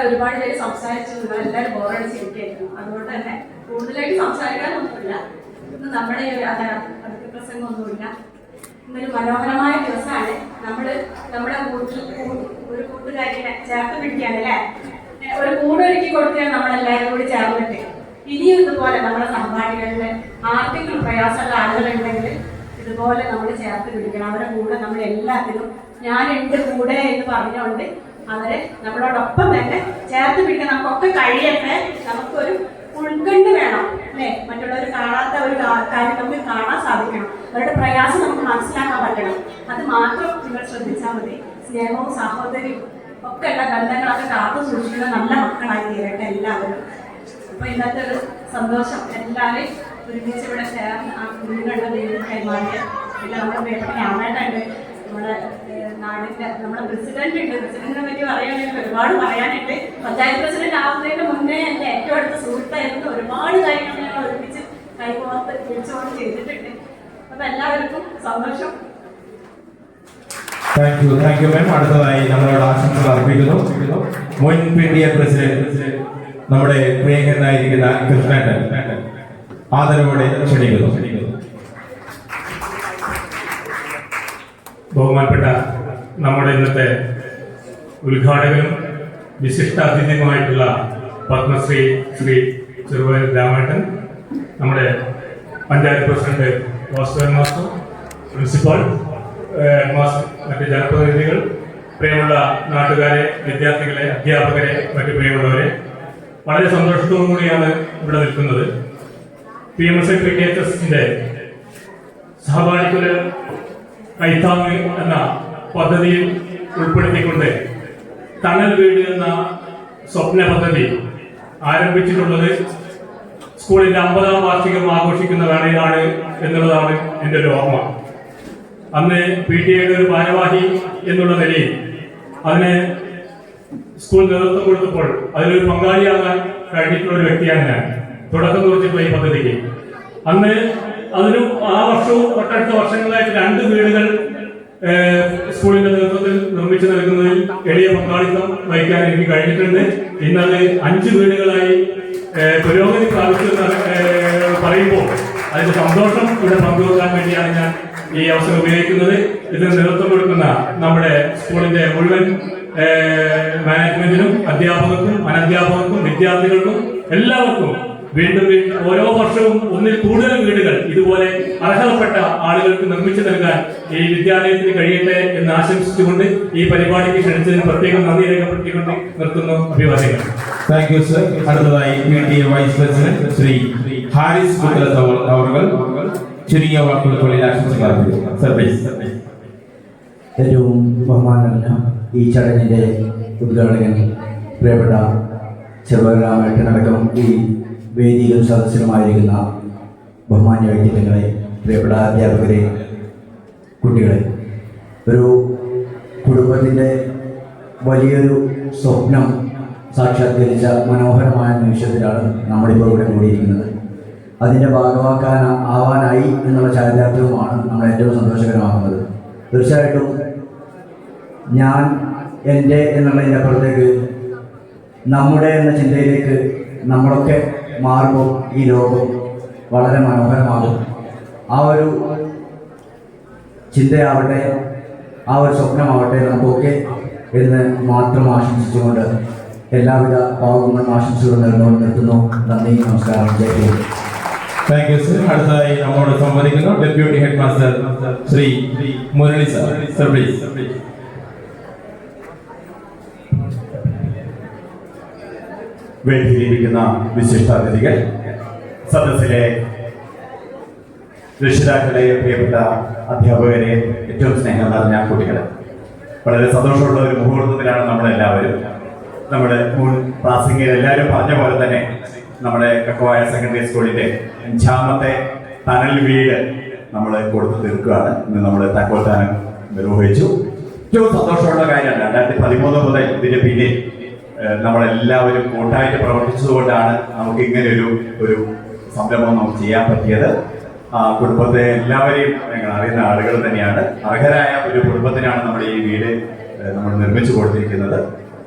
ഒരുപാട് പേര് സംസാരിച്ചു, എല്ലാവരും ബോറടിച്ചിരിക്കുന്നു. അതുകൊണ്ട് തന്നെ കൂടുതലായിട്ട് സംസാരിക്കാനൊന്നുമില്ല. ഇന്ന് നമ്മുടെ അതിഥി പ്രസംഗമൊന്നുമില്ല. ഇന്നൊരു മനോഹരമായ ദിവസമാണ്. നമ്മുടെ ഒരു കൂട്ടുകാരിനെ ചേർത്ത് പിടിക്കുകയാണ് അല്ലേ? ഒരു കൂടൊരുക്കി കൊടുക്കുകയാണ് നമ്മളെല്ലാവരും കൂടി ചേർന്നിട്ട്. ഇനിയും ഇതുപോലെ നമ്മുടെ സമ്പാദികളിൽ ആർക്കെങ്കിലും പ്രയാസമുള്ള ആളുകളുണ്ടെങ്കിൽ ഇതുപോലെ നമ്മൾ ചേർത്ത് പിടിക്കണം. അവരുടെ കൂടെ നമ്മൾ എല്ലാത്തിനും ഞാനുണ്ട് കൂടെ എന്ന് പറഞ്ഞുകൊണ്ട് അവരെ നമ്മളോടൊപ്പം തന്നെ ചേർത്ത് പിടിക്കണം. നമുക്കൊക്കെ കഴിയട്ടെ. നമുക്കൊരു ഉൾക്കണ്ട് വേണം അല്ലേ? മറ്റുള്ളവർ കാണാത്ത ഒരു കാര്യം നമുക്ക് കാണാൻ സാധിക്കണം. അവരുടെ പ്രയാസം നമുക്ക് മനസ്സിലാക്കാൻ പറ്റണം. അത് മാത്രം നിങ്ങൾ ശ്രദ്ധിച്ചാൽ മതി. സ്നേഹവും സഹോദരിയും ഒക്കെ ഉള്ള ബന്ധങ്ങളൊക്കെ കാത്തു സൂക്ഷിക്കുന്ന നല്ല മക്കളായി തീരട്ടെ എല്ലാവരും. അപ്പൊ ഇന്നത്തെ ഒരു സന്തോഷം എല്ലാവരെയും ഒരുമിച്ച് ഇവിടെ ചേർന്ന് ആ കുഞ്ഞുങ്ങളുടെ ദൈവം കൈമാറിയ പിന്നെ നമ്മുടെ പ്രിയപ്പെട്ട അമ്മേട്ടുണ്ട്, നമ്മുടെ നാടിന്റെ നമ്മുടെ പ്രസിഡന്റ് ഉണ്ട്. പ്രസിഡന്റിനെ പറ്റി പറയുകയാണെങ്കിൽ ഒരുപാട് പറയാനുണ്ട്. പഞ്ചായത്ത് പ്രസിഡന്റ് ആവുന്നതിന് മുന്നേ എൻ്റെ ഏറ്റവും അടുത്ത സുഹൃത്തായിരുന്നു. ഒരുപാട് കാര്യങ്ങൾ ഞങ്ങൾ ഒരുമിച്ച് കൈകോർത്ത് വിളിച്ചുകൊണ്ട് ചെയ്തിട്ടുണ്ട്. അപ്പൊ എല്ലാവർക്കും സന്തോഷം. Thank you ma'am. അടുത്തതായി നമ്മളോട് ആശംസകൾ അർപ്പിക്കുന്നു മുൻ PTA പ്രസിഡന്റ് നമ്മുടെ പ്രിയങ്കരനായിരിക്കുന്ന കൃഷ്ണേട്ടൻ ആദരവോടെ ക്ഷണിക്കുന്നു. ബഹുമാനപ്പെട്ട നമ്മുടെ ഇന്നത്തെ ഉദ്ഘാടകനും വിശിഷ്ടാതിഥിയുമായിട്ടുള്ള പത്മശ്രീ ശ്രീ ചെറുവയൽ രാമേട്ടൻ, നമ്മുടെ panchayat president Vasudevan master, principal master, മറ്റ് ജനപ്രതിനിധികൾ, പ്രിയമുള്ള നാട്ടുകാരെ, വിദ്യാർത്ഥികളെ, അധ്യാപകരെ, മറ്റു പ്രിയമുള്ളവരെ, വളരെ സന്തോഷത്തോടു കൂടിയാണ് ഇവിടെ നിൽക്കുന്നത്. PMSAP ടീച്ചേഴ്സിന്റെ സഹപാഠികള് കൈത്താങ് എന്ന പദ്ധതിയിൽ ഉൾപ്പെടുത്തിക്കൊണ്ട് തണൽ വീട് എന്ന സ്വപ്ന പദ്ധതി ആരംഭിച്ചിട്ടുള്ളത് സ്കൂളിന്റെ 50ാം വാർഷികം ആഘോഷിക്കുന്ന വേളയിലാണ് എന്നുള്ളതാണ് എൻ്റെ ഒരു ഓർമ്മ. അന്ന് PTA ഒരു ഭാരവാഹി എന്നുള്ള നിലയിൽ അതിന് സ്കൂൾ നേതൃത്വം കൊടുത്തപ്പോൾ അതിലൊരു പങ്കാളിയാകാൻ കഴിഞ്ഞിട്ടുള്ള ഒരു വ്യക്തിയാണ് ഞാൻ. തുടക്കം കുറിച്ചിട്ടുള്ള ഈ പദ്ധതിക്ക് അന്ന് അതിനും ആ വർഷവും തൊട്ടടുത്ത വർഷങ്ങളായിട്ട് 2 വീടുകൾ സ്കൂളിന്റെ നേതൃത്വത്തിൽ നിർമ്മിച്ചു നൽകുന്നതിൽ എളിയ പങ്കാളിത്തം വഹിക്കാൻ എനിക്ക് കഴിഞ്ഞിട്ടുണ്ട്. ഇന്നത് 5 വീടുകളായി പുരോഗതി പ്രാപിച്ചെന്ന് പറയുമ്പോൾ അതിന്റെ സന്തോഷം ഇവിടെ പങ്കുവെക്കാൻ വേണ്ടിയാണ് ഞാൻ ഈ അവസരം ഉപയോഗിക്കുന്നത്. ഇതിന് നേതൃത്വം കൊടുക്കുന്ന നമ്മുടെ സ്കൂളിന്റെ മുഴുവൻ മാനേജ്മെന്റിനും, അധ്യാപകർക്കും, അനധ്യാപകർക്കും, വിദ്യാർത്ഥികൾക്കും എല്ലാവർക്കും വീണ്ടും ഓരോ വർഷവും 1ൽ കൂടുതൽ വീടുകൾ ഇതുപോലെ അർഹതപ്പെട്ട ആളുകൾക്ക് നിർമ്മിച്ചു നൽകാൻ ഈ വിദ്യാലയത്തിന് കഴിയട്ടെ എന്ന് ആശംസിച്ചുകൊണ്ട് ഈ പരിപാടിക്ക് ക്ഷണിച്ചതിന് പ്രത്യേകം നന്ദി രേഖപ്പെടുത്തിക്കൊണ്ട് നിർത്തുന്നു. അഭിവാദ്യങ്ങൾ. Thank you sir. അടുത്തതായി PTA vice president Shri Haris അവർ ചുരുങ്ങിയ വാക്കുകൾക്കുള്ളിൽ ആശംസകൾ അർപ്പിക്കുന്നു. Sir please. ഏറ്റവും ബഹുമാനമുള്ള ഈ ചടങ്ങിന്റെ ഉദ്ഘാടകൻ പ്രിയപ്പെട്ട ചെറുപരാമേട്ടനടക്കം ഈ വേദിയിലും സദസ്സിലുമായിരിക്കുന്ന ബഹുമാന്യ വ്യക്തിത്വങ്ങളെ, പ്രിയപ്പെട്ട അധ്യാപകരെ, കുട്ടികളെ, ഒരു കുടുംബത്തിൻ്റെ വലിയൊരു സ്വപ്നം സാക്ഷാത്കരിച്ച മനോഹരമായ നിമിഷത്തിലാണ് നമ്മളിപ്പോൾ ഇവിടെ കൂടിയിരിക്കുന്നത്. അതിൻ്റെ ആവാനായി എന്നുള്ള ചാരിതാർത്ഥ്യവുമാണ് നമ്മൾ ഏറ്റവും സന്തോഷകരമാക്കുന്നത്. തീർച്ചയായിട്ടും ഞാൻ എൻ്റെ എന്നുള്ളതിൻ്റെ അപ്പുറത്തേക്ക് നമ്മുടെ എന്ന ചിന്തയിലേക്ക് നമ്മളൊക്കെ മാറുമ്പോൾ ഈ ലോകം വളരെ മനോഹരമാകും. ആ ഒരു ചിന്തയാവട്ടെ, ആ ഒരു സ്വപ്നമാവട്ടെ നമുക്കൊക്കെ എന്ന് മാത്രം ആശംസിച്ചുകൊണ്ട് എല്ലാവിധ ഭാവങ്ങളും ആശംസകളും നിർത്തുന്നു. നന്ദി, നമസ്കാരം, Jai Hind. Thank you sir. അടുത്തതായി നമ്മോട് സംവദിക്കുന്നു deputy head master Shri Murali sir. Sir please. വേദിയിലിരിക്കുന്ന വിശിഷ്ടാതിഥികൾ, സദസ്സിലെ രക്ഷിതാക്കളെ, പ്രിയപ്പെട്ട അധ്യാപകരെ, ഏറ്റവും സ്നേഹം നിറഞ്ഞ കുട്ടികളെ, വളരെ സന്തോഷമുള്ള ഒരു മുഹൂർത്തത്തിലാണ് നമ്മളെല്ലാവരും. നമ്മുടെ മുൻ പ്രാസംഗികർ എല്ലാവരും പറഞ്ഞ പോലെ തന്നെ നമ്മുടെ കക്കവായ സെക്കൻഡറി സ്കൂളിന്റെ 5ാമത്തെ തണൽ വീട് നമ്മൾ കൊടുത്തു തീർക്കുകയാണ്. ഇന്ന് നമ്മൾ താക്കോൽദാനം നിർവഹിച്ചു. ഏറ്റവും സന്തോഷമുള്ള കാര്യമാണ് 2013 മുതൽ ഇതിന്റെ പിന്നിൽ നമ്മളെല്ലാവരും കൂട്ടായിട്ട് പ്രവർത്തിച്ചതുകൊണ്ടാണ് നമുക്ക് ഇങ്ങനെ ഒരു സംരംഭം നമുക്ക് ചെയ്യാൻ പറ്റിയത്. കുടുംബത്തെ എല്ലാവരെയും ഞങ്ങൾ അറിയുന്ന ആളുകൾ തന്നെയാണ്. അർഹരായ ഒരു കുടുംബത്തിനാണ് നമ്മുടെ ഈ വീട് നമ്മൾ നിർമ്മിച്ചു കൊടുത്തിരിക്കുന്നത്.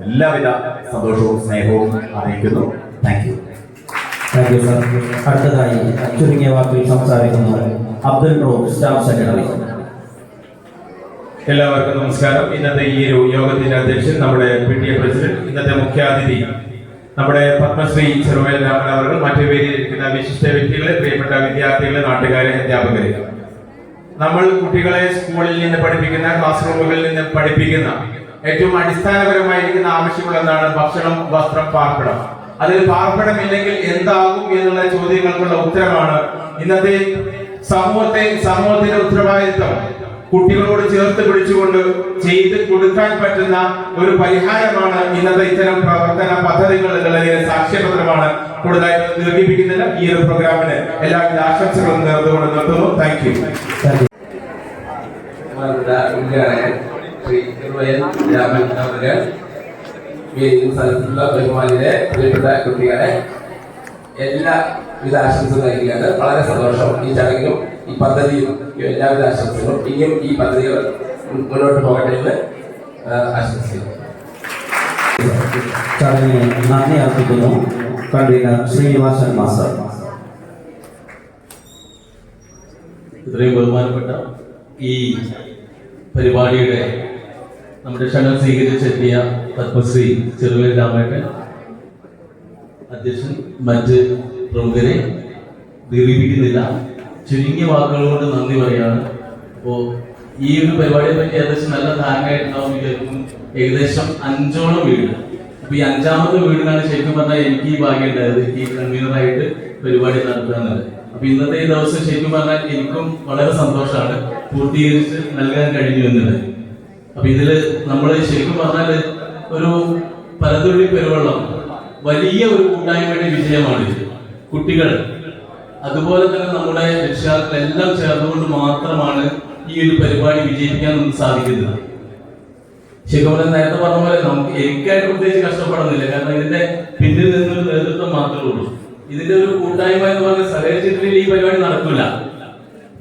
എല്ലാവിധ സന്തോഷവും സ്നേഹവും അറിയിക്കുന്നു. Thank you. Thank you sir. അടുത്തതായി ചുരുങ്ങിയ വാക്കിൽ സംസാരിക്കുന്നത് അബ്ദുൽ റൌഫ്, സ്റ്റാഫ് സെക്രട്ടറി. എല്ലാവർക്കും നമസ്കാരം. ഇന്നത്തെ ഈ ഒരു യോഗത്തിന്റെ അധ്യക്ഷൻ നമ്മുടെ PTA പ്രസിഡന്റ്, ഇന്നത്തെ മുഖ്യാതിഥി നമ്മുടെ പത്മശ്രീ ചെറുവേൽ രാമൻ അവർ, മറ്റു വേദിയിലിരിക്കുന്ന വിശിഷ്ട വ്യക്തികളെ, പ്രിയപ്പെട്ട വിദ്യാർത്ഥികളെ, നാട്ടുകാരെ, അധ്യാപകരെ, നമ്മൾ കുട്ടികളെ സ്കൂളിൽ നിന്ന് പഠിപ്പിക്കുന്ന, ക്ലാസ് റൂമുകളിൽ നിന്ന് പഠിപ്പിക്കുന്ന ഏറ്റവും അടിസ്ഥാനപരമായിരിക്കുന്ന ആവശ്യങ്ങൾ എന്താണ്? ഭക്ഷണം, വസ്ത്രം, പാർപ്പിടം. അതിൽ പാർപ്പിടമില്ലെങ്കിൽ എന്താകും എന്നുള്ള ചോദ്യങ്ങൾക്കുള്ള ഉത്തരമാണ് ഇന്നത്തെ സമൂഹത്തിന്റെ ഉത്തരവാദിത്വം കുട്ടികളോട് ചേർത്ത് പിടിച്ചുകൊണ്ട് ചെയ്ത് കൊടുക്കാൻ പറ്റുന്ന ഒരു പരിഹാരമാണ് ഇന്നത്തെ ഇത്തരം പ്രവർത്തന പദ്ധതികൾ എന്നുള്ളതിന് സാക്ഷ്യപത്രമാണ്. കൂടുതലായി ദീർഘിപ്പിക്കുന്നില്ല. ഈ ഒരു പ്രോഗ്രാമിന് എല്ലാവിധ ആശംസകളും നേർന്നുകൊണ്ട് നിർത്തുന്നു. Thank you. ബഹുമാനിയുടെ പ്രിയപ്പെട്ട കുട്ടികളെ, എല്ലാവിധ ആശംസകൾ നൽകിയാണ്. വളരെ സന്തോഷം. ഈ ചടങ്ങിലും ഈ പദ്ധതിയും എല്ലാവിധ ആശംസകളും. ഇനിയും ഈ പദ്ധതികൾ മുന്നോട്ട് പോകട്ടെ എന്ന് ആശംസിക്കുന്നു. ചടങ്ങിന് നന്ദി അർപ്പിക്കുന്നു കൺവീനർ ശ്രീനിവാസൻ മാസ്റ്റർ. ഇത്രയും ബഹുമാനപ്പെട്ട ഈ പരിപാടിയുടെ നമ്മുടെ ക്ഷണം സ്വീകരിച്ചെത്തിയ പത്മശ്രീ ചെറുവേൽ രാമേട്ടൻ, അധ്യക്ഷൻ, മറ്റ് പ്രമുഖരെ ദീർഘിപ്പിക്കുന്നില്ല. ചുരുങ്ങിയ വാക്കുകൾ കൊണ്ട് നന്ദി പറയാണ്. അപ്പോൾ ഈ ഒരു പരിപാടിയെ പറ്റി ഏകദേശം നല്ല ധാരണയായിട്ടുണ്ടാവും വിചാരിക്കും. ഏകദേശം 5ഓളം വീട്. അപ്പൊ ഈ 5ാമത്തെ വീടിനാണ് ശരിക്കും പറഞ്ഞാൽ എനിക്ക് ഈ ഭാഗ്യം ഉണ്ടായത്, ഈ കൺവീനറായിട്ട് പരിപാടി നടത്തുക എന്നുള്ളത്. അപ്പൊ ഇന്നത്തെ ഈ ദിവസം ശരിക്കും പറഞ്ഞാൽ എനിക്കും വളരെ സന്തോഷമാണ് പൂർത്തീകരിച്ച് നൽകാൻ കഴിഞ്ഞു എന്നുള്ളത്. അപ്പൊ ഇതില് നമ്മൾ ശരിക്കും പറഞ്ഞാല് ഒരു പലതുള്ളി പെരുവെള്ളം വലിയ ഒരു കൂട്ടായ്മയുടെ വിജയമാണിത്. കുട്ടികൾ അതുപോലെ തന്നെ നമ്മുടെ രക്ഷിതാക്കൾ എല്ലാം ചേർന്നുകൊണ്ട് മാത്രമാണ് ഈ ഒരു പരിപാടി വിജയിപ്പിക്കാൻ നമുക്ക് സാധിക്കുന്നത്. ശരിക്കും പറഞ്ഞാൽ നേരത്തെ പറഞ്ഞ പോലെ എനിക്കായിട്ട് പ്രത്യേകിച്ച് കഷ്ടപ്പെടുന്നില്ല. കാരണം ഇതിന്റെ പിന്നിൽ നിന്നൊരു നേതൃത്വം മാത്രമേ ഉള്ളൂ. ഇതിന്റെ ഒരു കൂട്ടായ്മ എന്ന് പറഞ്ഞ സഹകരിച്ചിട്ടില്ലെങ്കിൽ ഈ പരിപാടി നടക്കില്ല.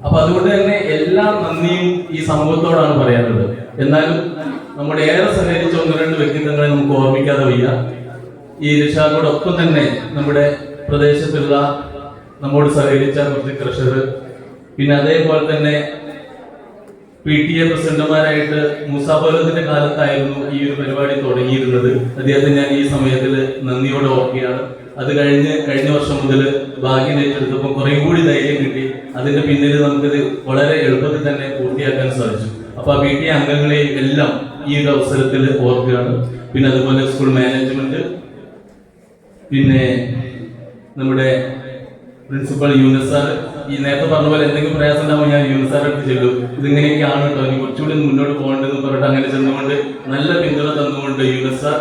അപ്പൊ അതുകൊണ്ട് തന്നെ എല്ലാ നന്ദിയും ഈ സമൂഹത്തോടാണ് പറയാനുള്ളത്. എന്നാലും നമ്മുടെ ഏറെ സഹകരിച്ച 1-2 വ്യക്തിത്വങ്ങളെ നമുക്ക് ഓർമ്മിക്കാതെ വയ്യ. ഈ രക്ഷാകോടൊപ്പം തന്നെ നമ്മുടെ പ്രദേശത്തുള്ള നമ്മോട് സഹകരിച്ച കുറച്ച് കർഷകർ, പിന്നെ അതേപോലെ തന്നെ PTA പ്രസിഡന്റുമാരായിട്ട് മൂസാപോലത്തിന്റെ കാലത്തായിരുന്നു ഈ ഒരു പരിപാടി തുടങ്ങിയിരുന്നത്. അദ്ദേഹത്തെ ഞാൻ ഈ സമയത്തിൽ നന്ദിയോടെ ഓർക്കുകയാണ്. അത് കഴിഞ്ഞ വർഷം മുതൽ ഭാഗ്യം ഏറ്റെടുത്തപ്പോൾ കുറേ കൂടി ധൈര്യം കിട്ടി. അതിന്റെ പിന്നിൽ നമുക്കിത് വളരെ എളുപ്പത്തിൽ തന്നെ പൂർത്തിയാക്കാൻ സാധിച്ചു. അപ്പൊ ആ PTA അംഗങ്ങളെയും എല്ലാം ഈ ഒരു അവസരത്തിൽ ഓർക്കുകയാണ്. പിന്നെ അതുപോലെ സ്കൂൾ മാനേജ്മെന്റ്, പിന്നെ നമ്മുടെ പ്രിൻസിപ്പൽ യൂനസ് സാർ, ഈ നേരത്തെ പറഞ്ഞ പോലെ എന്തെങ്കിലും പ്രയാസം ഉണ്ടാകുമ്പോൾ ഞാൻ യൂനസ് സാർ അടുത്ത് ചെല്ലും. ഇതിങ്ങനെയൊക്കെയാണ് കേട്ടോ, ഇനി കുറച്ചുകൂടി മുന്നോട്ട് പോകേണ്ടതെന്ന് പറഞ്ഞിട്ട് അങ്ങനെ ചെന്നുകൊണ്ട് നല്ല പിന്തുണ തന്നുകൊണ്ട് യൂനസ് സാർ,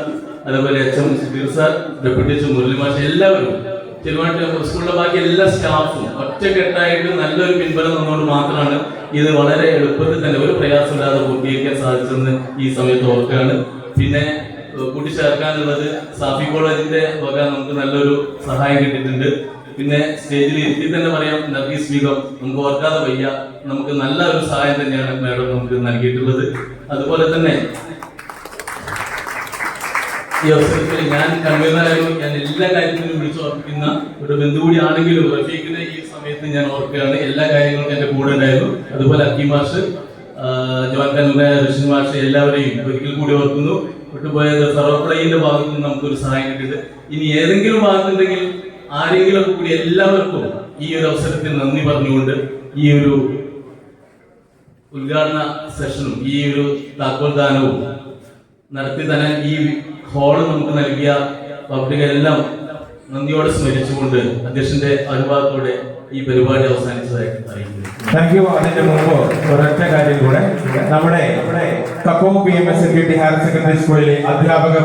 അതുപോലെ HM Sudheer sir, deputy HM Murali മാഷ്, എല്ലാവരും ചെറുവാട്ട് സ്കൂളിലെ ബാക്കി എല്ലാ സ്റ്റാഫും ഒറ്റക്കെട്ടായിട്ട് നല്ലൊരു പിൻബലം തന്നുകൊണ്ട് മാത്രമാണ് ഇത് വളരെ എളുപ്പത്തിൽ തന്നെ ഒരു പ്രയാസമില്ലാതെ പൂർത്തീകരിക്കാൻ സാധിച്ചെന്ന് ഈ സമയത്ത് ഓർക്കുകയാണ്. പിന്നെ കൂട്ടിച്ചേർക്കാനുള്ളത് സാഫി കോളേജിന്റെ വക നമുക്ക് നല്ലൊരു സഹായം കിട്ടിയിട്ടുണ്ട്. പിന്നെ സ്റ്റേജിൽ ഇരുത്തി തന്നെ പറയാം, നർഗീസ് ബീഗം നമുക്ക് ഓർക്കാതെ വയ്യ, നമുക്ക് നല്ല ഒരു സഹായം തന്നെയാണ് മാഡം നമുക്ക് നൽകിയിട്ടുള്ളത്. അതുപോലെ തന്നെ ഈ അവസരത്തിൽ ഞാൻ കൺവീനറായിരുന്നു, ഞാൻ എല്ലാ കാര്യത്തിലും വിളിച്ചോർപ്പിക്കുന്ന ഒരു ബന്ധു കൂടി ആണെങ്കിലും റഫീഖിനെ ഈ സമയത്ത് ഞാൻ ഓർക്കുകയാണ്. എല്ലാ കാര്യങ്ങളും എന്റെ കൂടെ ഉണ്ടായിരുന്നു. അതുപോലെ അക്കി മാഷ്, ജവാൻഖാനുമായ ഋഷി മാഷ്, എല്ലാവരെയും ഒരിക്കൽ കൂടി ഓർക്കുന്നു. വിട്ടുപോയത് സർവപ്ലൈന്റെ ഭാഗത്ത് നിന്ന് നമുക്കൊരു സഹായം കിട്ടിയിട്ട് ഇനി ഏതെങ്കിലും ഭാഗത്തുണ്ടെങ്കിൽ ആരെങ്കിലും കൂടി എല്ലാവർക്കും ഈ ഒരു അവസരത്തിൽ നന്ദി പറഞ്ഞുകൊണ്ട് ഈ ഒരു ഉദ്ഘാടന സെഷനും ഈ ഒരു താക്കോൽ ദാനവും നടത്തി തന്നെ ഈ ഹോള് നമുക്ക് നൽകിയ പബ്ലിക്കെല്ലാം നന്ദിയോടെ സ്മരിച്ചുകൊണ്ട് അധ്യക്ഷന്റെ അനുവാദത്തോടെ ഈ പരിപാടി അവസാനിച്ചതായിട്ട് അറിയിക്കുന്നു. Thank you. അതിന്റെ മുമ്പ് ഒരൊറ്റ കാര്യം കൂടെ, നമ്മുടെ കക്കോ PMS ഹയർ സെക്കൻഡറി സ്കൂളിലെ അധ്യാപക